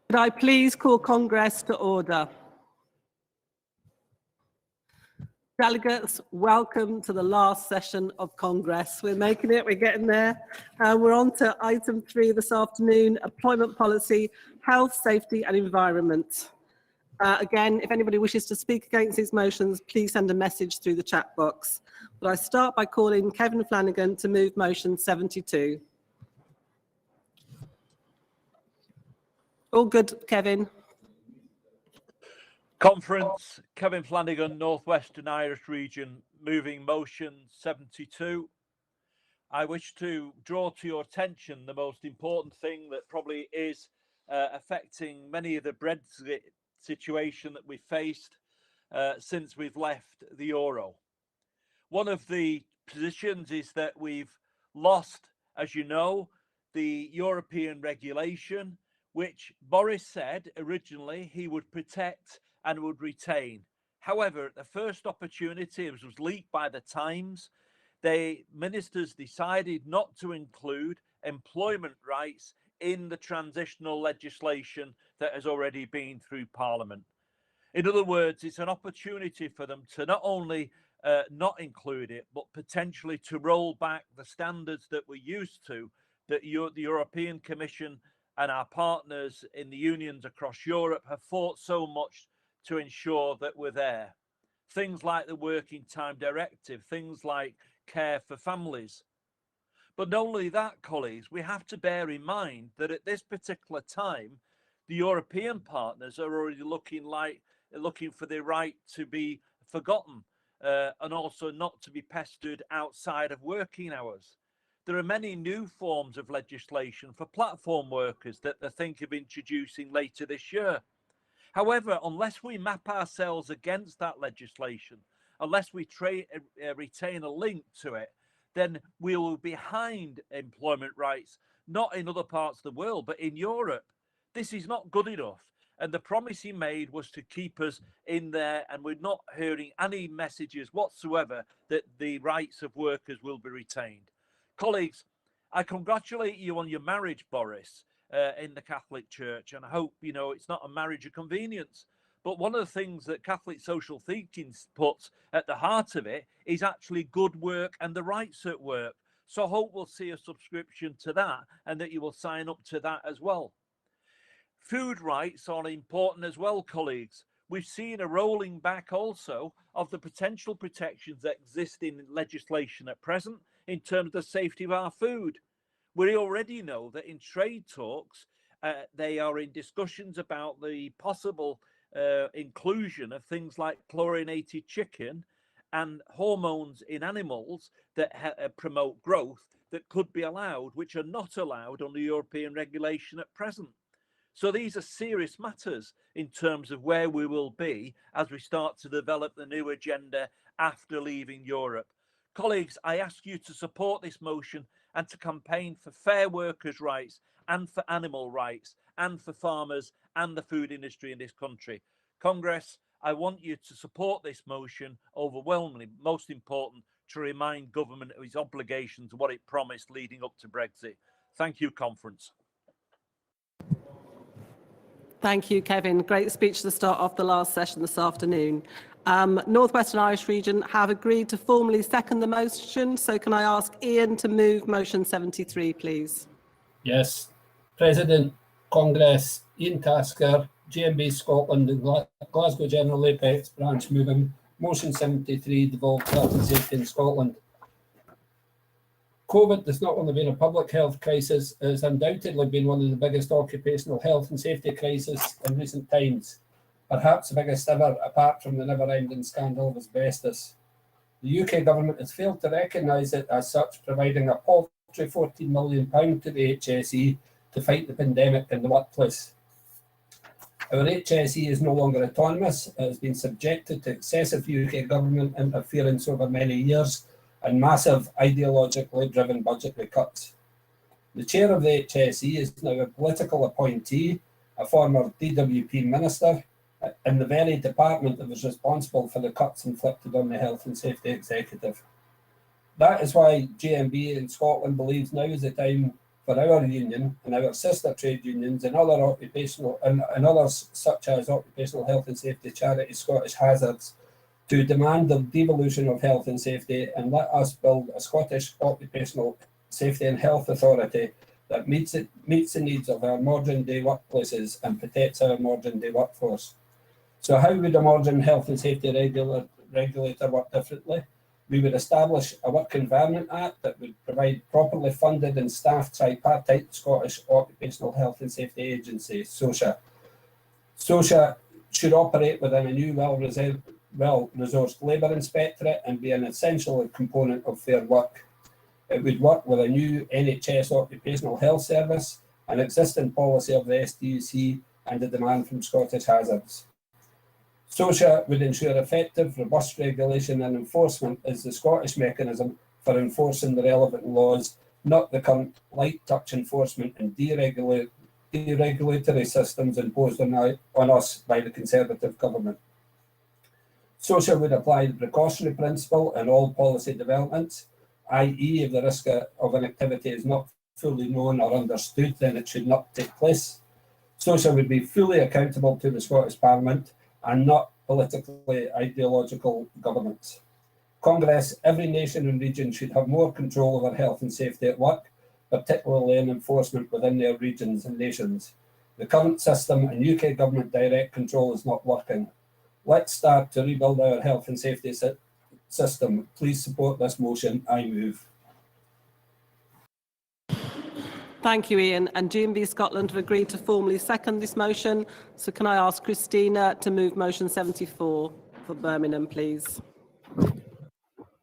Could I please call Congress to order? Delegates, welcome to the last session of Congress. We're making it, we're getting there. We're on to item 3 this afternoon, employment policy, health, safety and environment. Again, if anybody wishes to speak against these motions, please send a message through the chat box. But I start by calling Kevin Flanagan to move motion 72. All good, Kevin? Conference, Kevin Flanagan, Northwestern Irish Region, moving motion 72. I wish to draw to your attention the most important thing that probably is affecting many of the Brexit situation that we've faced since we've left the euro. One of the positions is that we've lost, as you know, the European regulation, which Boris said originally he would protect and would retain. However, the first opportunity, it was leaked by the Times, the ministers decided not to include employment rights in the transitional legislation that has already been through Parliament. In other words, it's an opportunity for them to not only not include it, but potentially to roll back the standards that we're used to, that the European Commission and our partners in the unions across Europe have fought so much to ensure that we're there. Things like the Working Time Directive, things like care for families. But not only that, colleagues, we have to bear in mind that at this particular time, the European partners are already looking for the right to be forgotten and also not to be pestered outside of working hours. There are many new forms of legislation for platform workers that they think of introducing later this year. However, unless we map ourselves against that legislation, unless we retain a link to it, then we will be behind employment rights, not in other parts of the world, but in Europe. This is not good enough. And the promise he made was to keep us in there, and we're not hearing any messages whatsoever that the rights of workers will be retained. Colleagues, I congratulate you on your marriage, Boris, in the Catholic Church, and I hope, you know, it's not a marriage of convenience. But one of the things that Catholic social thinking puts at the heart of it is actually good work and the rights at work. So I hope we'll see a subscription to that and that you will sign up to that as well. Food rights are important as well, colleagues. We've seen a rolling back also of the potential protections that exist in legislation at present in terms of the safety of our food. We already know that in trade talks, they are in discussions about the possible inclusion of things like chlorinated chicken and hormones in animals that promote growth that could be allowed, which are not allowed under European regulation at present. So these are serious matters in terms of where we will be as we start to develop the new agenda after leaving Europe. Colleagues, I ask you to support this motion and to campaign for fair workers' rights and for animal rights and for farmers and the food industry in this country. Congress, I want you to support this motion overwhelmingly, most important, to remind government of its obligations, what it promised leading up to Brexit. Thank you, conference. Thank you, Kevin. Great speech to start off the last session this afternoon. Northwestern Irish Region have agreed to formally second the motion. So can I ask Ian to move motion 73, please? Yes. President, Congress, Ian Tasker, GMB Scotland and Glasgow General Apex branch moving motion 73, devolved health and safety in Scotland. COVID has not only been a public health crisis, it has undoubtedly been one of the biggest occupational health and safety crises in recent times, perhaps the biggest ever apart from the never-ending scandal of asbestos. The UK government has failed to recognise it as such, providing a paltry £14 million to the HSE to fight the pandemic in the workplace. Our HSE is no longer autonomous. It has been subjected to excessive UK government interference over many years and massive ideologically driven budgetary cuts. The chair of the HSE is now a political appointee, a former DWP minister, in the very department that was responsible for the cuts inflicted on the health and safety executive. That is why GMB in Scotland believes now is the time for our union and our sister trade unions and other occupational and others such as Occupational Health and Safety Charity Scottish Hazards to demand the devolution of health and safety, and let us build a Scottish Occupational Safety and Health Authority that meets the needs of our modern day workplaces and protects our modern day workforce. So how would a modern health and safety regulator work differently? We would establish a Work Environment Act that would provide properly funded and staffed tripartite Scottish Occupational Health and Safety Agency, SOCIA. SOCIA should operate within a new well-resourced labour inspectorate and be an essential component of fair work. It would work with a new NHS Occupational Health Service, an existing policy of the SDUC, and a demand from Scottish Hazards. SOCIA would ensure effective, robust regulation and enforcement as the Scottish mechanism for enforcing the relevant laws, not the current light touch enforcement and deregulatory systems imposed on us by the Conservative government. SOCIA would apply the precautionary principle in all policy developments, i.e. if the risk of an activity is not fully known or understood, then it should not take place. SOCIA would be fully accountable to the Scottish Parliament and not politically ideological governments. Congress, every nation and region should have more control over health and safety at work, particularly in enforcement within their regions and nations. The current system and UK government direct control is not working. Let's start to rebuild our health and safety system. Please support this motion. I move. Thank you, Ian. And GMB Scotland have agreed to formally second this motion. So can I ask Christina to move motion 74 for Birmingham, please?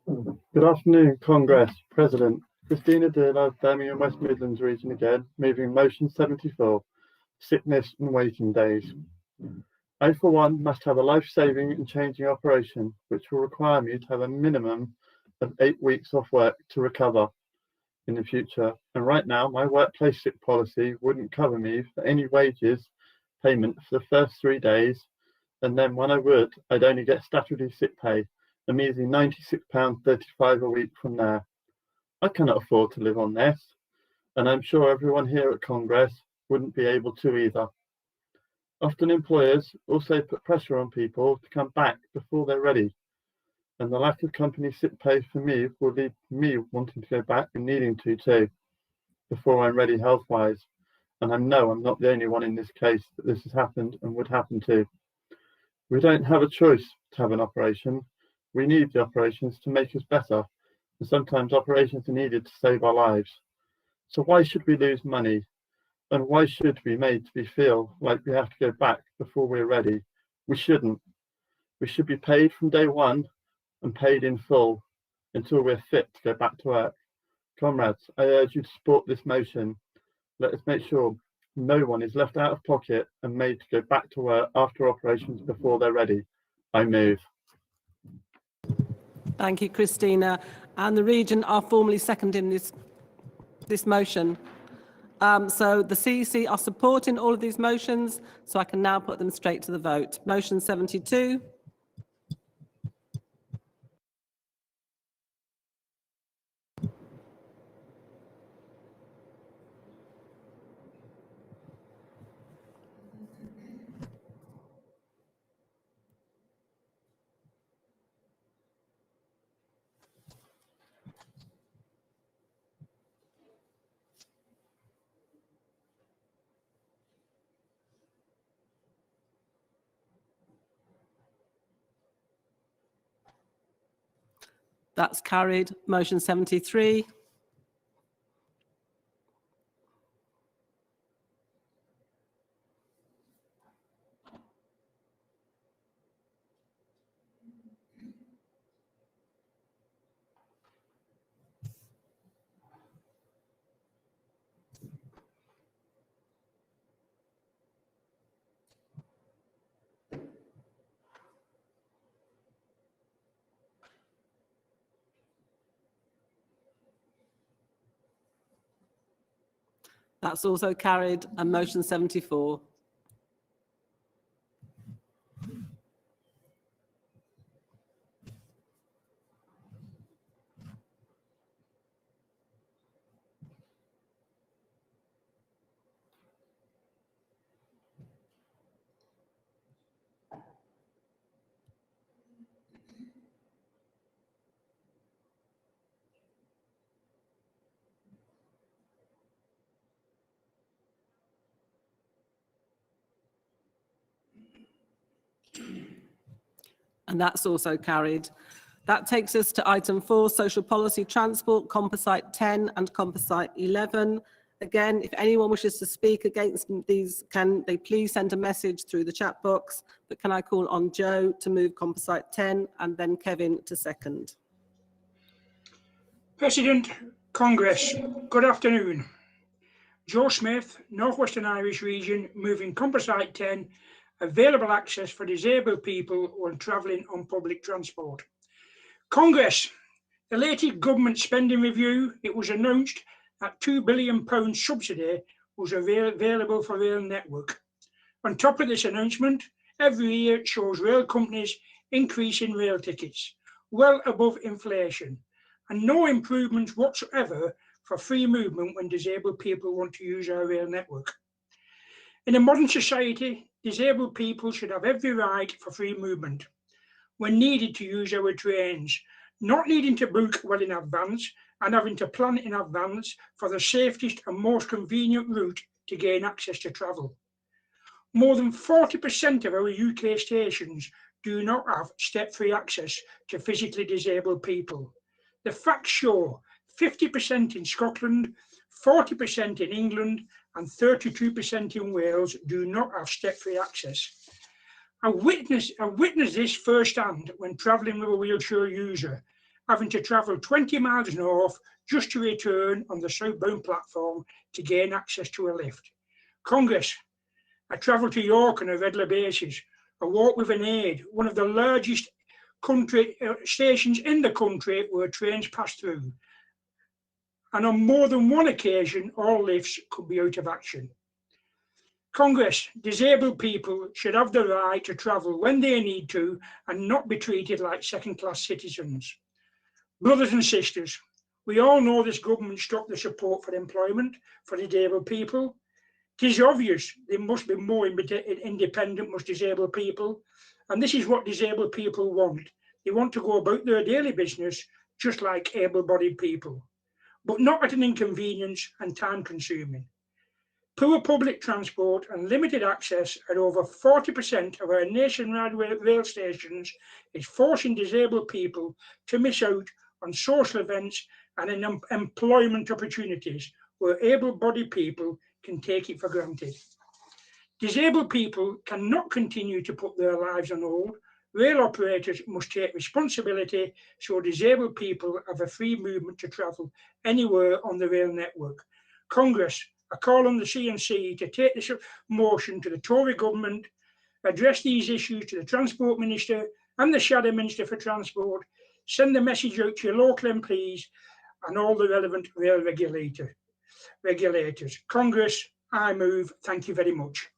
Good afternoon, Congress. President Christina Dearlove, Birmingham West Midlands region again, moving motion 74, sickness and waiting days. I, for one, must have a life-saving and changing operation, which will require me to have a minimum of 8 weeks off work to recover in the future. And right now, my workplace sick policy wouldn't cover me for any wages payment for the first 3 days. And then when I would, I'd only get statutory sick pay, a measly £96.35 a week from there. I cannot afford to live on this. And I'm sure everyone here at Congress wouldn't be able to either. Often employers also put pressure on people to come back before they're ready. And the lack of company sick pay for me will lead me wanting to go back and needing to too, before I'm ready health-wise. And I know I'm not the only one in this case that this has happened and would happen to. We don't have a choice to have an operation. We need the operations to make us better. And sometimes operations are needed to save our lives. So why should we lose money? And why should we be made to feel like we have to go back before we're ready? We shouldn't. We should be paid from day one and paid in full until we're fit to go back to work. Comrades, I urge you to support this motion. Let us make sure no one is left out of pocket and made to go back to work after operations before they're ready. I move. Thank you, Christina. And the region are formally seconding this motion. So the CEC are supporting all of these motions, so I can now put them straight to the vote. Motion 72. That's carried. Motion 73. That's also carried. And motion 74. And that's also carried. That takes us to item 4, social policy transport, composite 10 and composite 11. Again, if anyone wishes to speak against these, can they please send a message through the chat box? But can I call on Joe to move composite 10 and then Kevin to second? President, Congress, good afternoon. Joe Smith, Northwestern Irish Region, moving composite 10, available access for disabled people when travelling on public transport. Congress, the latest government spending review, it was announced that £2 billion subsidy was available for rail network. On top of this announcement, every year it shows rail companies increasing rail tickets, well above inflation, and no improvements whatsoever for free movement when disabled people want to use our rail network. In a modern society, disabled people should have every right for free movement when needed to use our trains, not needing to book well in advance and having to plan in advance for the safest and most convenient route to gain access to travel. More than 40% of our UK stations do not have step-free access to physically disabled people. The facts show 50% in Scotland, 40% in England, and 32% in Wales do not have step-free access. I witnessed this firsthand when travelling with a wheelchair user, having to travel 20 miles north just to return on the southbound platform to gain access to a lift. Congress, I travel to York on a regular basis. I walk with an aide, one of the largest stations in the country where trains pass through. And on more than one occasion, all lifts could be out of action. Congress, disabled people should have the right to travel when they need to and not be treated like second-class citizens. Brothers and sisters, we all know this government stopped the support for employment for disabled people. It is obvious there must be more independent, most disabled people, and this is what disabled people want. They want to go about their daily business just like able-bodied people, but not at an inconvenience and time-consuming. Poor public transport and limited access at over 40% of our nationwide rail stations is forcing disabled people to miss out on social events and in employment opportunities where able-bodied people can take it for granted. Disabled people cannot continue to put their lives on hold. Rail operators must take responsibility so disabled people have a free movement to travel anywhere on the rail network. Congress, I call on the CNC to take this motion to the Tory government, address these issues to the Transport Minister and the Shadow Minister for Transport, send the message out to your local MPs and all the relevant rail regulators. Congress, I move. Thank you very much.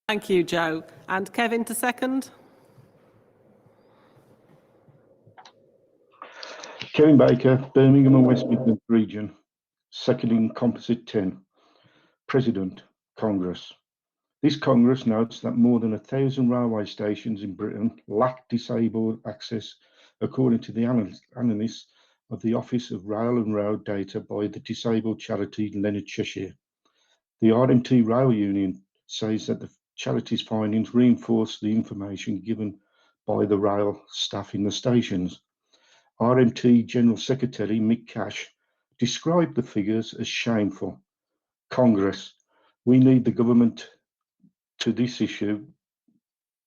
Thank you, Joe. And Kevin to second. Kevin Baker, Birmingham and West Midlands Region, seconding composite 10. President, Congress. This Congress notes that more than 1,000 railway stations in Britain lack disabled access, according to the analysis of the Office of Rail and Road Data by the disabled charity Leonard Cheshire. The RMT Rail Union says that the charity's findings reinforce the information given by the rail staff in the stations. RMT General Secretary Mick Cash described the figures as shameful. Congress, we need the government to this issue.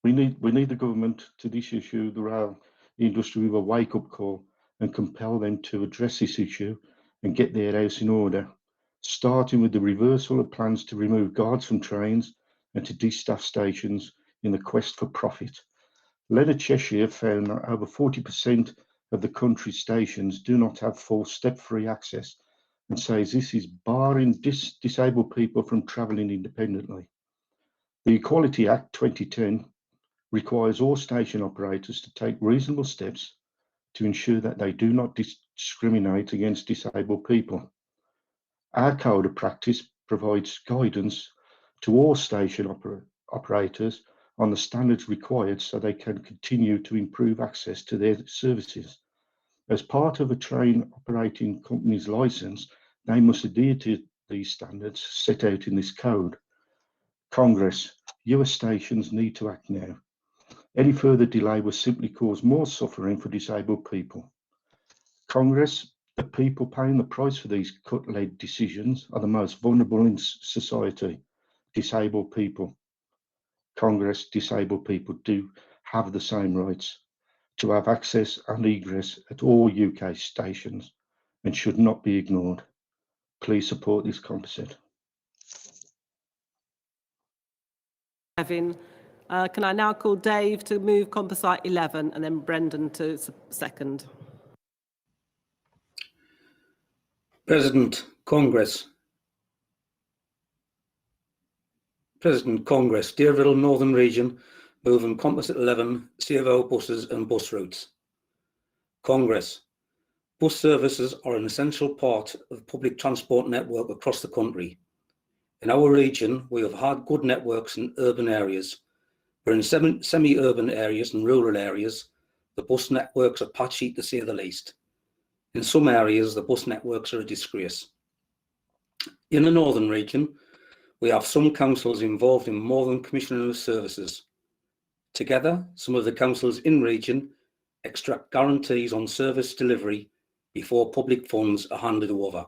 We need the government to this issue, the rail industry, with a wake-up call and compel them to address this issue and get their house in order, starting with the reversal of plans to remove guards from trains and to de-staff stations in the quest for profit. Leonard Cheshire found that over 40% of the country's stations do not have full step-free access and says this is barring disabled people from travelling independently. The Equality Act 2010 requires all station operators to take reasonable steps to ensure that they do not discriminate against disabled people. Our code of practice provides guidance to all station operators on the standards required so they can continue to improve access to their services. As part of a train operating company's licence, they must adhere to these standards set out in this code. Congress, your stations need to act now. Any further delay will simply cause more suffering for disabled people. Congress, the people paying the price for these cut-led decisions are the most vulnerable in society, disabled people. Congress, disabled people do have the same rights to have access and egress at all UK stations and should not be ignored. Please support this composite. Kevin, can I now call Dave to move composite 11 and then Brendan to second? President Congress, Deerville Northern Region, moving composite 11 CFO buses and bus routes. Congress, bus services are an essential part of the public transport network across the country. In our region, we have had good networks in urban areas, but in semi-urban areas and rural areas, the bus networks are patchy to say the least. In some areas, the bus networks are a disgrace. In the northern region, we have some councils involved in more than commissioning of services. Together, some of the councils in region extract guarantees on service delivery before public funds are handed over.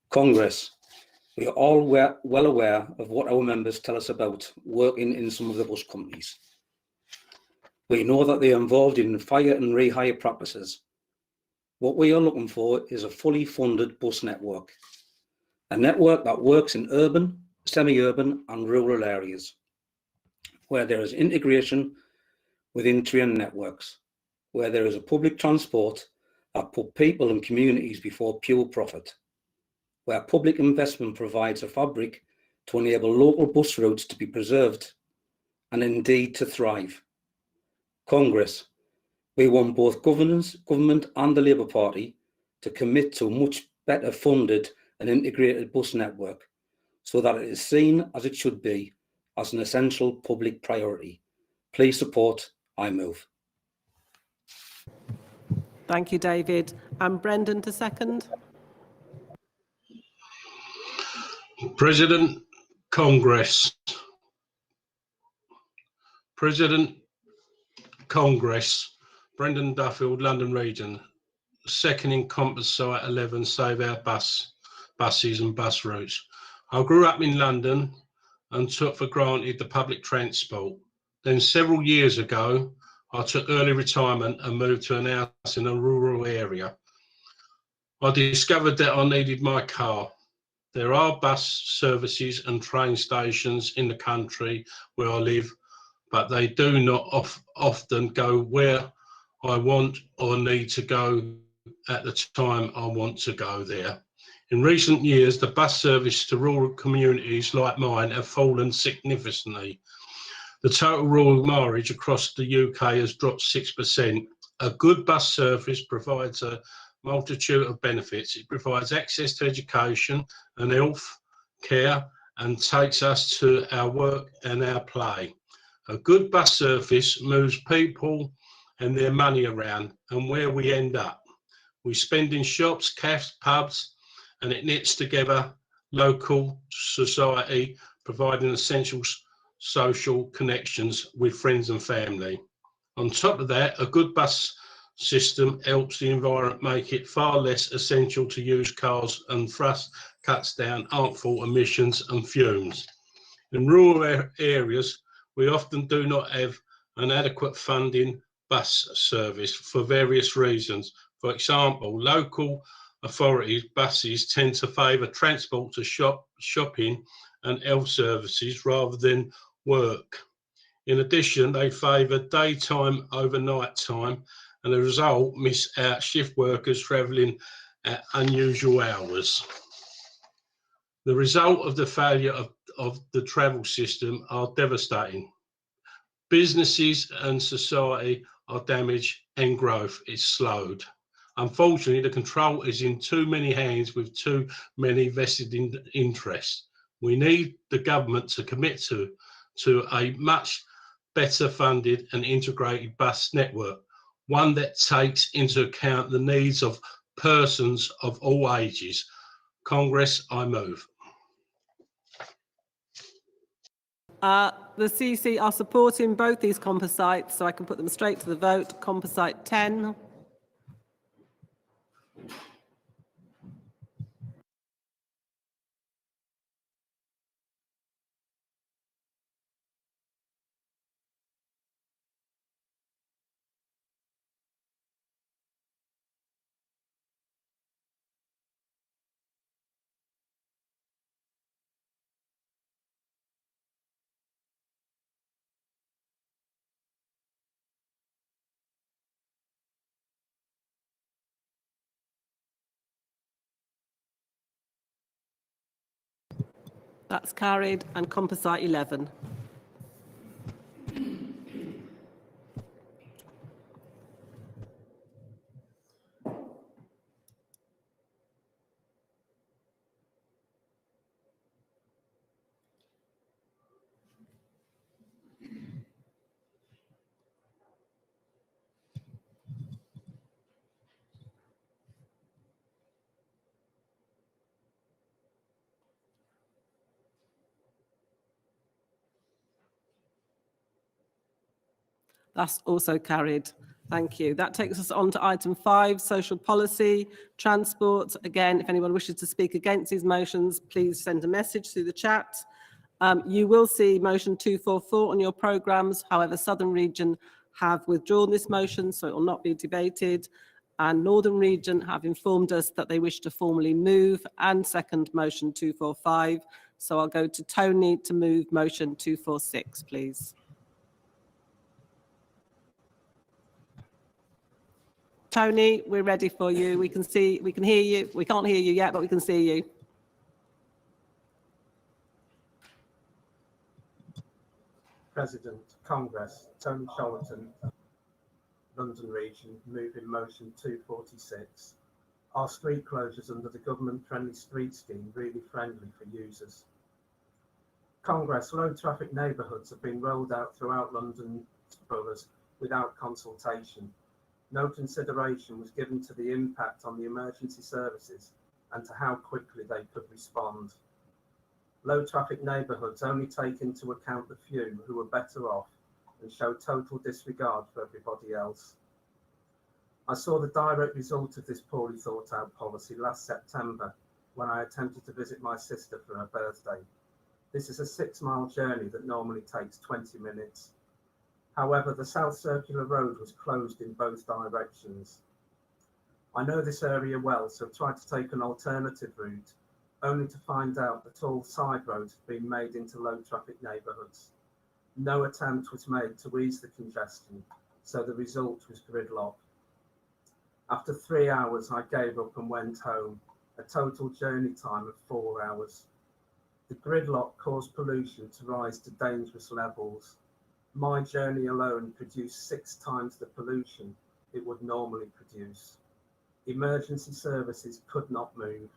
Congress, we are all well aware of what our members tell us about working in some of the bus companies. We know that they are involved in fire and rehire practices. What we are looking for is a fully funded bus network, a network that works in urban, semi-urban and rural areas, where there is integration within train networks, where there is a public transport that put people and communities before pure profit, where public investment provides a fabric to enable local bus routes to be preserved and indeed to thrive. Congress, we want both government and the Labour Party to commit to a much better funded and integrated bus network so that it is seen as it should be as an essential public priority. Please support I Move. Thank you, David. And Brendan to second. President Congress, Brendan Duffield, London Region, seconding composite 11 Save Our buses and bus routes. I grew up in London and took for granted the public transport. Then several years ago, I took early retirement and moved to an house in a rural area. I discovered that I needed my car. There are bus services and train stations in the country where I live, but they do not often go where I want or need to go at the time I want to go there. In recent years, the bus service to rural communities like mine have fallen significantly. The total rural mileage across the UK has dropped 6%. A good bus service provides a multitude of benefits. It provides access to education and health care and takes us to our work and our play. A good bus service moves people and their money around, and where we end up. We spend in shops, cafes, pubs, and it knits together local society, providing essential social connections with friends and family. On top of that, a good bus system helps the environment, make it far less essential to use cars, and thus cuts down harmful emissions and fumes. In rural areas, we often do not have an adequate funding bus service for various reasons. For example, local authorities' buses tend to favour transport to shopping and health services rather than work. In addition, they favour daytime over night time, and as a result miss out shift workers travelling at unusual hours. The result of the failure of the travel system are devastating. Businesses and society are damaged and growth is slowed. Unfortunately, the control is in too many hands with too many vested interests. We need the government to commit to a much better funded and integrated bus network, one that takes into account the needs of persons of all ages. Congress, I move. The CC are supporting both these composites, so I can put them straight to the vote. Composite 10. That's carried. And composite 11. That's also carried. Thank you. That takes us on to item 5, social policy, transport. Again, if anyone wishes to speak against these motions, please send a message through the chat. You will see motion 244 on your programmes. However, Southern Region have withdrawn this motion, so it will not be debated. And Northern Region have informed us that they wish to formally move and second motion 245. So I'll go to Tony to move motion 246, please. Tony, we're ready for you. We can hear you. We can't hear you yet, but we can see you. President, Congress, Tony Charlton, London Region, moving motion 246. Are street closures under the government-friendly street scheme really friendly for users? Congress, low traffic neighbourhoods have been rolled out throughout London boroughs without consultation. No consideration was given to the impact on the emergency services and to how quickly they could respond. Low traffic neighbourhoods only take into account the few who are better off and show total disregard for everybody else. I saw the direct result of this poorly thought out policy last September when I attempted to visit my sister for her birthday. This is a 6-mile journey that normally takes 20 minutes. However, the South Circular Road was closed in both directions. I know this area well, so tried to take an alternative route, only to find out that all side roads had been made into low traffic neighbourhoods. No attempt was made to ease the congestion, so the result was gridlock. After 3 hours, I gave up and went home, a total journey time of 4 hours. The gridlock caused pollution to rise to dangerous levels. My journey alone produced 6 times the pollution it would normally produce. Emergency services could not move.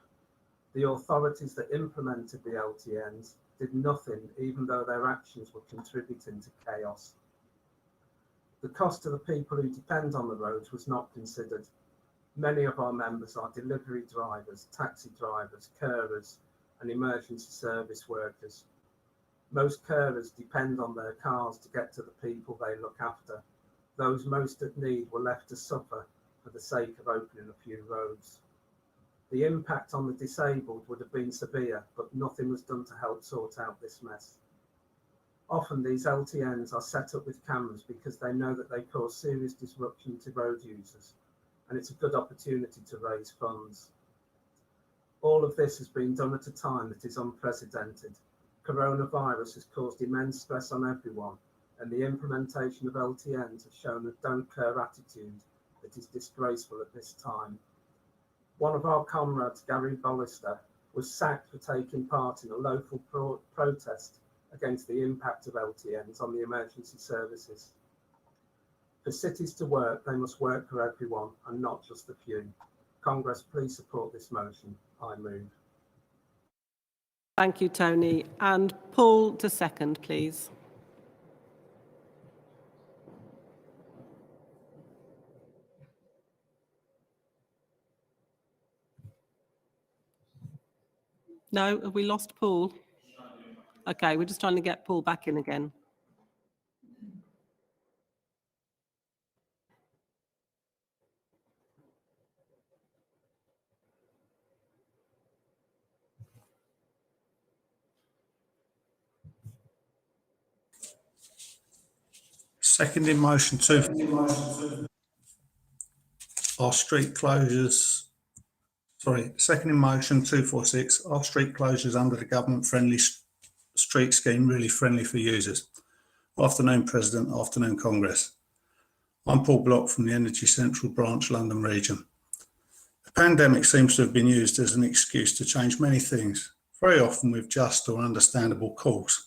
The authorities that implemented the LTNs did nothing, even though their actions were contributing to chaos. The cost to the people who depend on the roads was not considered. Many of our members are delivery drivers, taxi drivers, carers, and emergency service workers. Most carers depend on their cars to get to the people they look after. Those most at need were left to suffer for the sake of opening a few roads. The impact on the disabled would have been severe, but nothing was done to help sort out this mess. Often these LTNs are set up with cameras because they know that they cause serious disruption to road users, and it's a good opportunity to raise funds. All of this has been done at a time that is unprecedented. Coronavirus has caused immense stress on everyone, and the implementation of LTNs has shown a don't care attitude that is disgraceful at this time. One of our comrades, Gary Bollister, was sacked for taking part in a local protest against the impact of LTNs on the emergency services. For cities to work, they must work for everyone and not just the few. Congress, please support this motion. I move. Thank you, Tony. And Paul to second, please. No, have we lost Paul? Okay, we're just trying to get Paul back in again. Seconding motion our street closures. Sorry, seconding motion 246. Are street closures under the government-friendly street scheme really friendly for users? Afternoon, President. Afternoon, Congress. I'm Paul Block from the Energy Central Branch, London region. The pandemic seems to have been used as an excuse to change many things, very often with just or understandable cause.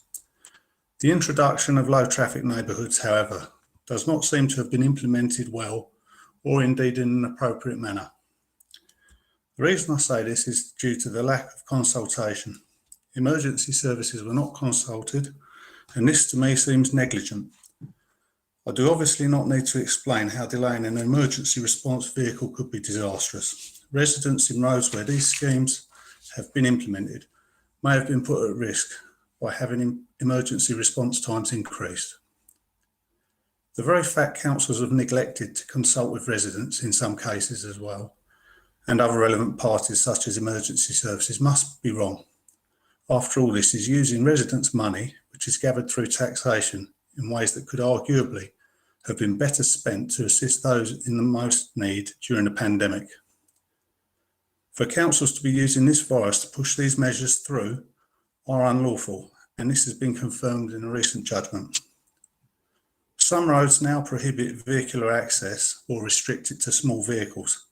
The introduction of low traffic neighbourhoods, however, does not seem to have been implemented well or indeed in an appropriate manner. The reason I say this is due to the lack of consultation. Emergency services were not consulted, and this to me seems negligent. I do obviously not need to explain how delaying an emergency response vehicle could be disastrous. Residents in roads where these schemes have been implemented may have been put at risk by having emergency response times increased. The very fact councils have neglected to consult with residents in some cases as well, and other relevant parties such as emergency services must be wrong. After all, this is using residents' money, which is gathered through taxation, in ways that could arguably have been better spent to assist those in the most need during the pandemic. For councils to be using this virus to push these measures through are unlawful, and this has been confirmed in a recent judgment. Some roads now prohibit vehicular access or restrict it to small vehicles.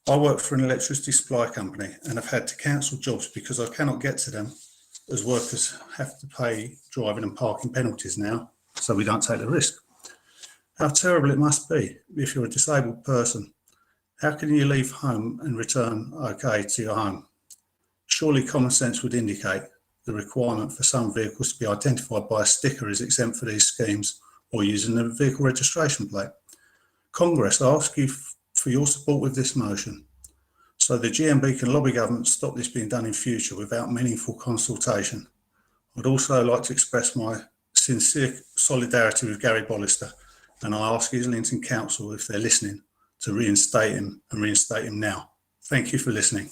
I work for an electricity supply company and have had to cancel jobs because I cannot get to them, as workers have to pay driving and parking penalties now, so we don't take the risk. How terrible it must be if you're a disabled person. How can you leave home and return okay to your home? Surely common sense would indicate the requirement for some vehicles to be identified by a sticker is exempt for these schemes or using a vehicle registration plate. Congress, I ask you for your support with this motion so the GMB can lobby government to stop this being done in future without meaningful consultation. I'd also like to express my sincere solidarity with Gary Bollister, and I ask Islington Council, if they're listening, to reinstate him and reinstate him now. Thank you for listening.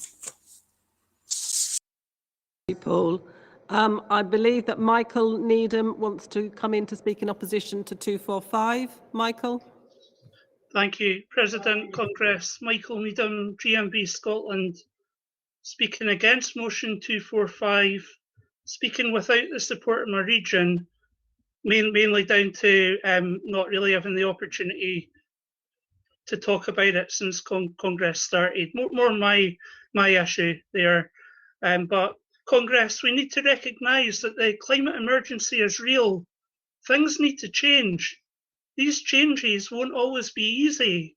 Thank you, Paul. I believe that Michael Needham wants to come in to speak in opposition to 245. Michael? Thank you, President, Congress. Michael Needham, GMB Scotland, speaking against motion 245, speaking without the support of my region, mainly down to not really having the opportunity to talk about it since Congress started. More my issue there. But Congress, we need to recognise that the climate emergency is real. Things need to change. These changes won't always be easy,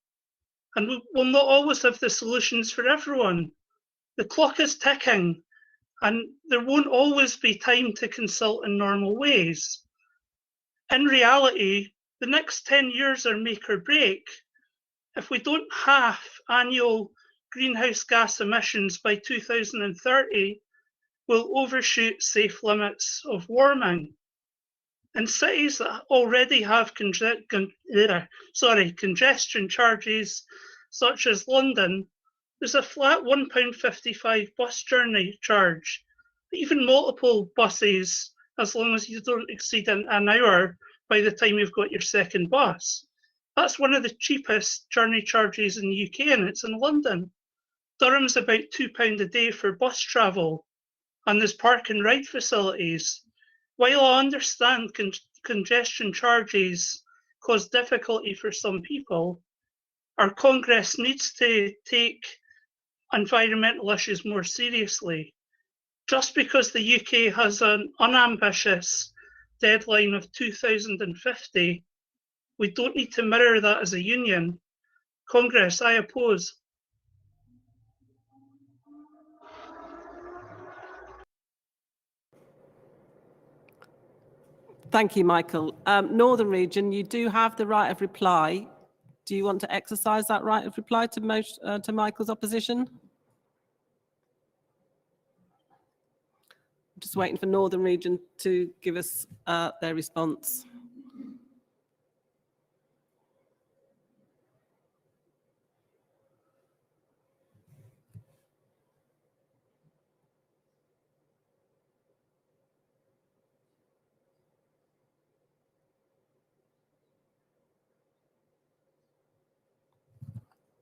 and we will not always have the solutions for everyone. The clock is ticking, and there won't always be time to consult in normal ways. In reality, the next 10 years are make or break. If we don't halve annual greenhouse gas emissions by 2030, we'll overshoot safe limits of warming. In cities that already have congestion charges, such as London, there's a flat £1.55 bus journey charge. Even multiple buses, as long as you don't exceed an hour by the time you've got your second bus. That's one of the cheapest journey charges in the UK, and it's in London. Durham's about £2 a day for bus travel, and there's park and ride facilities. While I understand congestion charges cause difficulty for some people, our Congress needs to take environmental issues more seriously. Just because the UK has an unambitious deadline of 2050, we don't need to mirror that as a union. Congress, I oppose. Thank you, Michael. Northern Region, you do have the right of reply. Do you want to exercise that right of reply to Michael's opposition? Just waiting for Northern Region to give us their response.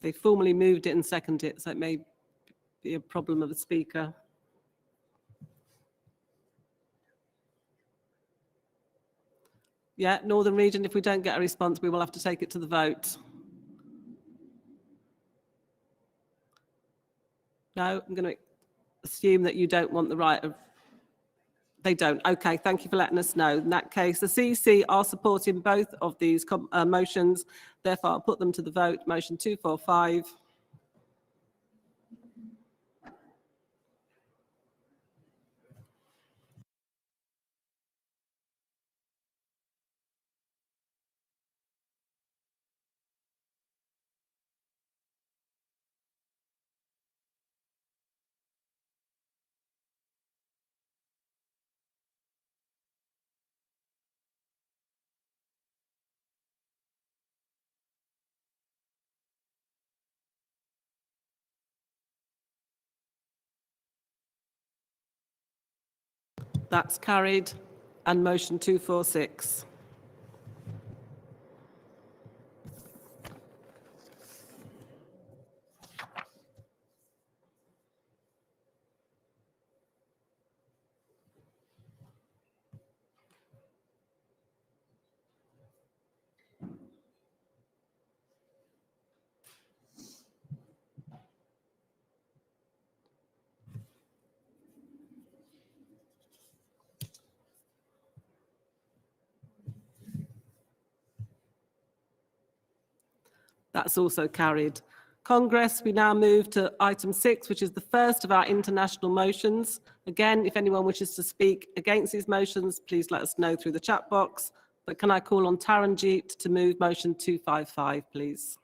They formally moved it and seconded it, so it may be a problem of the speaker. Yeah, Northern Region, if we don't get a response, we will have to take it to the vote. No, I'm going to assume that you don't want the right of... They don't. Okay, thank you for letting us know. In that case, the CC are supporting both of these motions. Therefore, I'll put them to the vote. Motion 245. That's carried. And motion 246. That's also carried. Congress, we now move to item 6, which is the first of our international motions. Again, if anyone wishes to speak against these motions, please let us know through the chat box. But can I call on Taranjeet to move motion 255, please?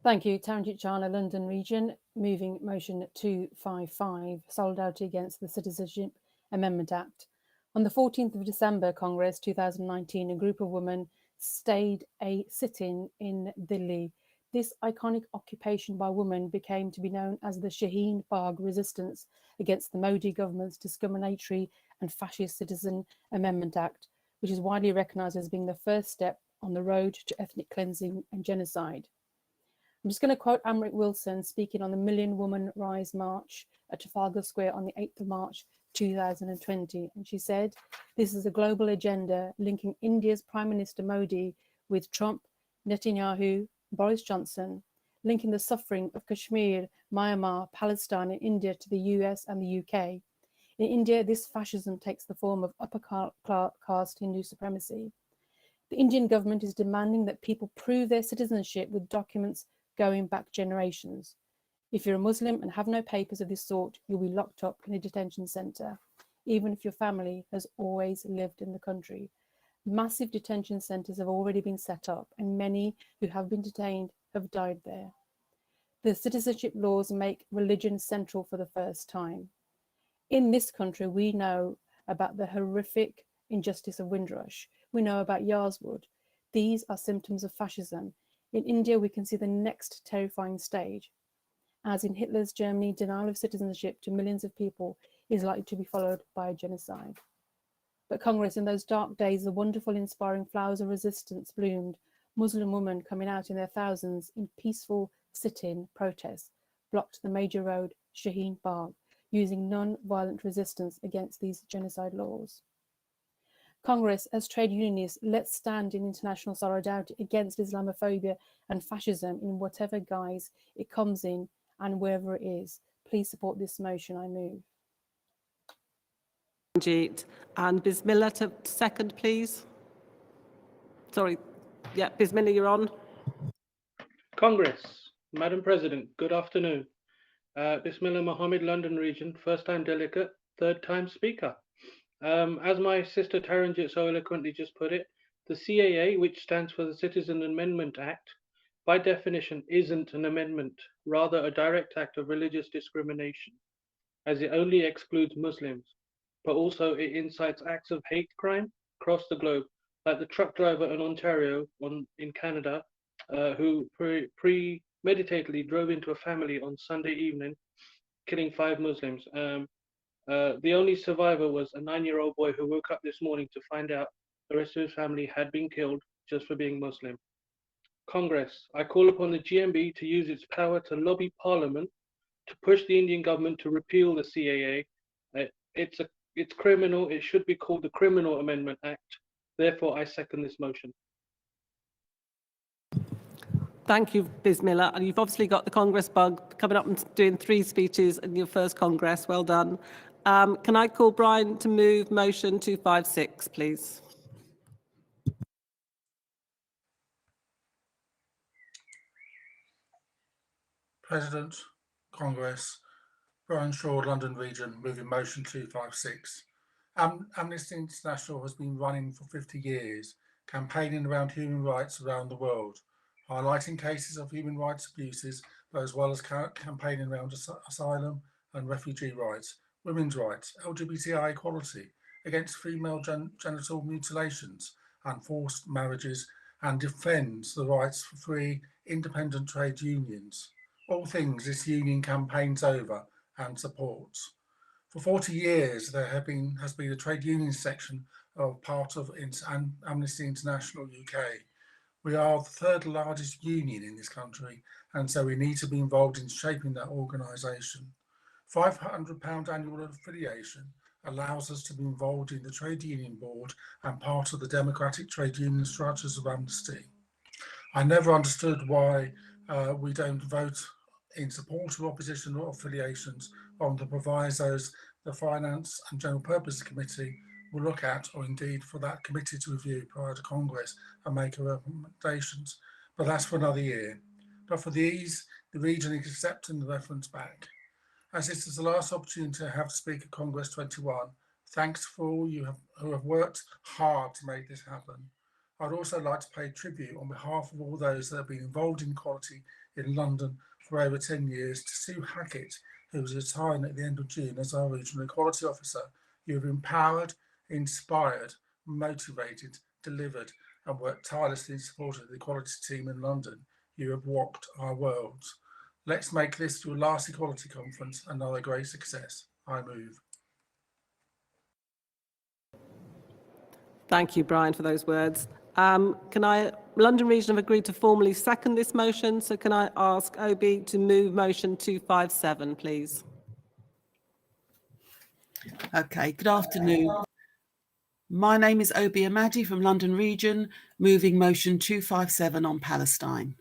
Thank you. Taranjeet Chana, London Region, moving motion 255, solidarity against the Citizenship Amendment Act. On the 14th of December, Congress 2019, a group of women stayed a sit-in in Delhi. This iconic occupation by women became to be known as the Shaheen Bagh resistance against the Modi government's discriminatory and fascist Citizen Amendment Act, which is widely recognised as being the first step on the road to ethnic cleansing and genocide. I'm just going to quote Amrit Wilson speaking on the Million Woman Rise March at Trafalgar Square on the 8th of March 2020. And she said, "This is a global agenda linking India's Prime Minister Modi with Trump, Netanyahu, Boris Johnson, linking the suffering of Kashmir, Myanmar, Palestine and India to the US and the UK. In India, this fascism takes the form of upper caste Hindu supremacy. The Indian government is demanding that people prove their citizenship with documents going back generations. If you're a Muslim and have no papers of this sort, you'll be locked up in a detention centre, even if your family has always lived in the country. Massive detention centres have already been set up, and many who have been detained have died there. The citizenship laws make religion central for the first time. In this country, we know about the horrific injustice of Windrush. We know about Yarswood. These are symptoms of fascism. In India, we can see the next terrifying stage. As in Hitler's Germany, denial of citizenship to millions of people is likely to be followed by a genocide. But Congress, in those dark days, the wonderful, inspiring flowers of resistance bloomed. Muslim women coming out in their thousands in peaceful sit-in protests blocked the major road, Shaheen Bagh, using non-violent resistance against these genocide laws. Congress, as trade unionists, let's stand in international solidarity against Islamophobia and fascism in whatever guise it comes in and wherever it is. Please support this motion. I move. And Bismillah to second, please. Sorry. Yeah, Bismillah, you're on. Congress, Madam President, good afternoon. Bismillah Mohammed, London Region, first-time delegate, third-time speaker. As my sister Taranjeet so eloquently just put it, the CAA, which stands for the Citizen Amendment Act, by definition isn't an amendment, rather a direct act of religious discrimination. as it only excludes Muslims, but also it incites acts of hate crime across the globe, like the truck driver in Ontario in Canada, who premeditatedly drove into a family on Sunday evening, killing 5 Muslims. The only survivor was a 9-year-old boy who woke up this morning to find out the rest of his family had been killed just for being Muslim. Congress, I call upon the GMB to use its power to lobby Parliament to push the Indian government to repeal the CAA. It's criminal. It should be called the Criminal Amendment Act. Therefore, I second this motion. Thank you, Bismillah. And you've obviously got the Congress bug coming up and doing 3 speeches in your first Congress. Well done. Can I call Brian to move motion 256, please? President, Congress, Brian Shaw, London Region, moving motion 256. Amnesty International has been running for 50 years, campaigning around human rights around the world, highlighting cases of human rights abuses, but as well as campaigning around asylum and refugee rights, women's rights, LGBTI equality, against female genital mutilations and forced marriages, and defends the rights for free, independent trade unions. All things this union campaigns over and supports. For 40 years, there has been a trade union section of part of Amnesty International UK. We are the 3rd largest union in this country, and so we need to be involved in shaping that organisation. £500 annual affiliation allows us to be involved in the trade union board and part of the democratic trade union structures of Amnesty. I never understood why we don't vote in support of opposition or affiliations on the provisos the Finance and General Purpose Committee will look at, or indeed for that committee to review prior to Congress and make recommendations. But that's for another year. But for these, the region is accepting the reference back. As this is the last opportunity to have to speak at Congress 21, thanks for all who have worked hard to make this happen. I'd also like to pay tribute on behalf of all those that have been involved in equality in London for over 10 years to Sue Hackett, who was retiring at the end of June as our Regional Equality Officer. You have empowered, inspired, motivated, delivered, and worked tirelessly in support of the equality team in London. You have rocked our worlds. Let's make this your last equality conference another great success. I move. Thank you, Brian, for those words. London Region have agreed to formally second this motion, so can I ask OB to move motion 257, please? Okay, good afternoon. My name is Obi Amadi from London Region, moving motion 257 on Palestine.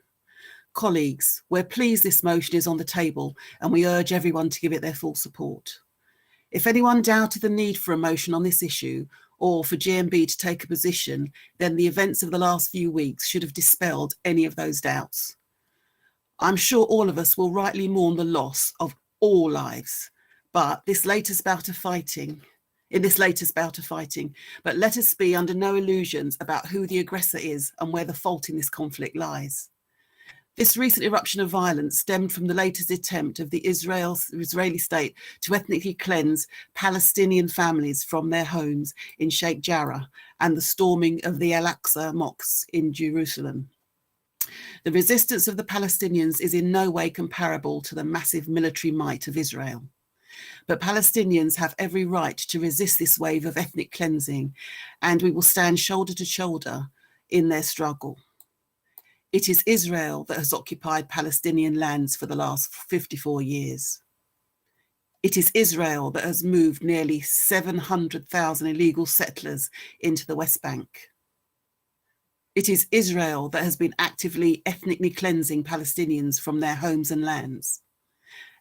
Colleagues, we're pleased this motion is on the table and we urge everyone to give it their full support. If anyone doubted the need for a motion on this issue or for GMB to take a position, then the events of the last few weeks should have dispelled any of those doubts. I'm sure all of us will rightly mourn the loss of all lives, but in this latest bout of fighting, but let us be under no illusions about who the aggressor is and where the fault in this conflict lies. This recent eruption of violence stemmed from the latest attempt of the Israeli state to ethnically cleanse Palestinian families from their homes in Sheikh Jarrah and the storming of the Al-Aqsa Mosque in Jerusalem. The resistance of the Palestinians is in no way comparable to the massive military might of Israel. But Palestinians have every right to resist this wave of ethnic cleansing, and we will stand shoulder to shoulder in their struggle. It is Israel that has occupied Palestinian lands for the last 54 years. It is Israel that has moved nearly 700,000 illegal settlers into the West Bank. It is Israel that has been actively ethnically cleansing Palestinians from their homes and lands.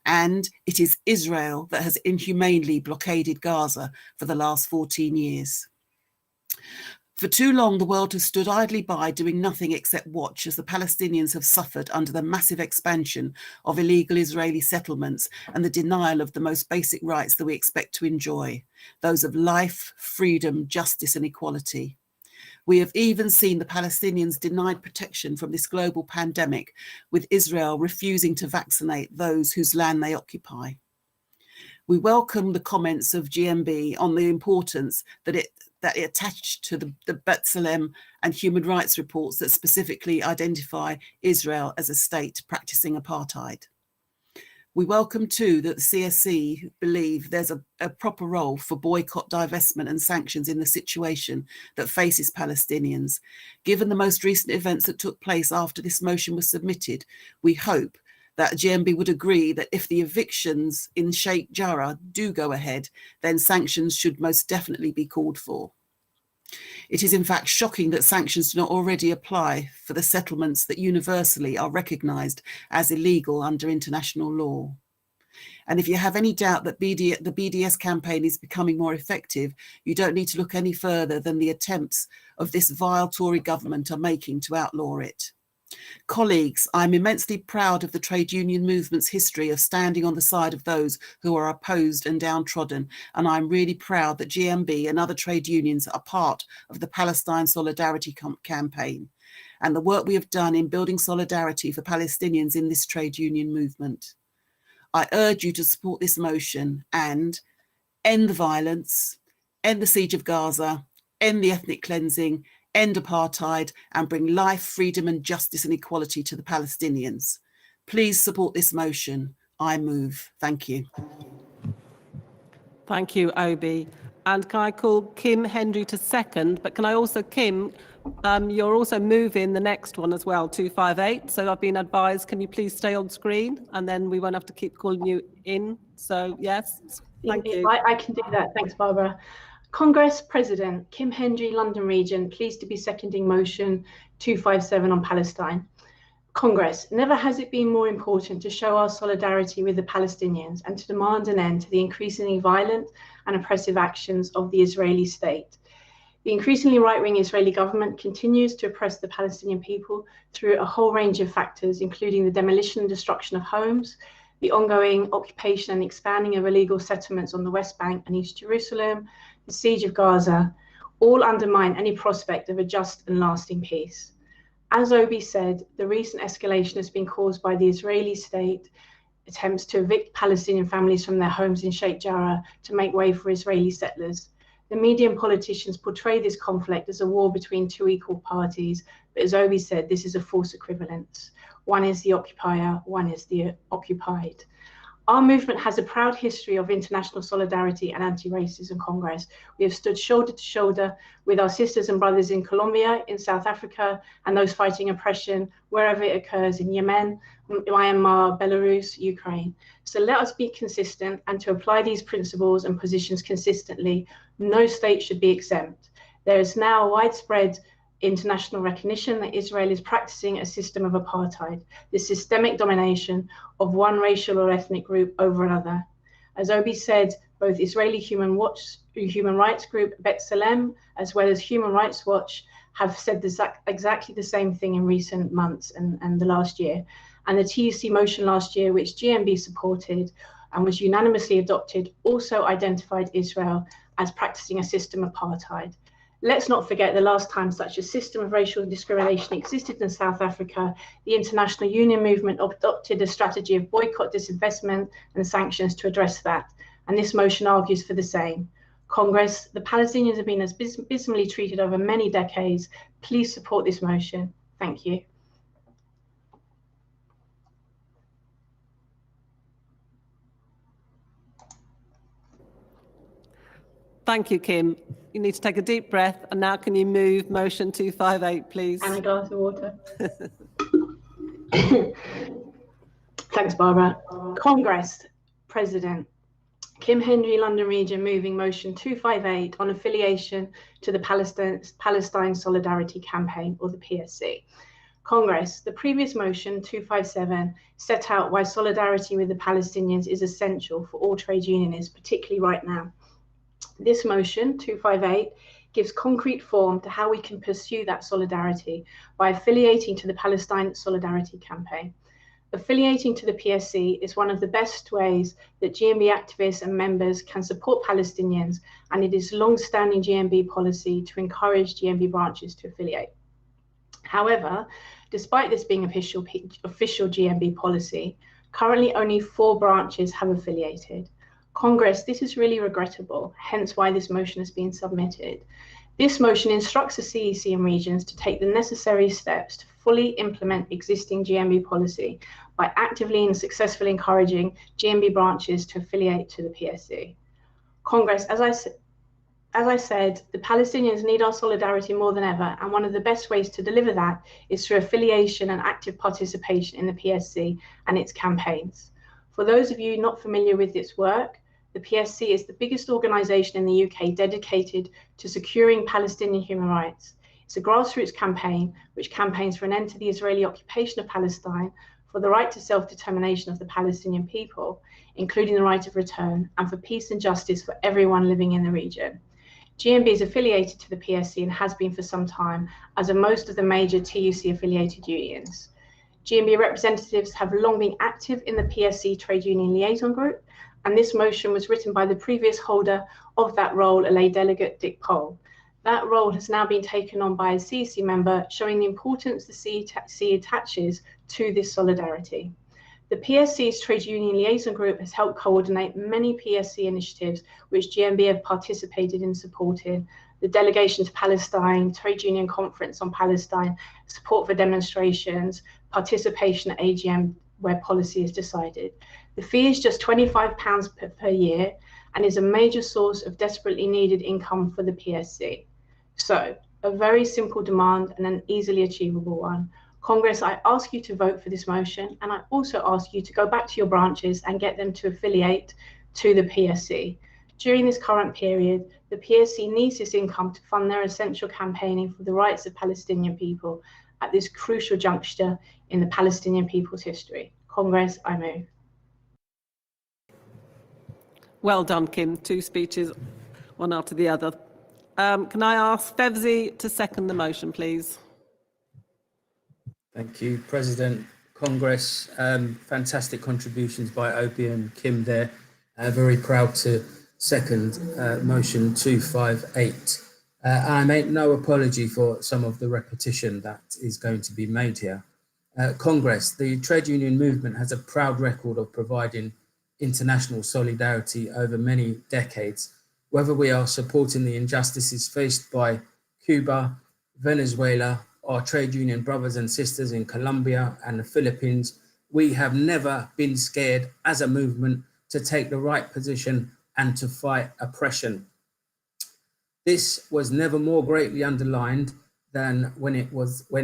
And it is Israel that has inhumanely blockaded Gaza for the last 14 years. For too long, the world has stood idly by doing nothing except watch as the Palestinians have suffered under the massive expansion of illegal Israeli settlements and the denial of the most basic rights that we expect to enjoy, those of life, freedom, justice and equality. We have even seen the Palestinians denied protection from this global pandemic, with Israel refusing to vaccinate those whose land they occupy. We welcome the comments of GMB on the importance that it attached to the B'Tselem and human rights reports that specifically identify Israel as a state practicing apartheid. We welcome too that the CSC believe there's a proper role for boycott, divestment and sanctions in the situation that faces Palestinians. Given the most recent events that took place after this motion was submitted, we hope that GMB would agree that if the evictions in Sheikh Jarrah do go ahead, then sanctions should most definitely be called for. It is in fact shocking that sanctions do not already apply for the settlements that universally are recognised as illegal under international law. And if you have any doubt that the BDS campaign is becoming more effective, you don't need to look any further than the attempts of this vile Tory government are making to outlaw it. Colleagues, I'm immensely proud of the trade union movement's history of standing on the side of those who are opposed and downtrodden, and I'm really proud that GMB and other trade unions are part of the Palestine Solidarity Campaign and the work we have done in building solidarity for Palestinians in this trade union movement. I urge you to support this motion and end the violence, end the siege of Gaza, end the ethnic cleansing, end apartheid, and bring life, freedom and justice and equality to the Palestinians. Please support this motion. I move. Thank you. Thank you, Obi. And can I call Kim Hendry to second? But can I also, Kim, you're also moving the next one as well, 258. So I've been advised, can you please stay on screen? And then we won't have to keep calling you in. So yes, thank you. I can do that. Thanks, Barbara. Congress President, Kim Hendry, London Region, pleased to be seconding motion 257 on Palestine. Congress, never has it been more important to show our solidarity with the Palestinians and to demand an end to the increasingly violent and oppressive actions of the Israeli state. The increasingly right-wing Israeli government continues to oppress the Palestinian people through a whole range of factors, including the demolition and destruction of homes, the ongoing occupation and expanding of illegal settlements on the West Bank and East Jerusalem, the siege of Gaza, all undermine any prospect of a just and lasting peace. As Obi said, the recent escalation has been caused by the Israeli state attempts to evict Palestinian families from their homes in Sheikh Jarrah to make way for Israeli settlers. The media and politicians portray this conflict as a war between two equal parties, but as Obi said, this is a false equivalence. One is the occupier, one is the occupied. Our movement has a proud history of international solidarity and anti-racism. Congress. We have stood shoulder to shoulder with our sisters and brothers in Colombia, in South Africa, and those fighting oppression wherever it occurs in Yemen, Myanmar, Belarus, Ukraine. So let us be consistent and to apply these principles and positions consistently. No state should be exempt. There is now widespread international recognition that Israel is practicing a system of apartheid, the systemic domination of one racial or ethnic group over another. As Obi said, both Israeli human rights group B'Tselem as well as Human Rights Watch have said exactly the same thing in recent months and the last year. And the TUC motion last year, which GMB supported and was unanimously adopted, also identified Israel as practicing a system of apartheid. Let's not forget the last time such a system of racial discrimination existed in South Africa, the international union movement adopted a strategy of boycott, disinvestment and sanctions to address that. And this motion argues for the same. Congress, the Palestinians have been abysmally treated over many decades. Please support this motion. Thank you. Thank you, Kim. You need to take a deep breath. And now can you move motion 258, please? And a glass of water. Thanks, Barbara. Congress, President, Kim Hendry, London Region, moving motion 258 on affiliation to the Palestine Solidarity Campaign, or the PSC. Congress, the previous motion 257 set out why solidarity with the Palestinians is essential for all trade unionists, particularly right now. This motion, 258, gives concrete form to how we can pursue that solidarity by affiliating to the Palestine Solidarity Campaign. Affiliating to the PSC is one of the best ways that GMB activists and members can support Palestinians, and it is long-standing GMB policy to encourage GMB branches to affiliate. However, despite this being official GMB policy, currently only 4 branches have affiliated. Congress, this is really regrettable, hence why this motion has been submitted. This motion instructs the CEC and regions to take the necessary steps to fully implement existing GMB policy by actively and successfully encouraging GMB branches to affiliate to the PSC. Congress, as I said, the Palestinians need our solidarity more than ever, and one of the best ways to deliver that is through affiliation and active participation in the PSC and its campaigns. For those of you not familiar with its work, the PSC is the biggest organisation in the UK dedicated to securing Palestinian human rights. It's a grassroots campaign which campaigns for an end to the Israeli occupation of Palestine, for the right to self-determination of the Palestinian people, including the right of return, and for peace and justice for everyone living in the region. GMB is affiliated to the PSC and has been for some time, as are most of the major TUC-affiliated unions. GMB representatives have long been active in the PSC Trade Union Liaison Group, and this motion was written by the previous holder of that role, a lay delegate, Dick Pole. That role has now been taken on by a CEC member, showing the importance the CEC attaches to this solidarity. The PSC's Trade Union Liaison Group has helped coordinate many PSC initiatives which GMB have participated in supporting: the Delegation to Palestine, Trade Union Conference on Palestine, support for demonstrations, participation at AGM where policy is decided. The fee is just £25 per year and is a major source of desperately needed income for the PSC. So, a very simple demand and an easily achievable one. Congress, I ask you to vote for this motion, and I also ask you to go back to your branches and get them to affiliate to the PSC. During this current period, the PSC needs this income to fund their essential campaigning for the rights of Palestinian people at this crucial juncture in the Palestinian people's history. Congress, I move. Well done, Kim. Two speeches, one after the other. Can I ask Fevzi to second the motion, please? Thank you, President. Congress, fantastic contributions by Opie and Kim there. Very proud to second motion 258. I make no apology for some of the repetition that is going to be made here. Congress, the trade union movement has a proud record of providing international solidarity over many decades, whether we are supporting the injustices faced by Cuba, Venezuela, our trade union brothers and sisters in Colombia and the Philippines. We have never been scared as a movement to take the right position and to fight oppression. This was never more greatly underlined than when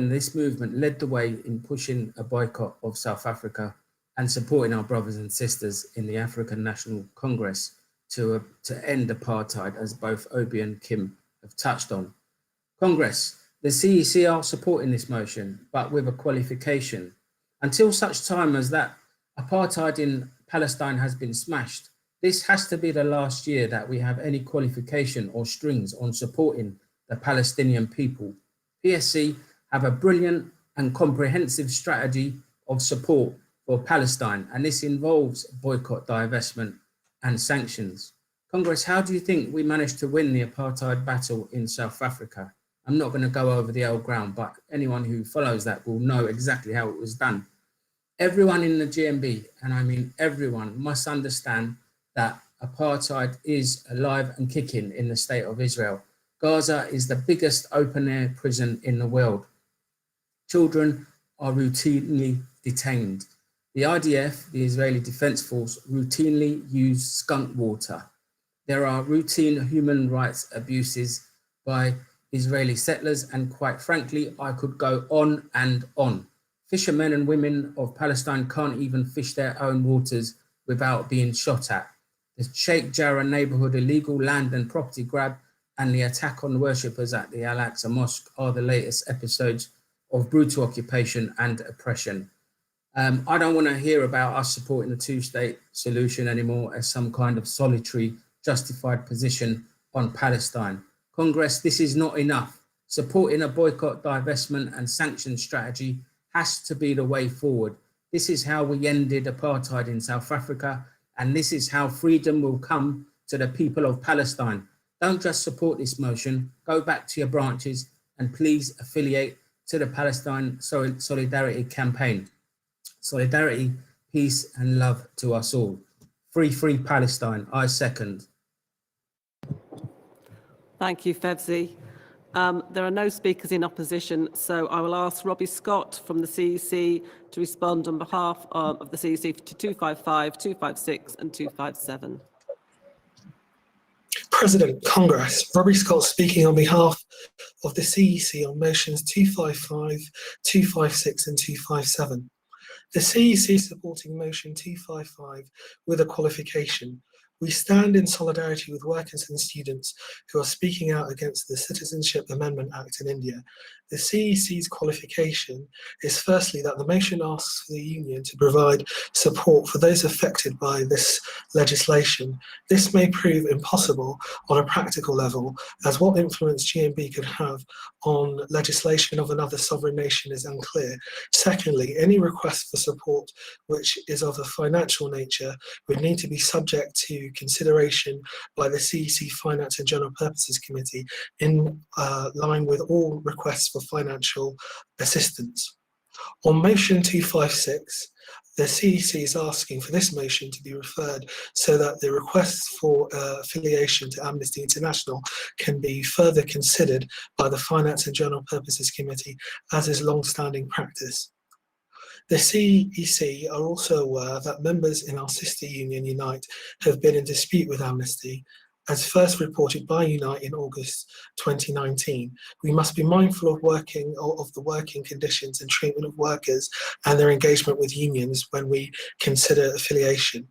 this movement led the way in pushing a boycott of South Africa and supporting our brothers and sisters in the African National Congress to end apartheid, as both Obi and Kim have touched on. Congress, the CEC are supporting this motion, but with a qualification. Until such time as that apartheid in Palestine has been smashed, this has to be the last year that we have any qualification or strings on supporting the Palestinian people. PSC have a brilliant and comprehensive strategy of support for Palestine, and this involves boycott, divestment, and sanctions. Congress, how do you think we managed to win the apartheid battle in South Africa? I'm not going to go over the old ground, but anyone who follows that will know exactly how it was done. Everyone in the GMB, and I mean everyone, must understand that apartheid is alive and kicking in the state of Israel. Gaza is the biggest open-air prison in the world. Children are routinely detained. The IDF, the Israeli Defense Force, routinely use skunk water. There are routine human rights abuses by Israeli settlers, and quite frankly, I could go on and on. Fishermen and women of Palestine can't even fish their own waters without being shot at. The Sheikh Jarrah neighborhood illegal land and property grab and the attack on worshippers at the Al-Aqsa Mosque are the latest episodes of brutal occupation and oppression. I don't want to hear about us supporting the two-state solution anymore as some kind of solitary, justified position on Palestine. Congress, this is not enough. Supporting a boycott, divestment, and sanction strategy has to be the way forward. This is how we ended apartheid in South Africa, and this is how freedom will come to the people of Palestine. Don't just support this motion, go back to your branches and please affiliate to the Palestine Solidarity Campaign. Solidarity, peace and love to us all. Free Palestine. I second. Thank you, Fevzi. There are no speakers in opposition, so I will ask Robbie Scott from the CEC to respond on behalf of the CEC to 255, 256 and 257. President, Congress, Robbie Scott speaking on behalf of the CEC on motions 255, 256 and 257. The CEC is supporting motion 255 with a qualification. We stand in solidarity with workers and students who are speaking out against the Citizenship Amendment Act in India. The CEC's qualification is firstly that the motion asks for the Union to provide support for those affected by this legislation. This may prove impossible on a practical level, as what influence GMB could have on legislation of another sovereign nation is unclear. Secondly, any request for support which is of a financial nature would need to be subject to consideration by the CEC Finance and General Purposes Committee in line with all requests for financial assistance. On motion 256, the CEC is asking for this motion to be referred so that the requests for affiliation to Amnesty International can be further considered by the Finance and General Purposes Committee, as is long-standing practice. The CEC are also aware that members in our sister union, Unite, have been in dispute with Amnesty, as first reported by Unite in August 2019. We must be mindful of the working conditions and treatment of workers and their engagement with unions when we consider affiliation.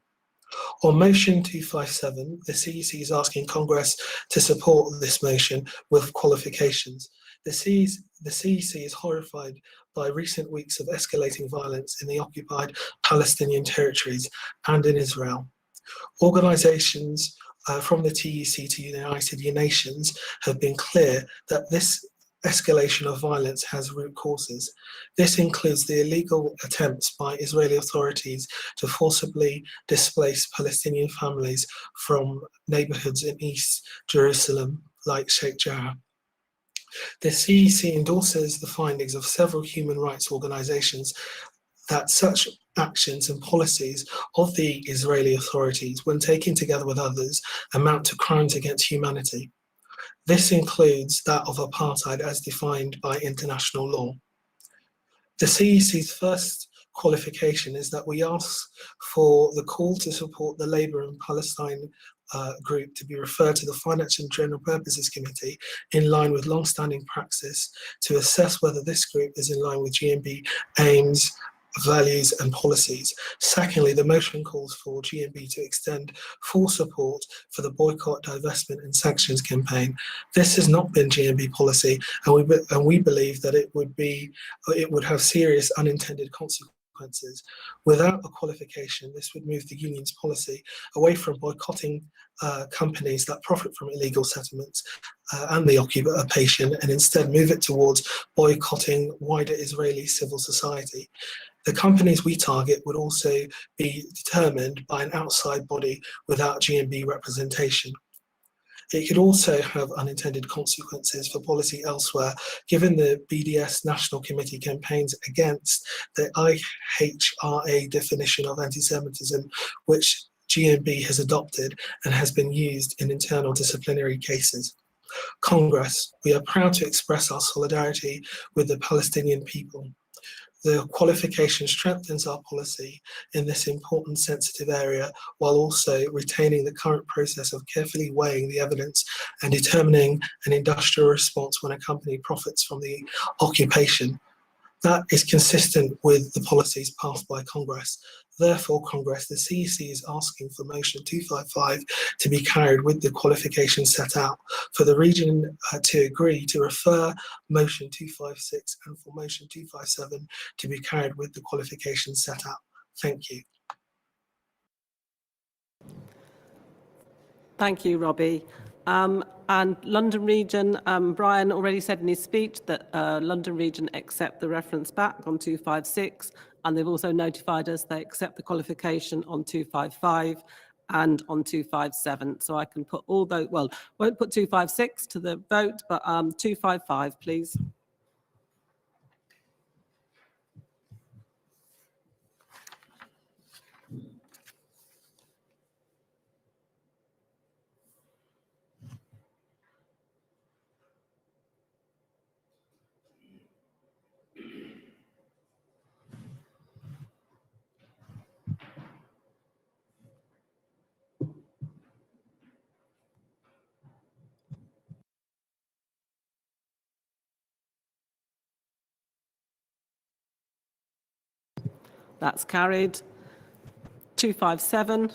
On motion 257, the CEC is asking Congress to support this motion with qualifications. The CEC is horrified by recent weeks of escalating violence in the occupied Palestinian territories and in Israel. Organisations from the TEC to United Nations have been clear that this escalation of violence has root causes. This includes the illegal attempts by Israeli authorities to forcibly displace Palestinian families from neighbourhoods in East Jerusalem like Sheikh Jarrah. The CEC endorses the findings of several human rights organisations that such actions and policies of the Israeli authorities, when taken together with others, amount to crimes against humanity. This includes that of apartheid as defined by international law. The CEC's first qualification is that we ask for the call to support the Labour and Palestine group to be referred to the Finance and General Purposes Committee in line with long-standing praxis to assess whether this group is in line with GMB aims, values and policies. Secondly, the motion calls for GMB to extend full support for the boycott, divestment and sanctions campaign. This has not been GMB policy, and we believe that it would have serious unintended consequences. Without a qualification, this would move the union's policy away from boycotting companies that profit from illegal settlements and the occupation, and instead move it towards boycotting wider Israeli civil society. The companies we target would also be determined by an outside body without GMB representation. It could also have unintended consequences for policy elsewhere, given the BDS National Committee campaigns against the IHRA definition of anti-Semitism, which GMB has adopted and has been used in internal disciplinary cases. Congress, we are proud to express our solidarity with the Palestinian people. The qualification strengthens our policy in this important sensitive area while also retaining the current process of carefully weighing the evidence and determining an industrial response when a company profits from the occupation. That is consistent with the policies passed by Congress. Therefore, Congress, the CEC is asking for motion 255 to be carried with the qualifications set out, for the region to agree to refer motion 256 and for motion 257 to be carried with the qualifications set out. Thank you. Thank you, Robbie. And London Region, Brian already said in his speech that London Region accept the reference back on 256, and they've also notified us they accept the qualification on 255 and on 257. So I can put all those, well, won't put 256 to the vote, but 255, please. That's carried. 257.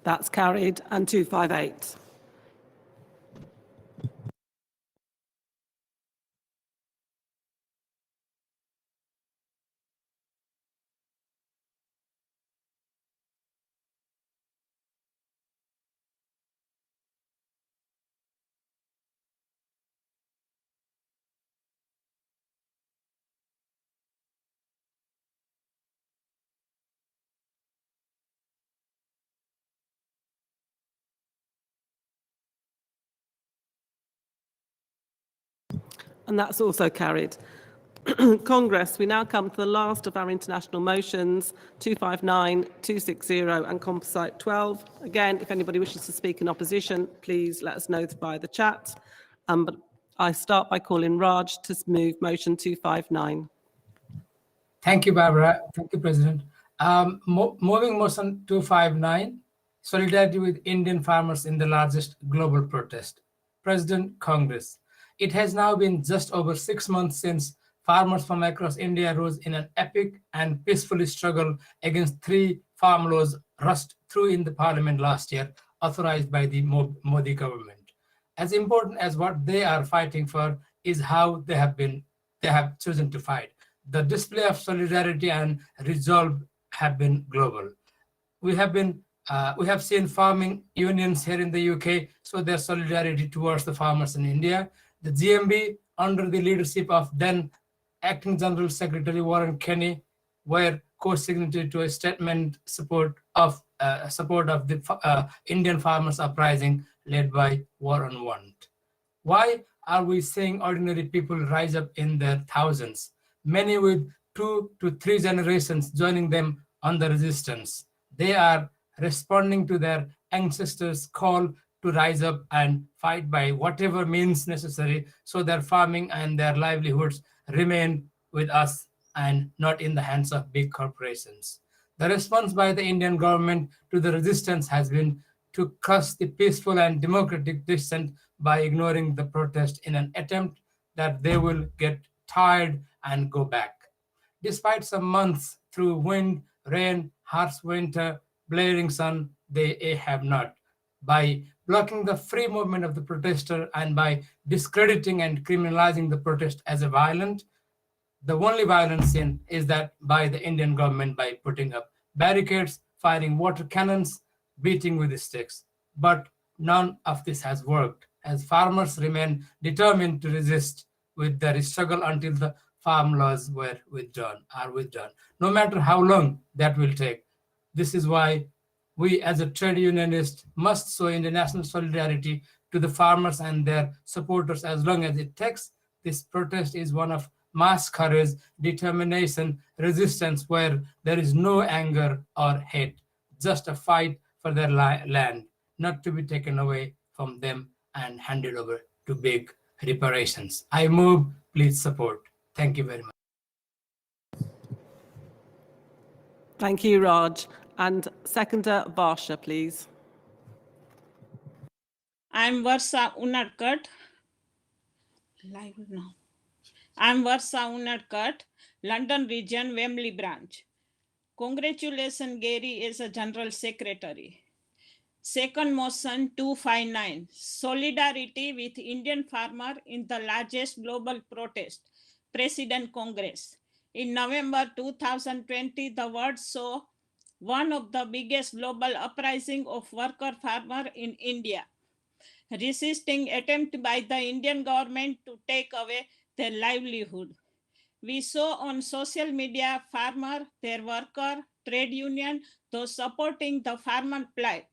That's carried. And 258. And that's also carried. Congress, we now come to the last of our international motions, 259, 260 and Composite 12. Again, if anybody wishes to speak in opposition, please let us know via the chat. But I start by calling Raj to move motion 259. Thank you, Barbara. Thank you, President. Moving motion 259, solidarity with Indian farmers in the largest global protest. President, Congress. It has now been just over 6 months since farmers from across India rose in an epic and peaceful struggle against 3 farm laws rushed through in the parliament last year, authorized by the Modi government. As important as what they are fighting for is how they have chosen to fight. The display of solidarity and resolve have been global. We have seen farming unions here in the UK show their solidarity towards the farmers in India. The GMB, under the leadership of then Acting General Secretary Warren Kenney, were co-signatory to a statement support of the Indian farmers uprising led by War on Want. Why are we seeing ordinary people rise up in their thousands, many with 2 to 3 generations joining them on the resistance? They are responding to their ancestors' call to rise up and fight by whatever means necessary so their farming and their livelihoods remain with us and not in the hands of big corporations. The response by the Indian government to the resistance has been to crush the peaceful and democratic dissent by ignoring the protest in an attempt that they will get tired and go back. Despite some months through wind, rain, harsh winter, blaring sun, they have not. By blocking the free movement of the protester and by discrediting and criminalizing the protest as a violent, the only violence seen is that by the Indian government by putting up barricades, firing water cannons, beating with sticks. But none of this has worked, as farmers remain determined to resist with their struggle until the farm laws are withdrawn. No matter how long that will take. This is why we as a trade unionist must show international solidarity to the farmers and their supporters as long as it takes. This protest is one of mass courage, determination, resistance where there is no anger or hate, just a fight for their land, not to be taken away from them and handed over to big reparations. I move, please support. Thank you very much. Thank you, Raj. And seconder, Varsha, please. I'm Varsha Unadkat. Live now. I'm Varsha Unadkat, London Region, Wembley Branch. Congratulations, Gary, as a General Secretary. Second motion 259, solidarity with Indian farmer in the largest global protest, President Congress. In November 2020, the world saw one of the biggest global uprising of worker farmer in India, resisting attempt by the Indian government to take away their livelihood. We saw on social media farmer, their worker, trade union, those supporting the farmer plight,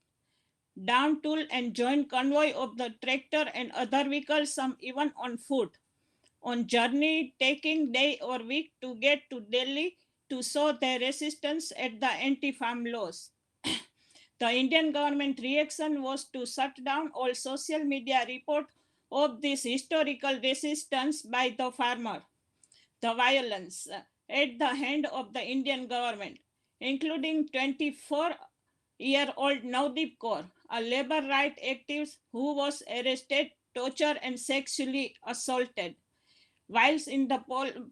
down tool and joint convoy of the tractor and other vehicles, some even on foot. on journey taking day or week to get to Delhi to show their resistance at the anti-farm laws. The Indian government reaction was to shut down all social media report of this historical resistance by the farmer. The violence at the hand of the Indian government, including 24-year-old Navdeep Kaur, a labor rights activist who was arrested, tortured, and sexually assaulted. Whilst in the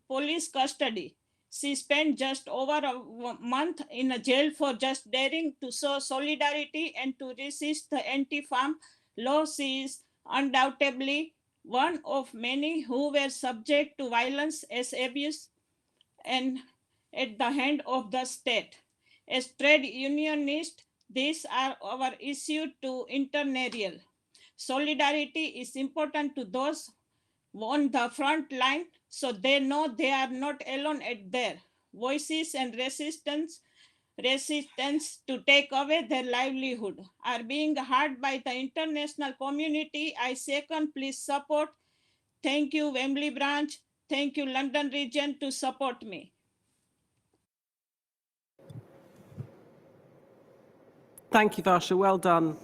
police custody, she spent just over a month in a jail for just daring to show solidarity and to resist the anti-farm law. She is undoubtedly one of many who were subject to violence as abuse and at the hand of the state. As trade unionists, these are our issue to international. Solidarity is important to those on the front line so they know they are not alone at their voices and resistance to take away their livelihood are being heard by the international community. I second, please support. Thank you, Wembley branch. Thank you, London region, to support me. Thank you, Varsha. Well done.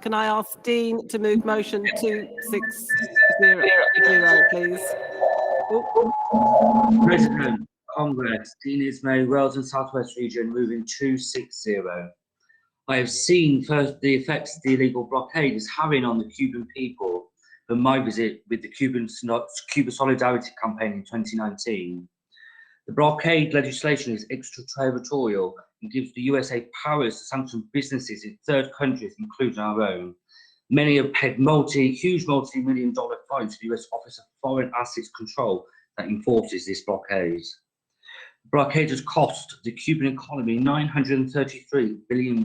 Can I ask Dean to move motion 2600, please? President, Congress, Dean Ismay, Wales and South West region, moving 260. I have seen first the effects the illegal blockade is having on the Cuban people from my visit with the Cuba Solidarity Campaign in 2019. The blockade legislation is extraterritorial and gives the USA powers to sanction businesses in third countries, including our own. Many have paid huge multi-million-dollar fines to the US Office of Foreign Assets Control that enforces this blockade. The blockade has cost the Cuban economy $933 billion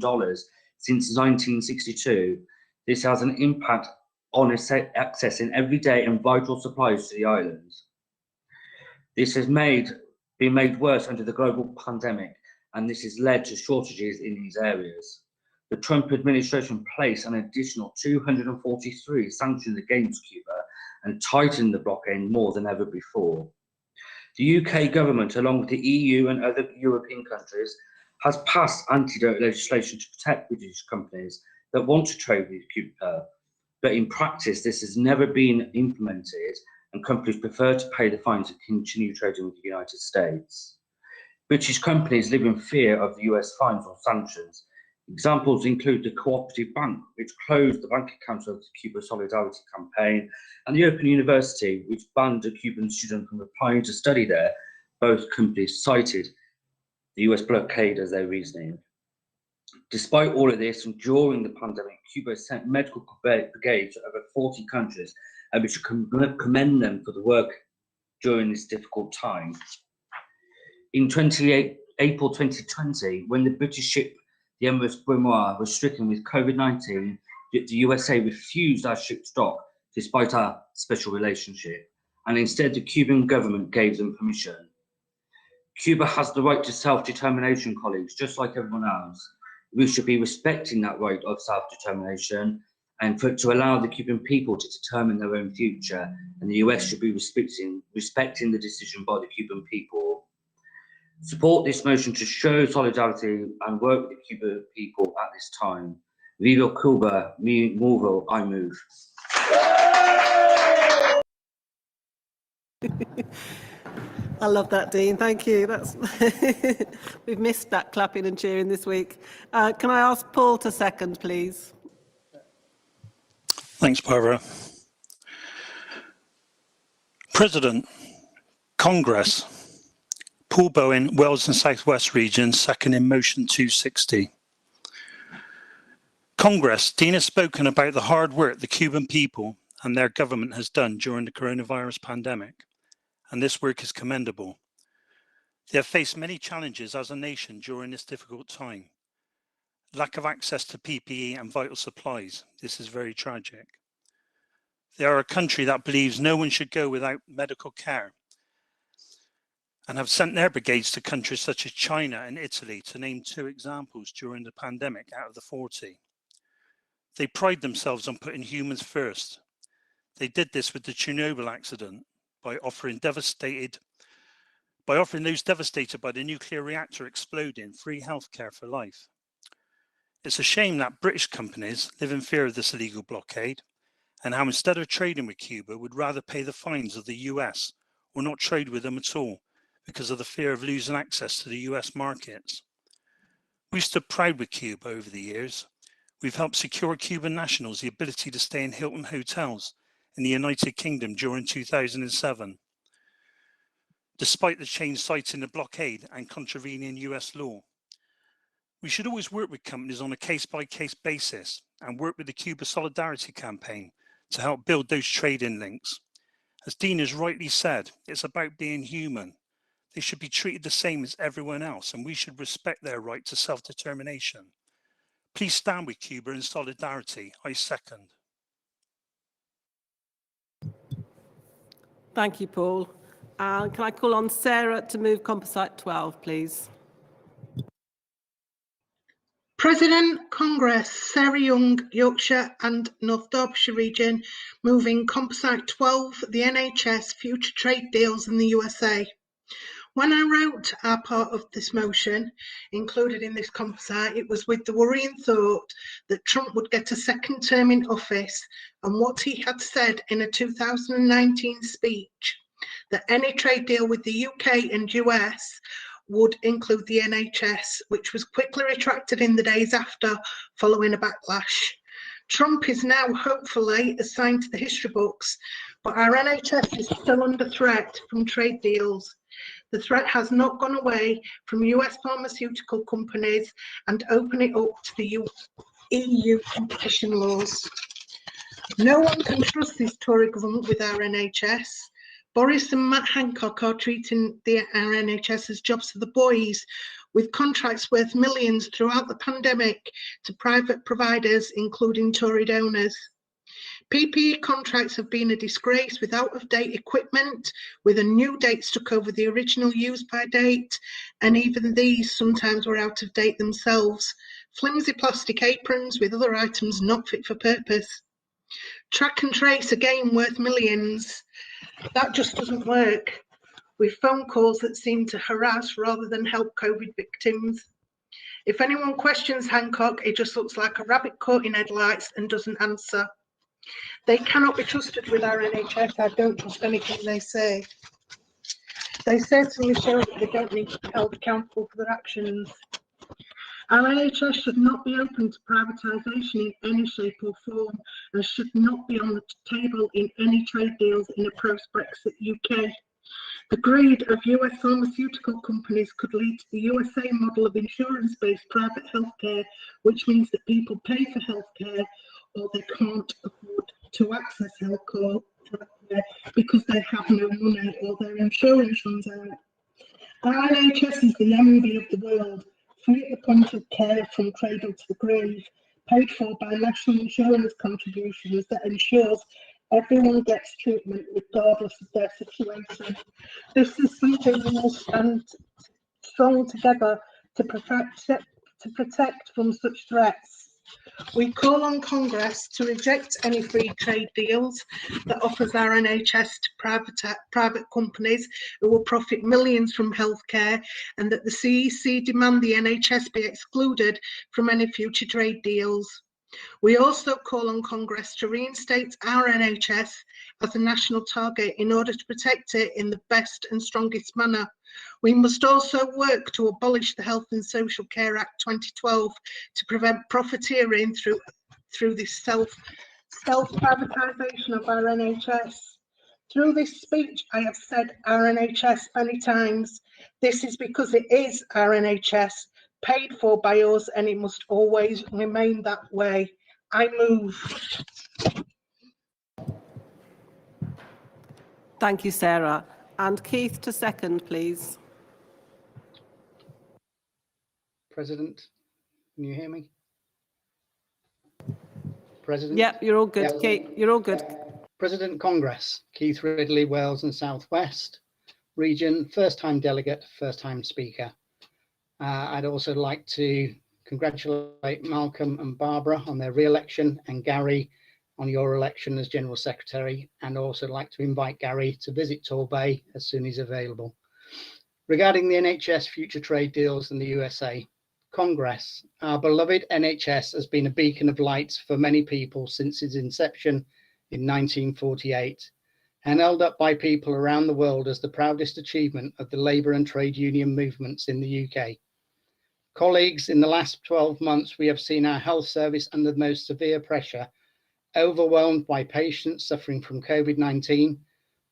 since 1962. This has an impact on accessing everyday and vital supplies to the islands. This has been made worse under the global pandemic, and this has led to shortages in these areas. The Trump administration placed an additional 243 sanctions against Cuba and tightened the blockade more than ever before. The UK government, along with the EU and other European countries, has passed anti-dote legislation to protect British companies that want to trade with Cuba, but in practice this has never been implemented and companies prefer to pay the fines and continue trading with the United States. British companies live in fear of the US fines or sanctions. Examples include the Cooperative Bank, which closed the bank accounts of the Cuba Solidarity Campaign, and the Open University, which banned a Cuban student from applying to study there. Both companies cited the US blockade as their reasoning. Despite all of this, and during the pandemic, Cuba sent medical brigades to over 40 countries, and we should commend them for the work during this difficult time. In April 2020, when the British ship, the MS Brumoir, was stricken with COVID-19, the USA refused our ship's dock despite our special relationship, and instead the Cuban government gave them permission. Cuba has the right to self-determination, colleagues, just like everyone else. We should be respecting that right of self-determination and to allow the Cuban people to determine their own future, and the US should be respecting the decision by the Cuban people. Support this motion to show solidarity and work with the Cuban people at this time. Viva Cuba, mi movo, I move. I love that, Dean. Thank you. We've missed that clapping and cheering this week. Can I ask Paul to second, please? Thanks, Barbara. President, Congress, Paul Bowen, Wales and South West region, second in motion 260. Congress, Dean has spoken about the hard work the Cuban people and their government has done during the coronavirus pandemic, and this work is commendable. They have faced many challenges as a nation during this difficult time. Lack of access to PPE and vital supplies. This is very tragic. They are a country that believes no one should go without medical care and have sent their brigades to countries such as China and Italy, to name two examples during the pandemic out of the 40. They pride themselves on putting humans first. They did this with the Chernobyl accident, by offering those devastated by the nuclear reactor exploding free healthcare for life. It's a shame that British companies live in fear of this illegal blockade, and how instead of trading with Cuba would rather pay the fines of the US or not trade with them at all because of the fear of losing access to the US markets. We've stood proud with Cuba over the years. We've helped secure Cuban nationals the ability to stay in Hilton hotels in the United Kingdom during 2007, despite the change citing the blockade and contravening US law. We should always work with companies on a case-by-case basis and work with the Cuba Solidarity Campaign to help build those trading links. As Dean has rightly said, it's about being human. They should be treated the same as everyone else, and we should respect their right to self-determination. Please stand with Cuba in solidarity. I second. Thank you, Paul. Can I call on Sarah to move Composite 12, please? President, Congress, Sarah Young, Yorkshire and North Derbyshire region, moving Composite 12, the NHS future trade deals in the USA. When I wrote our part of this motion, included in this composite, it was with the worrying thought that Trump would get a second term in office and what he had said in a 2019 speech, that any trade deal with the UK and US would include the NHS, which was quickly retracted in the days after, following a backlash. Trump is now hopefully assigned to the history books, but our NHS is still under threat from trade deals. The threat has not gone away from US pharmaceutical companies and open it up to the EU competition laws. No one can trust this Tory government with our NHS. Boris and Matt Hancock are treating our NHS as jobs for the boys, with contracts worth millions throughout the pandemic to private providers, including Tory donors. PPE contracts have been a disgrace with out-of-date equipment, with a new date stuck over the original use-by date, and even these sometimes were out of date themselves. Flimsy plastic aprons with other items not fit for purpose. Track and trace, again worth millions. That just doesn't work, with phone calls that seem to harass rather than help COVID victims. If anyone questions Hancock, it just looks like a rabbit caught in headlights and doesn't answer. They cannot be trusted with our NHS. I don't trust anything they say. They certainly show that they don't need to be held accountable for their actions. Our NHS should not be open to privatisation in any shape or form and should not be on the table in any trade deals in a post-Brexit UK. The greed of US pharmaceutical companies could lead to the USA model of insurance-based private healthcare, which means that people pay for healthcare or they can't afford to access healthcare because they have no money or their insurance runs out. Our NHS is the envy of the world, free at the point of care from cradle to the grave, paid for by national insurance contributions that ensures everyone gets treatment regardless of their situation. This is something we must stand strong together to protect from such threats. We call on Congress to reject any free trade deals that offers our NHS to private companies who will profit millions from healthcare, and that the CEC demand the NHS be excluded from any future trade deals. We also call on Congress to reinstate our NHS as a national target in order to protect it in the best and strongest manner. We must also work to abolish the Health and Social Care Act 2012 to prevent profiteering through this self-privatisation of our NHS. Through this speech, I have said our NHS many times. This is because it is our NHS, paid for by us, and it must always remain that way. I move. Thank you, Sarah. And Keith to second, please. President, can you hear me? President? Yep, you're all good, Keith. You're all good. President Congress, Keith Ridley, Wales and South West region, first-time delegate, first-time speaker. I'd also like to congratulate Malcolm and Barbara on their re-election, and Gary on your election as General Secretary, and also like to invite Gary to visit Torbay as soon as available. Regarding the NHS future trade deals in the USA, Congress, our beloved NHS has been a beacon of light for many people since its inception in 1948, and held up by people around the world as the proudest achievement of the labour and trade union movements in the UK. Colleagues, in the last 12 months, we have seen our health service under the most severe pressure, overwhelmed by patients suffering from COVID-19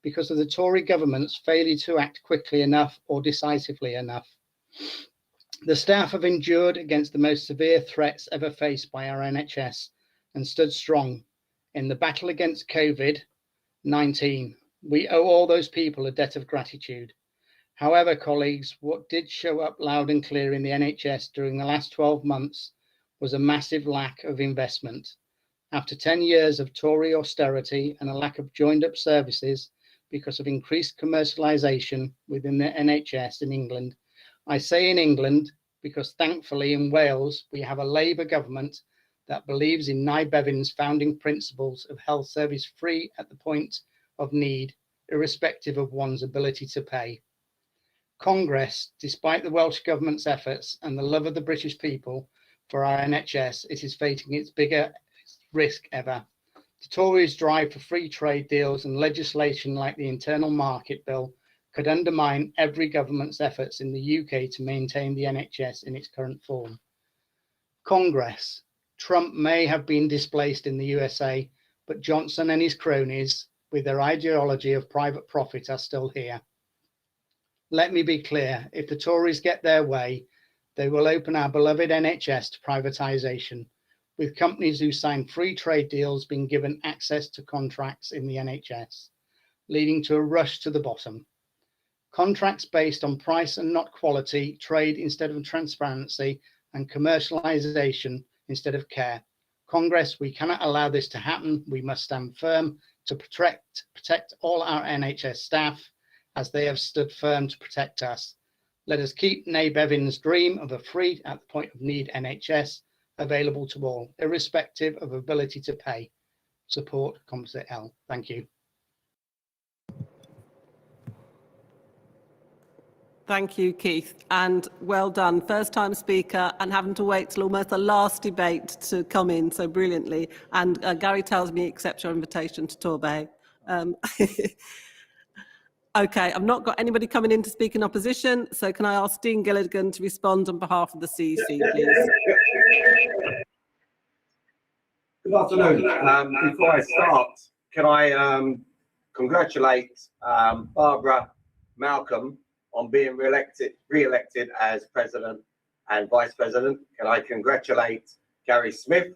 because of the Tory government's failure to act quickly enough or decisively enough. The staff have endured against the most severe threats ever faced by our NHS and stood strong in the battle against COVID-19. We owe all those people a debt of gratitude. However, colleagues, what did show up loud and clear in the NHS during the last 12 months was a massive lack of investment. After 10 years of Tory austerity and a lack of joined up services because of increased commercialisation within the NHS in England, I say in England because thankfully in Wales we have a Labour government that believes in Nye Bevan's founding principles of health service free at the point of need, irrespective of one's ability to pay. Congress, despite the Welsh Government's efforts and the love of the British people for our NHS, it is facing its biggest risk ever. The Tories' drive for free trade deals and legislation like the Internal Market Bill could undermine every government's efforts in the UK to maintain the NHS in its current form. Congress, Trump may have been displaced in the USA, but Johnson and his cronies, with their ideology of private profit, are still here. Let me be clear, if the Tories get their way, they will open our beloved NHS to privatisation, with companies who sign free trade deals being given access to contracts in the NHS, leading to a rush to the bottom. Contracts based on price and not quality, trade instead of transparency, and commercialisation instead of care. Congress, we cannot allow this to happen. We must stand firm to protect all our NHS staff as they have stood firm to protect us. Let us keep Nye Bevan's dream of a free at the point of need NHS available to all, irrespective of ability to pay. Support Composite L. Thank you. Thank you, Keith, and well done. First time speaker and having to wait till almost the last debate to come in so brilliantly. And Gary tells me accept your invitation to Torbay. Okay, I've not got anybody coming in to speak in opposition, so can I ask Dean Gilligan to respond on behalf of the CEC, please? Good afternoon. Before I start, can I congratulate Barbara Malcolm on being re-elected as President and Vice President. Can I congratulate Gary Smith,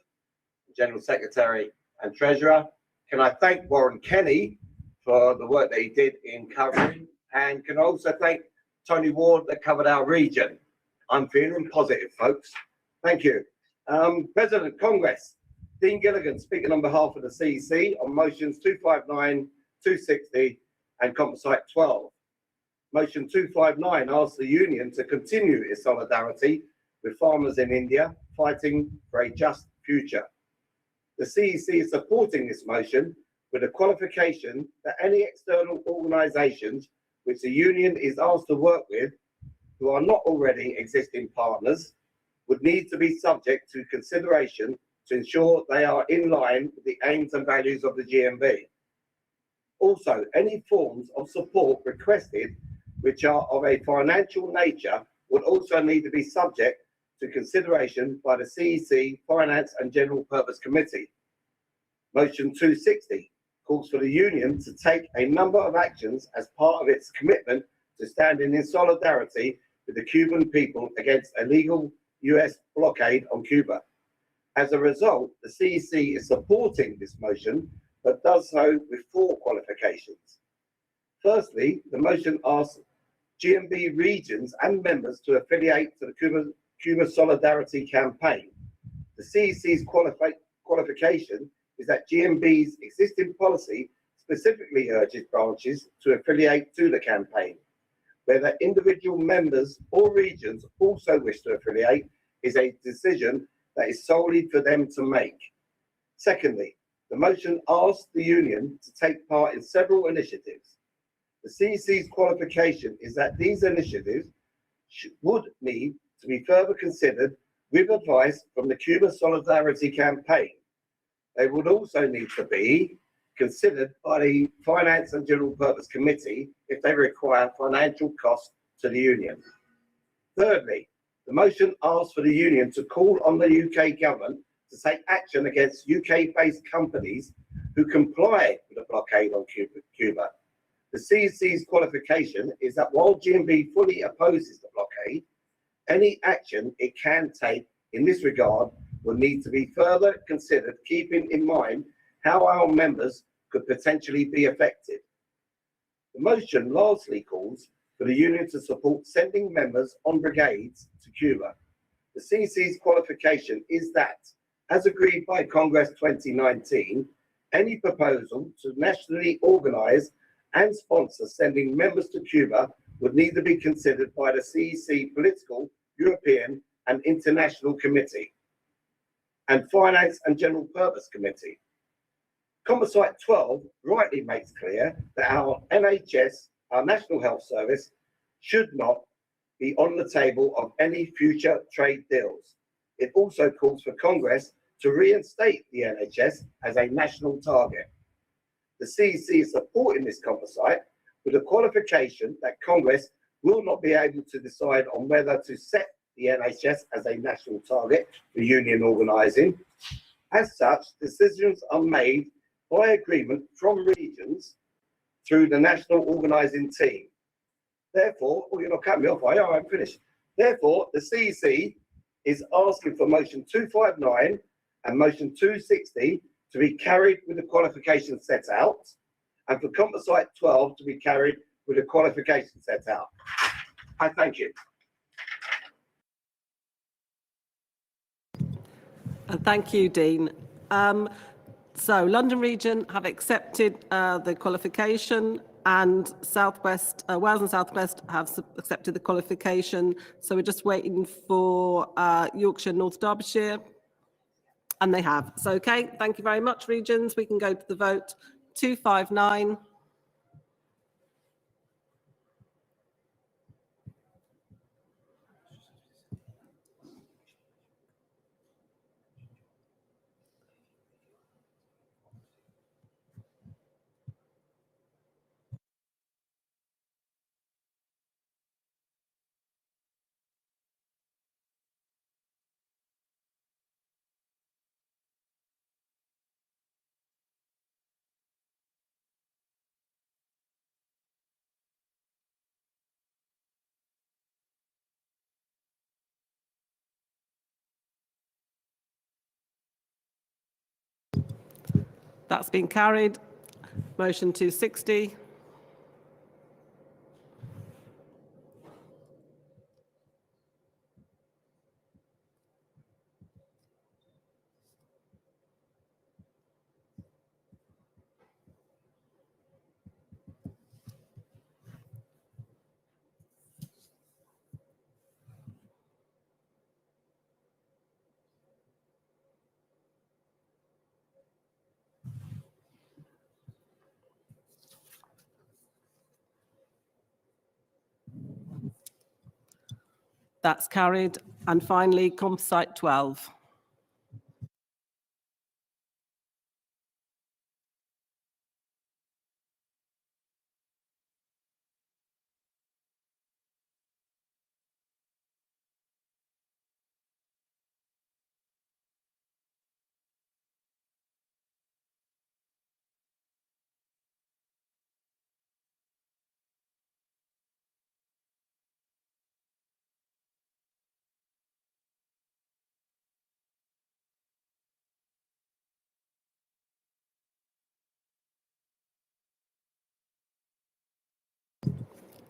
General Secretary and Treasurer? Can I thank Warren Kenny for the work that he did in covering? And can I also thank Tony Ward that covered our region? I'm feeling positive, folks. Thank you. President Congress, Dean Gilligan speaking on behalf of the CEC on motions 259, 260 and Composite 12. Motion 259 asks the Union to continue its solidarity with farmers in India fighting for a just future. The CEC is supporting this motion with a qualification that any external organisations which the Union is asked to work with who are not already existing partners would need to be subject to consideration to ensure they are in line with the aims and values of the GMB. Also, any forms of support requested which are of a financial nature would also need to be subject to consideration by the CEC Finance and General Purpose Committee. Motion 260 calls for the Union to take a number of actions as part of its commitment to standing in solidarity with the Cuban people against a illegal US blockade on Cuba. As a result, the CEC is supporting this motion, but does so with 4 qualifications. Firstly, the motion asks GMB regions and members to affiliate to the Cuba Solidarity Campaign. The CEC's qualification is that GMB's existing policy specifically urges branches to affiliate to the campaign. Whether individual members or regions also wish to affiliate is a decision that is solely for them to make. Secondly, The motion asks the union to take part in several initiatives. The CEC's qualification is that these initiatives would need to be further considered with advice from the Cuba Solidarity Campaign. They would also need to be considered by the Finance and General Purpose Committee if they require financial cost to the union. Thirdly, the motion asks for the union to call on the UK government to take action against UK-based companies who comply with the blockade on Cuba. The CEC's qualification is that while GMB fully opposes the blockade, any action it can take in this regard will need to be further considered, keeping in mind how our members could potentially be affected. The motion lastly calls for the union to support sending members on brigades to Cuba. The CEC's qualification is that, as agreed by Congress 2019, any proposal to nationally organise and sponsor sending members to Cuba would need to be considered by the CEC Political, European and International Committee and Finance and General Purpose Committee. Composite 12 rightly makes clear that our NHS, our National Health Service, should not be on the table of any future trade deals. It also calls for Congress to reinstate the NHS as a national target. The CEC is supporting this composite with the qualification that Congress will not be able to decide on whether to set the NHS as a national target for union organising. As such, decisions are made by agreement from regions through the national organising team. Therefore, you're not cutting me off, are you? I'm finished. Therefore, the CEC is asking for motion 259 and motion 260 to be carried with the qualifications set out, and for composite 12 to be carried with the qualifications set out. I thank you. And thank you, Dean. So London Region have accepted the qualification, and Southwest, Wales and Southwest have accepted the qualification. So we're just waiting for Yorkshire, North Derbyshire, and they have. So, okay, thank you very much, regions. We can go to the vote. 259. That's been carried. Motion 260. That's carried. And finally, composite 12.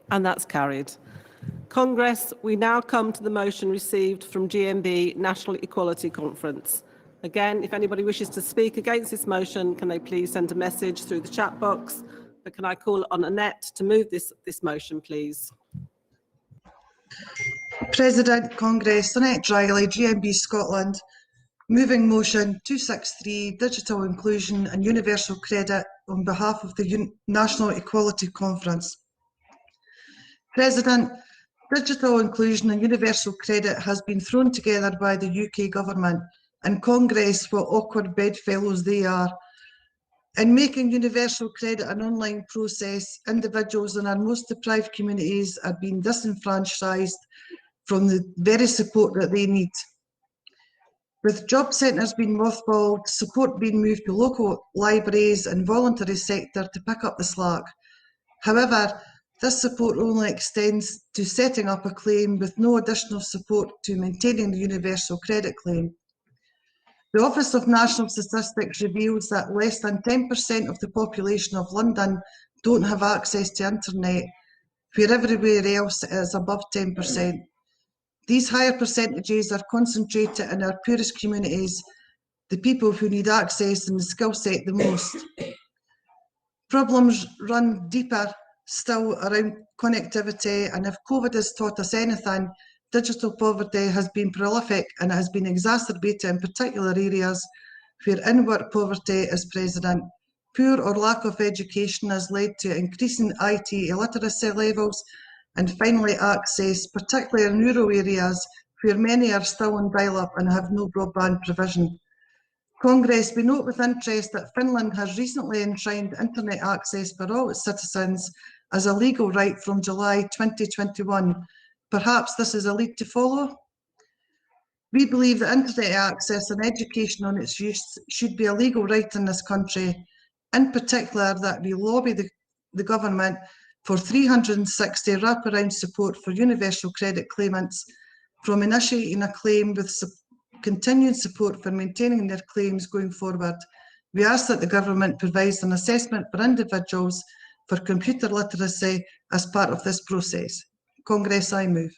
And that's carried. Congress, we now come to the motion received from GMB National Equality Conference. Again, if anybody wishes to speak against this motion, can they please send a message through the chat box? But can I call on Annette to move this motion, please? President Congress, Annette Riley, GMB Scotland. moving motion 263, digital inclusion and universal credit, on behalf of the National Equality Conference. President, digital inclusion and universal credit has been thrown together by the UK government and Congress, what awkward bedfellows they are. In making universal credit an online process, individuals in our most deprived communities are being disenfranchised from the very support that they need. With job centres being mothballed, support being moved to local libraries and voluntary sector to pick up the slack. However, this support only extends to setting up a claim with no additional support to maintaining the universal credit claim. The Office of National Statistics reveals that less than 10% of the population of London don't have access to internet, where everywhere else it is above 10%. These higher percentages are concentrated in our poorest communities, the people who need access and the skill set the most. Problems run deeper still around connectivity, and if COVID has taught us anything, digital poverty has been prolific and it has been exacerbated in particular areas where in-work poverty is present. Poor or lack of education has led to increasing IT illiteracy levels, and finally access, particularly in rural areas where many are still on dial-up and have no broadband provision. Congress, we note with interest that Finland has recently enshrined internet access for all its citizens as a legal right from July 2021. Perhaps this is a lead to follow? We believe that internet access and education on its use should be a legal right in this country, in particular that we lobby the government for 360 wraparound support for universal credit claimants, from initiating a claim with continued support for maintaining their claims going forward. We ask that the government provides an assessment for individuals for computer literacy as part of this process. Congress, I move.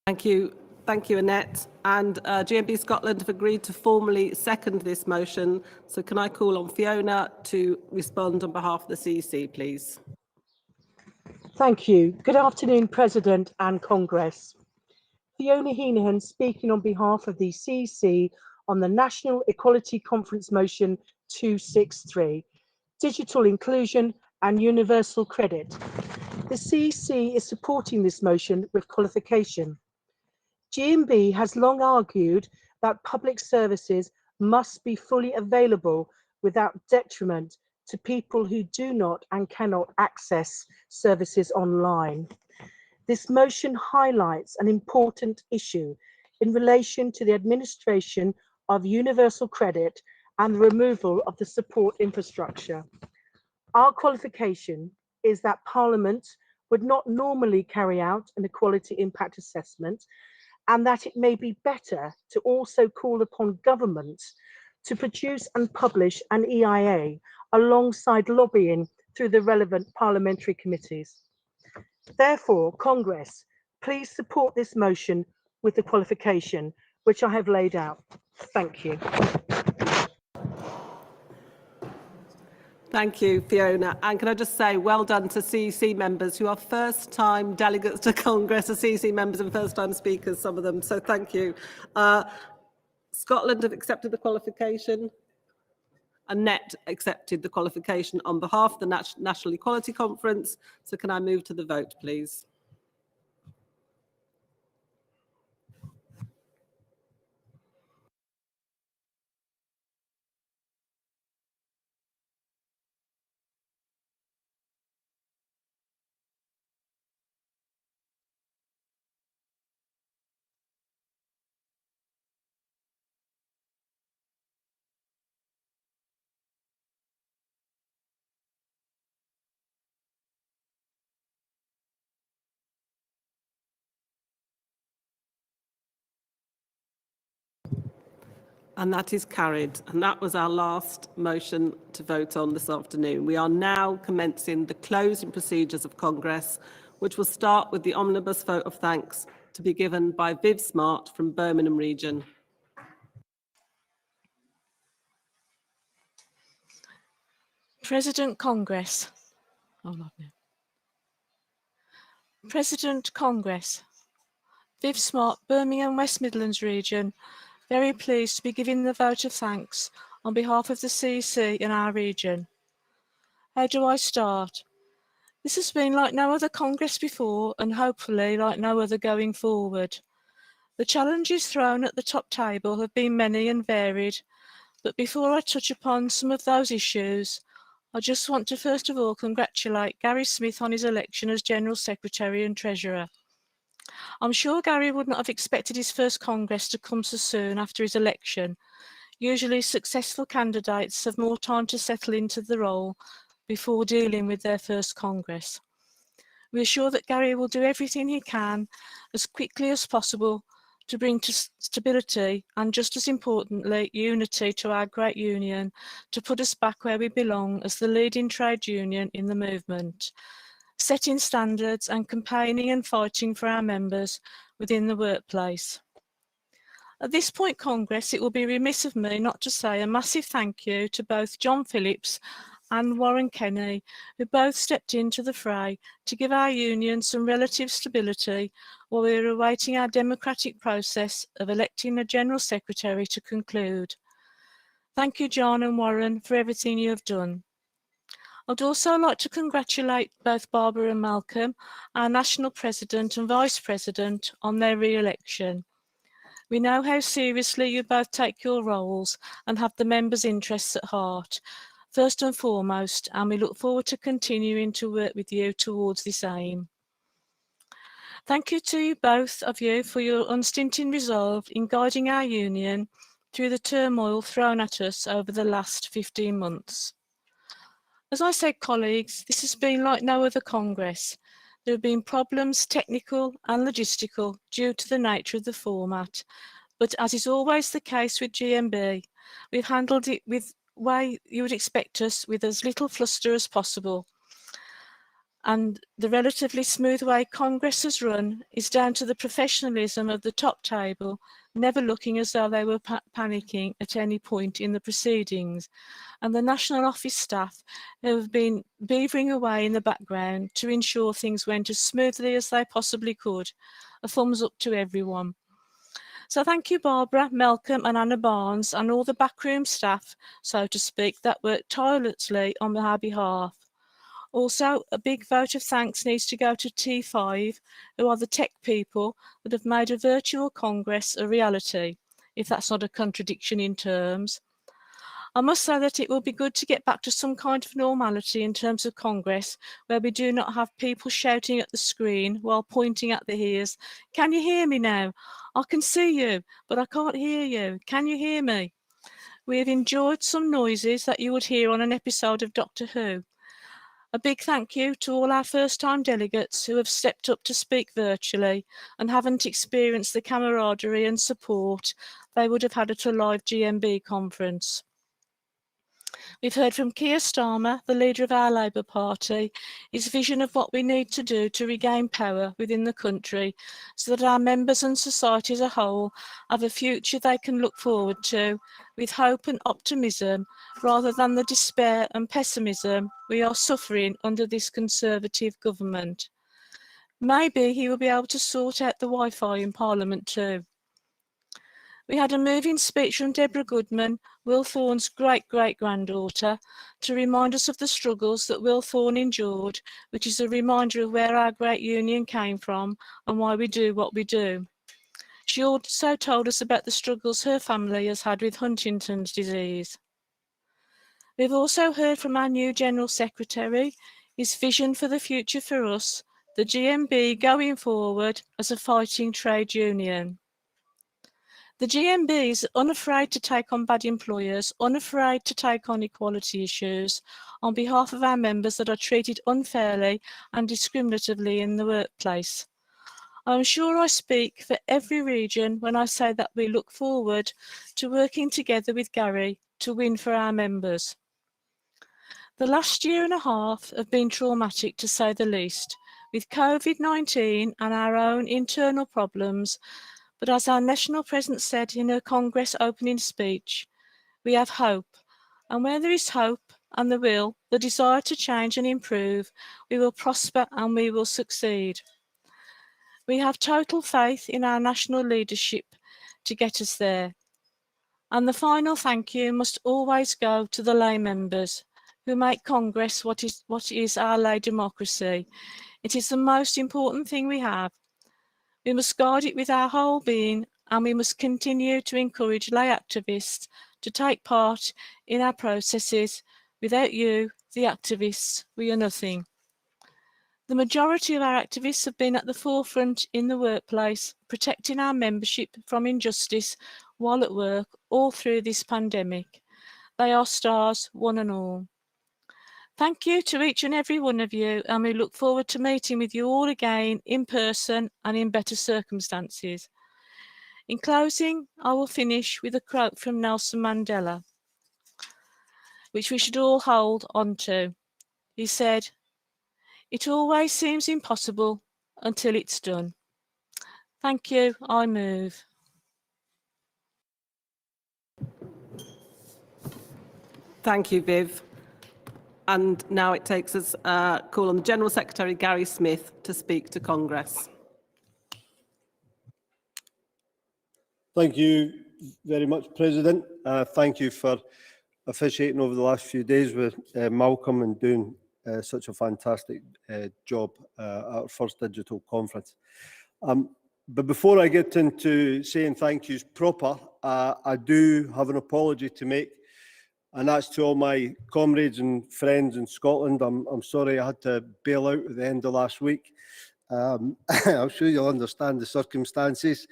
Thank you, Annette. And GMB Scotland have agreed to formally second this motion. So can I call on Fiona to respond on behalf of the CEC, please? Thank you. Good afternoon, President and Congress. Fiona Heenan speaking on behalf of the CEC on the National Equality Conference motion 263, digital inclusion and universal credit. The CEC is supporting this motion with qualification. GMB has long argued that public services must be fully available without detriment to people who do not and cannot access services online. This motion highlights an important issue in relation to the administration of universal credit and the removal of the support infrastructure. Our qualification is that Parliament would not normally carry out an equality impact assessment, and that it may be better to also call upon governments to produce and publish an EIA alongside lobbying through the relevant parliamentary committees. Therefore, Congress, please support this motion with the qualification which I have laid out. Thank you. Thank you, Fiona. And can I just say well done to CEC members who are first-time delegates to Congress, CEC members and first-time speakers, some of them. So thank you. Scotland have accepted the qualification. Annette accepted the qualification on behalf of the National Equality Conference. So can I move to the vote, please? And that is carried. And that was our last motion to vote on this afternoon. We are now commencing the closing procedures of Congress, which will start with the omnibus vote of thanks to be given by Viv Smart from Birmingham Region. President Congress. President Congress. Viv Smart, Birmingham West Midlands region. Very pleased to be giving the vote of thanks on behalf of the CEC in our region. How do I start? This has been like no other Congress before and hopefully like no other going forward. The challenges thrown at the top table have been many and varied, but before I touch upon some of those issues, I just want to first of all congratulate Gary Smith on his election as General Secretary and Treasurer. I'm sure Gary would not have expected his first Congress to come so soon after his election. Usually successful candidates have more time to settle into the role before dealing with their first Congress. We are sure that Gary will do everything he can as quickly as possible to bring stability and, just as importantly, unity to our great union, to put us back where we belong as the leading trade union in the movement, setting standards and campaigning and fighting for our members within the workplace. At this point, Congress, it will be remiss of me not to say a massive thank you to both John Phillips and Warren Kenny, who both stepped into the fray to give our union some relative stability while we were awaiting our democratic process of electing a General Secretary to conclude. Thank you, John and Warren, for everything you have done. I'd also like to congratulate both Barbara and Malcolm, our National President and Vice President, on their re-election. We know how seriously you both take your roles and have the members' interests at heart, first and foremost, and we look forward to continuing to work with you towards this aim. Thank you to both of you for your unstinting resolve in guiding our union through the turmoil thrown at us over the last 15 months. As I said, colleagues, this has been like no other Congress. There have been problems, technical and logistical, due to the nature of the format, but as is always the case with GMB, we've handled it with way you would expect us, with as little fluster as possible. And the relatively smooth way Congress has run is down to the professionalism of the top table, never looking as though they were panicking at any point in the proceedings, and the National Office staff who have been beavering away in the background to ensure things went as smoothly as they possibly could. A thumbs up to everyone. So thank you, Barbara, Malcolm and Anna Barnes and all the backroom staff, so to speak, that worked tirelessly on our behalf. Also, a big vote of thanks needs to go to T5, who are the tech people that have made a virtual Congress a reality, if that's not a contradiction in terms. I must say that it will be good to get back to some kind of normality in terms of Congress, where we do not have people shouting at the screen while pointing at their ears. Can you hear me now? I can see you, but I can't hear you. Can you hear me? We have enjoyed some noises that you would hear on an episode of Doctor Who. A big thank you to all our first-time delegates who have stepped up to speak virtually and haven't experienced the camaraderie and support they would have had at a live GMB conference. We've heard from Keir Starmer, the leader of our Labour Party, his vision of what we need to do to regain power within the country so that our members and society as a whole have a future they can look forward to with hope and optimism rather than the despair and pessimism we are suffering under this Conservative government. Maybe he will be able to sort out the Wi-Fi in Parliament too. We had a moving speech from Deborah Goodman, Will Thorne's great-great-granddaughter, to remind us of the struggles that Will Thorne endured, which is a reminder of where our great union came from and why we do what we do. She also told us about the struggles her family has had with Huntington's disease. We've also heard from our new General Secretary, his vision for the future for us, the GMB going forward as a fighting trade union. The GMB is unafraid to take on bad employers, unafraid to take on equality issues on behalf of our members that are treated unfairly and discriminatively in the workplace. I'm sure I speak for every region when I say that we look forward to working together with Gary to win for our members. The last year and a half have been traumatic, to say the least, with COVID-19 and our own internal problems. But as our National President said in her Congress opening speech, we have hope, and where there is hope and the will, the desire to change and improve, we will prosper and we will succeed. We have total faith in our national leadership to get us there. And the final thank you must always go to the lay members who make Congress what is our lay democracy. It is the most important thing we have. We must guard it with our whole being, and we must continue to encourage lay activists to take part in our processes. Without you, the activists, we are nothing. The majority of our activists have been at the forefront in the workplace, protecting our membership from injustice while at work all through this pandemic. They are stars, one and all. Thank you to each and every one of you, and we look forward to meeting with you all again in person and in better circumstances. In closing, I will finish with a quote from Nelson Mandela, which we should all hold on to. He said, "It always seems impossible until it's done." Thank you. I move. Thank you, Viv. And now it takes us call on the General Secretary, Gary Smith, to speak to Congress. Thank you very much, President. Thank you for officiating over the last few days with Malcolm and doing such a fantastic job at our first digital conference. But before I get into saying thank yous proper, I do have an apology to make, and that's to all my comrades and friends in Scotland. I'm sorry I had to bail out at the end of last week. I'm sure you'll understand the circumstances.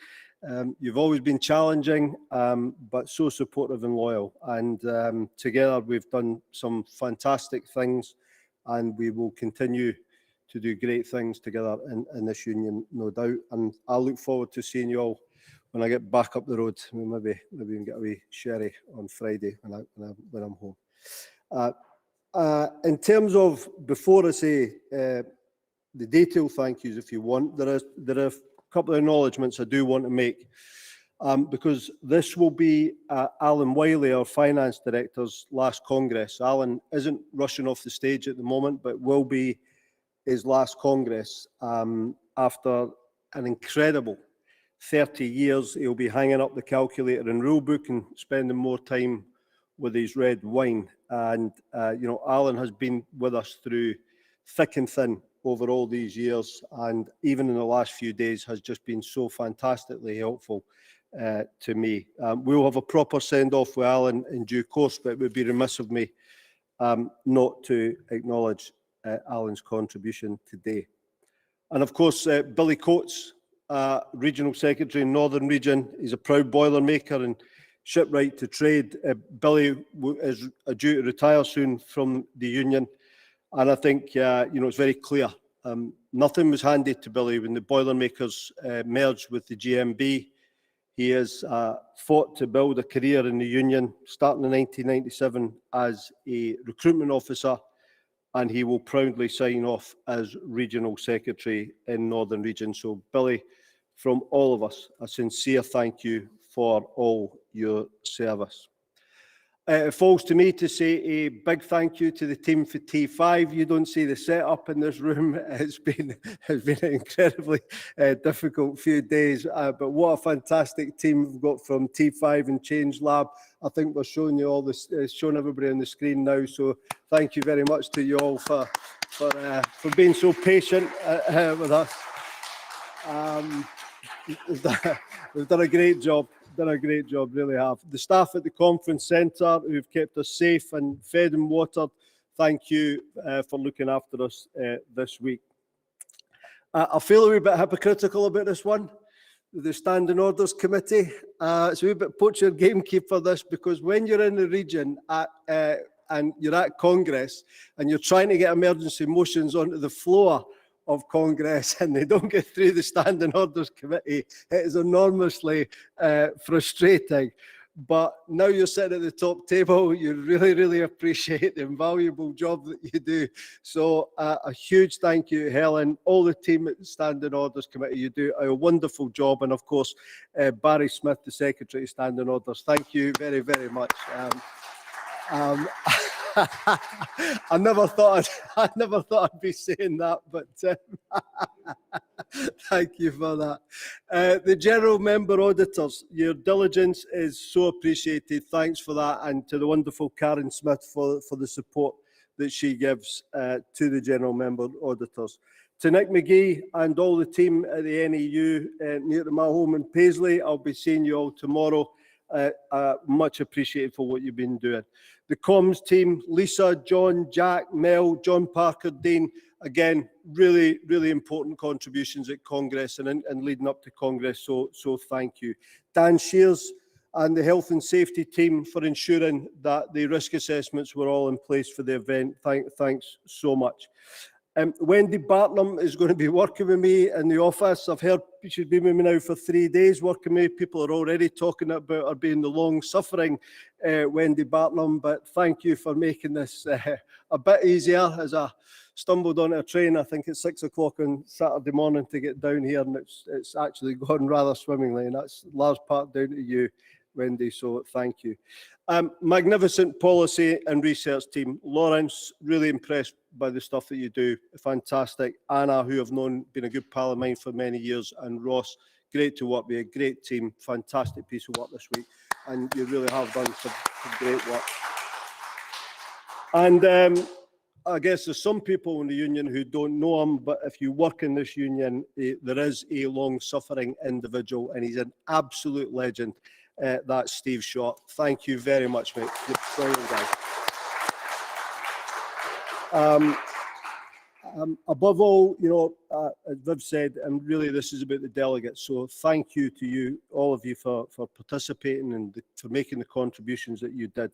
You've always been challenging, but so supportive and loyal. And together we've done some fantastic things, and we will continue to do great things together in this union, no doubt. And I look forward to seeing you all when I get back up the road. Maybe we can get a wee sherry on Friday when I'm home. In terms of, before I say the detailed thank yous, if you want, there are a couple of acknowledgements I do want to make, because this will be Alan Wiley, our Finance Director's last Congress. Alan isn't rushing off the stage at the moment, but will be his last Congress after an incredible 30 years. He'll be hanging up the calculator and rule book and spending more time with his red wine. And, you know, Alan has been with us through thick and thin over all these years, and even in the last few days has just been so fantastically helpful to me. We'll have a proper send-off with Alan in due course, but it would be remiss of me not to acknowledge Alan's contribution today. And of course, Billy Coates, Regional Secretary in Northern Region, he's a proud Boilermaker and shipwright to trade. Billy is due to retire soon from the union. And I think, you know, it's very clear. Nothing was handed to Billy when the Boilermakers merged with the GMB. He has fought to build a career in the union, starting in 1997 as a recruitment officer, and he will proudly sign off as Regional Secretary in Northern Region. So, Billy, from all of us, a sincere thank you for all your service. It falls to me to say a big thank you to the team for T5. You don't see the setup in this room. It's been an incredibly difficult few days, but what a fantastic team we've got from T5 and Change Lab. I think we're showing you all this, showing everybody on the screen now. So thank you very much to you all for being so patient with us. We've done a great job. Really have. The staff at the conference centre who've kept us safe and fed and watered, thank you for looking after us this week. I feel a wee bit hypocritical about this one, the Standing Orders Committee. It's a wee bit poacher gamekeeper this, because when you're in the region and you're at Congress and you're trying to get emergency motions onto the floor of Congress and they don't get through the Standing Orders Committee, it is enormously frustrating. But now you're sitting at the top table, you really, really appreciate the invaluable job that you do. So a huge thank you, Helen, all the team at the Standing Orders Committee. You do a wonderful job. And of course, Barry Smith, the Secretary of Standing Orders, thank you very, very much. I never thought I'd be saying that, but Thank you for that. The General Member Auditors, your diligence is so appreciated. Thanks for that, and to the wonderful Karen Smith for the support that she gives to the General Member Auditors. To Nick McGee and all the team at the NEU near to my home in Paisley, I'll be seeing you all tomorrow. Much appreciated for what you've been doing. The comms team, Lisa, John, Jack, Mel, John Parker, Dean, again, really, really important contributions at Congress and leading up to Congress, so thank you. Dan Shears and the health and safety team for ensuring that the risk assessments were all in place for the event. Thanks so much. Wendy Bartlam is going to be working with me in the office. I've heard she's been with me now for 3 days working with me. People are already talking about her being the long-suffering Wendy Bartlam, but thank you for making this a bit easier as I stumbled on a train, I think it's 6 o'clock on Saturday morning to get down here, and it's actually gone rather swimmingly, and that's large part down to you, Wendy, so thank you. Magnificent policy and research team. Lawrence, really impressed by the stuff that you do. Fantastic. Anna, who I've known, been a good pal of mine for many years, and Ross, great to work with, a great team. Fantastic piece of work this week, and you really have done some great work. And I guess there's some people in the union who don't know him, but if you work in this union, there is a long-suffering individual, and he's an absolute legend. That's Steve Short. Thank you very much, mate. You're brilliant guys. Above all, you know, as Viv said, and really this is about the delegates, so thank you to you, all of you, for participating and for making the contributions that you did.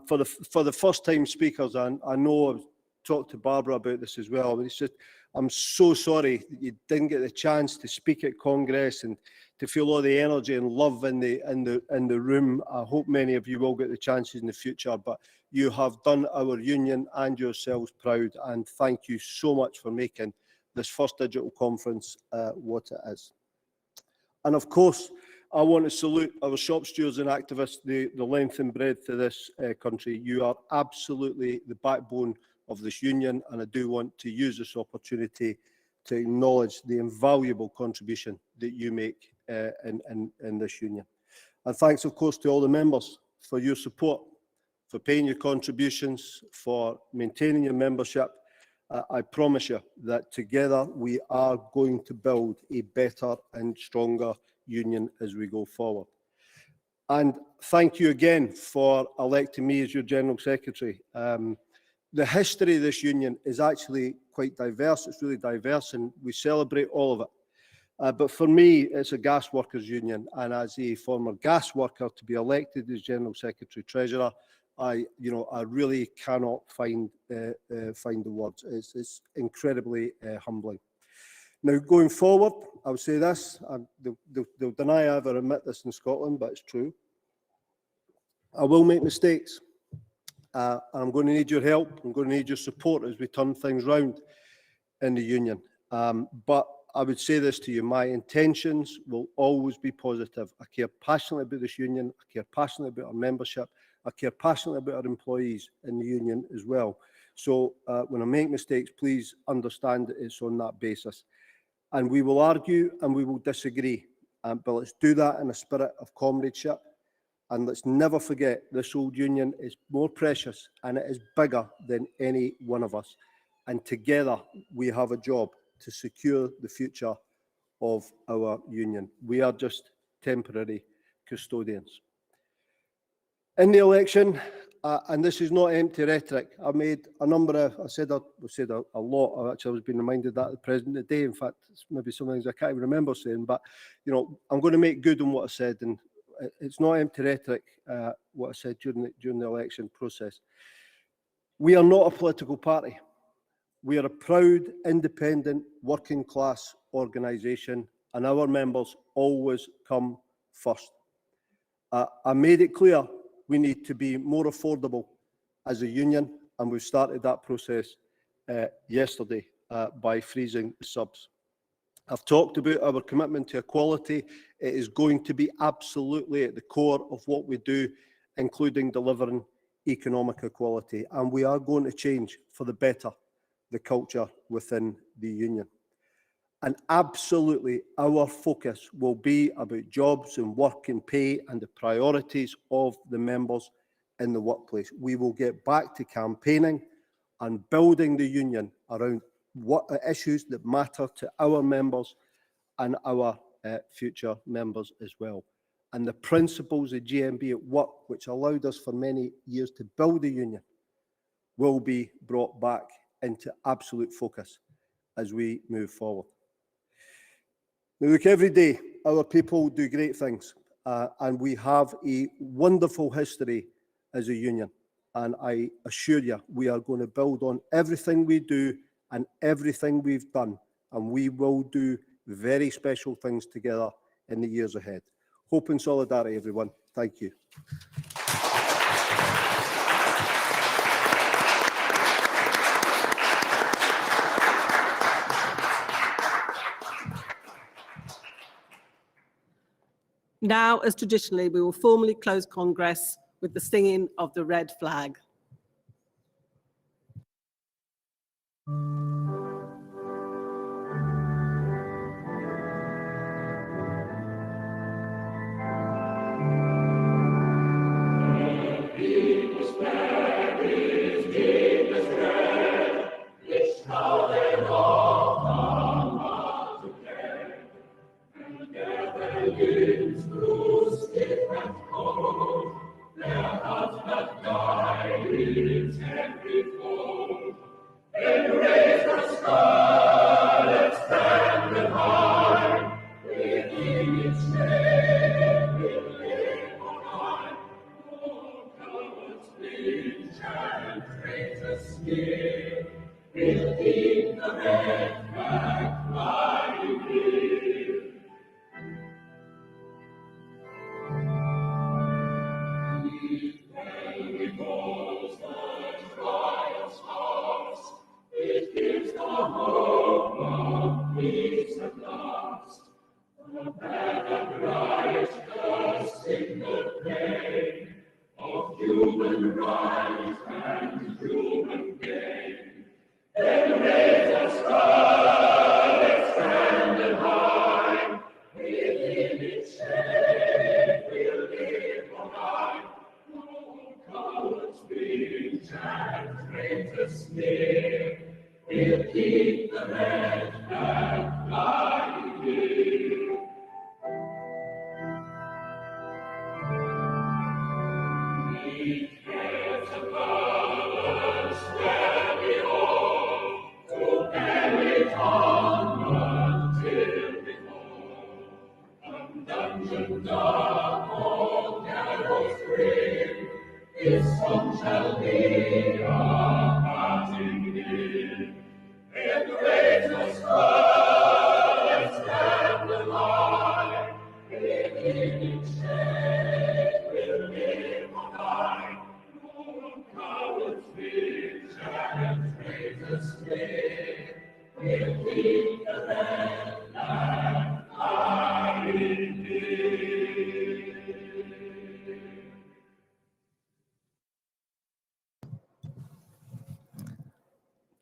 For the first-time speakers, I know I've talked to Barbara about this as well, but it's just, I'm so sorry that you didn't get the chance to speak at Congress and to feel all the energy and love in the room. I hope many of you will get the chances in the future, but you have done our union and yourselves proud, and thank you so much for making this first digital conference what it is. And of course, I want to salute our shop stewards and activists, the length and breadth of this country. You are absolutely the backbone of this union, and I do want to use this opportunity to acknowledge the invaluable contribution that you make in this union. And thanks, of course, to all the members for your support, for paying your contributions, for maintaining your membership. I promise you that together we are going to build a better and stronger union as we go forward. And thank you again for electing me as your General Secretary. The history of this union is actually quite diverse. It's really diverse, and we celebrate all of it. But for me, it's a gas workers union, and as a former gas worker, to be elected as General Secretary Treasurer, I really cannot find the words. It's incredibly humbling. Now, going forward, I'll say this, they'll deny I ever admit this in Scotland, but it's true. I will make mistakes. And I'm going to need your help. I'm going to need your support as we turn things round in the union. But I would say this to you, my intentions will always be positive. I care passionately about this union. I care passionately about our membership. I care passionately about our employees in the union as well. So when I make mistakes, please understand that it's on that basis. And we will argue and we will disagree. But let's do that in a spirit of comradeship. And let's never forget, this old union is more precious and it is bigger than any one of us. And together we have a job to secure the future of our union. We are just temporary custodians. In the election, and this is not empty rhetoric, I made a number of, I said a lot. Actually, I was being reminded that the President today. In fact, it's maybe some things I can't even remember saying, but you know, I'm going to make good on what I said, and it's not empty rhetoric, what I said during the election process. We are not a political party. We are a proud, independent, working class organisation, and our members always come first. I made it clear we need to be more affordable as a union, and we've started that process yesterday by freezing the subs. I've talked about our commitment to equality. It is going to be absolutely at the core of what we do, including delivering economic equality. And we are going to change for the better the culture within the union. And absolutely, our focus will be about jobs and work and pay and the priorities of the members in the workplace. We will get back to campaigning and building the union around what issues that matter to our members and our future members as well. And the principles of GMB at work, which allowed us for many years to build a union, will be brought back into absolute focus as we move forward. Now, look, every day our people do great things, and we have a wonderful history as a union. And I assure you, we are going to build on everything we do and everything we've done, and we will do very special things together in the years ahead. Hope and solidarity, everyone. Thank you. Now, as traditionally, we will formally close Congress with the singing of the red flag.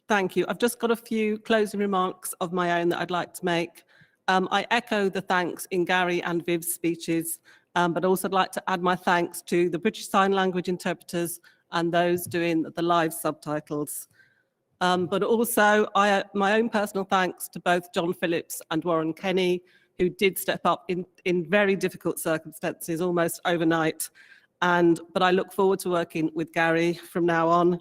Thank you. I've just got a few closing remarks of my own that I'd like to make. I echo the thanks in Gary and Viv's speeches, but also I'd like to add my thanks to the British Sign Language interpreters and those doing the live subtitles. But also my own personal thanks to both John Phillips and Warren Kenny, who did step up in very difficult circumstances almost overnight. But I look forward to working with Gary from now on.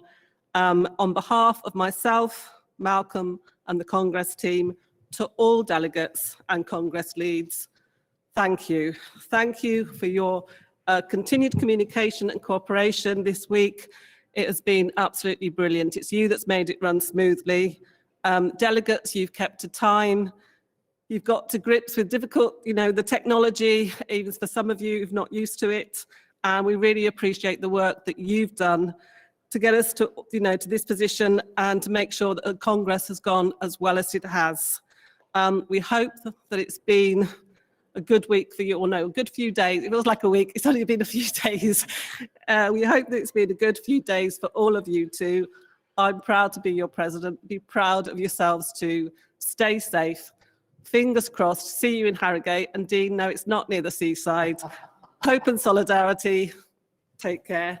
On behalf of myself, Malcolm, and the Congress team, to all delegates and Congress leads, thank you. Thank you for your continued communication and cooperation this week. It has been absolutely brilliant. It's you that's made it run smoothly. Delegates, you've kept to time. You've got to grips with difficult, the technology, even for some of you who've not used to it. And we really appreciate the work that you've done to get us to, to this position and to make sure that the Congress has gone as well as it has. We hope that it's been a good week for you, or no, a good few days. It feels like a week, it's only been a few days. We hope that it's been a good few days for all of you too. I'm proud to be your president. Be proud of yourselves too. Stay safe. Fingers crossed, see you in Harrogate. And Dean, no, it's not near the seaside. Hope and solidarity. Take care.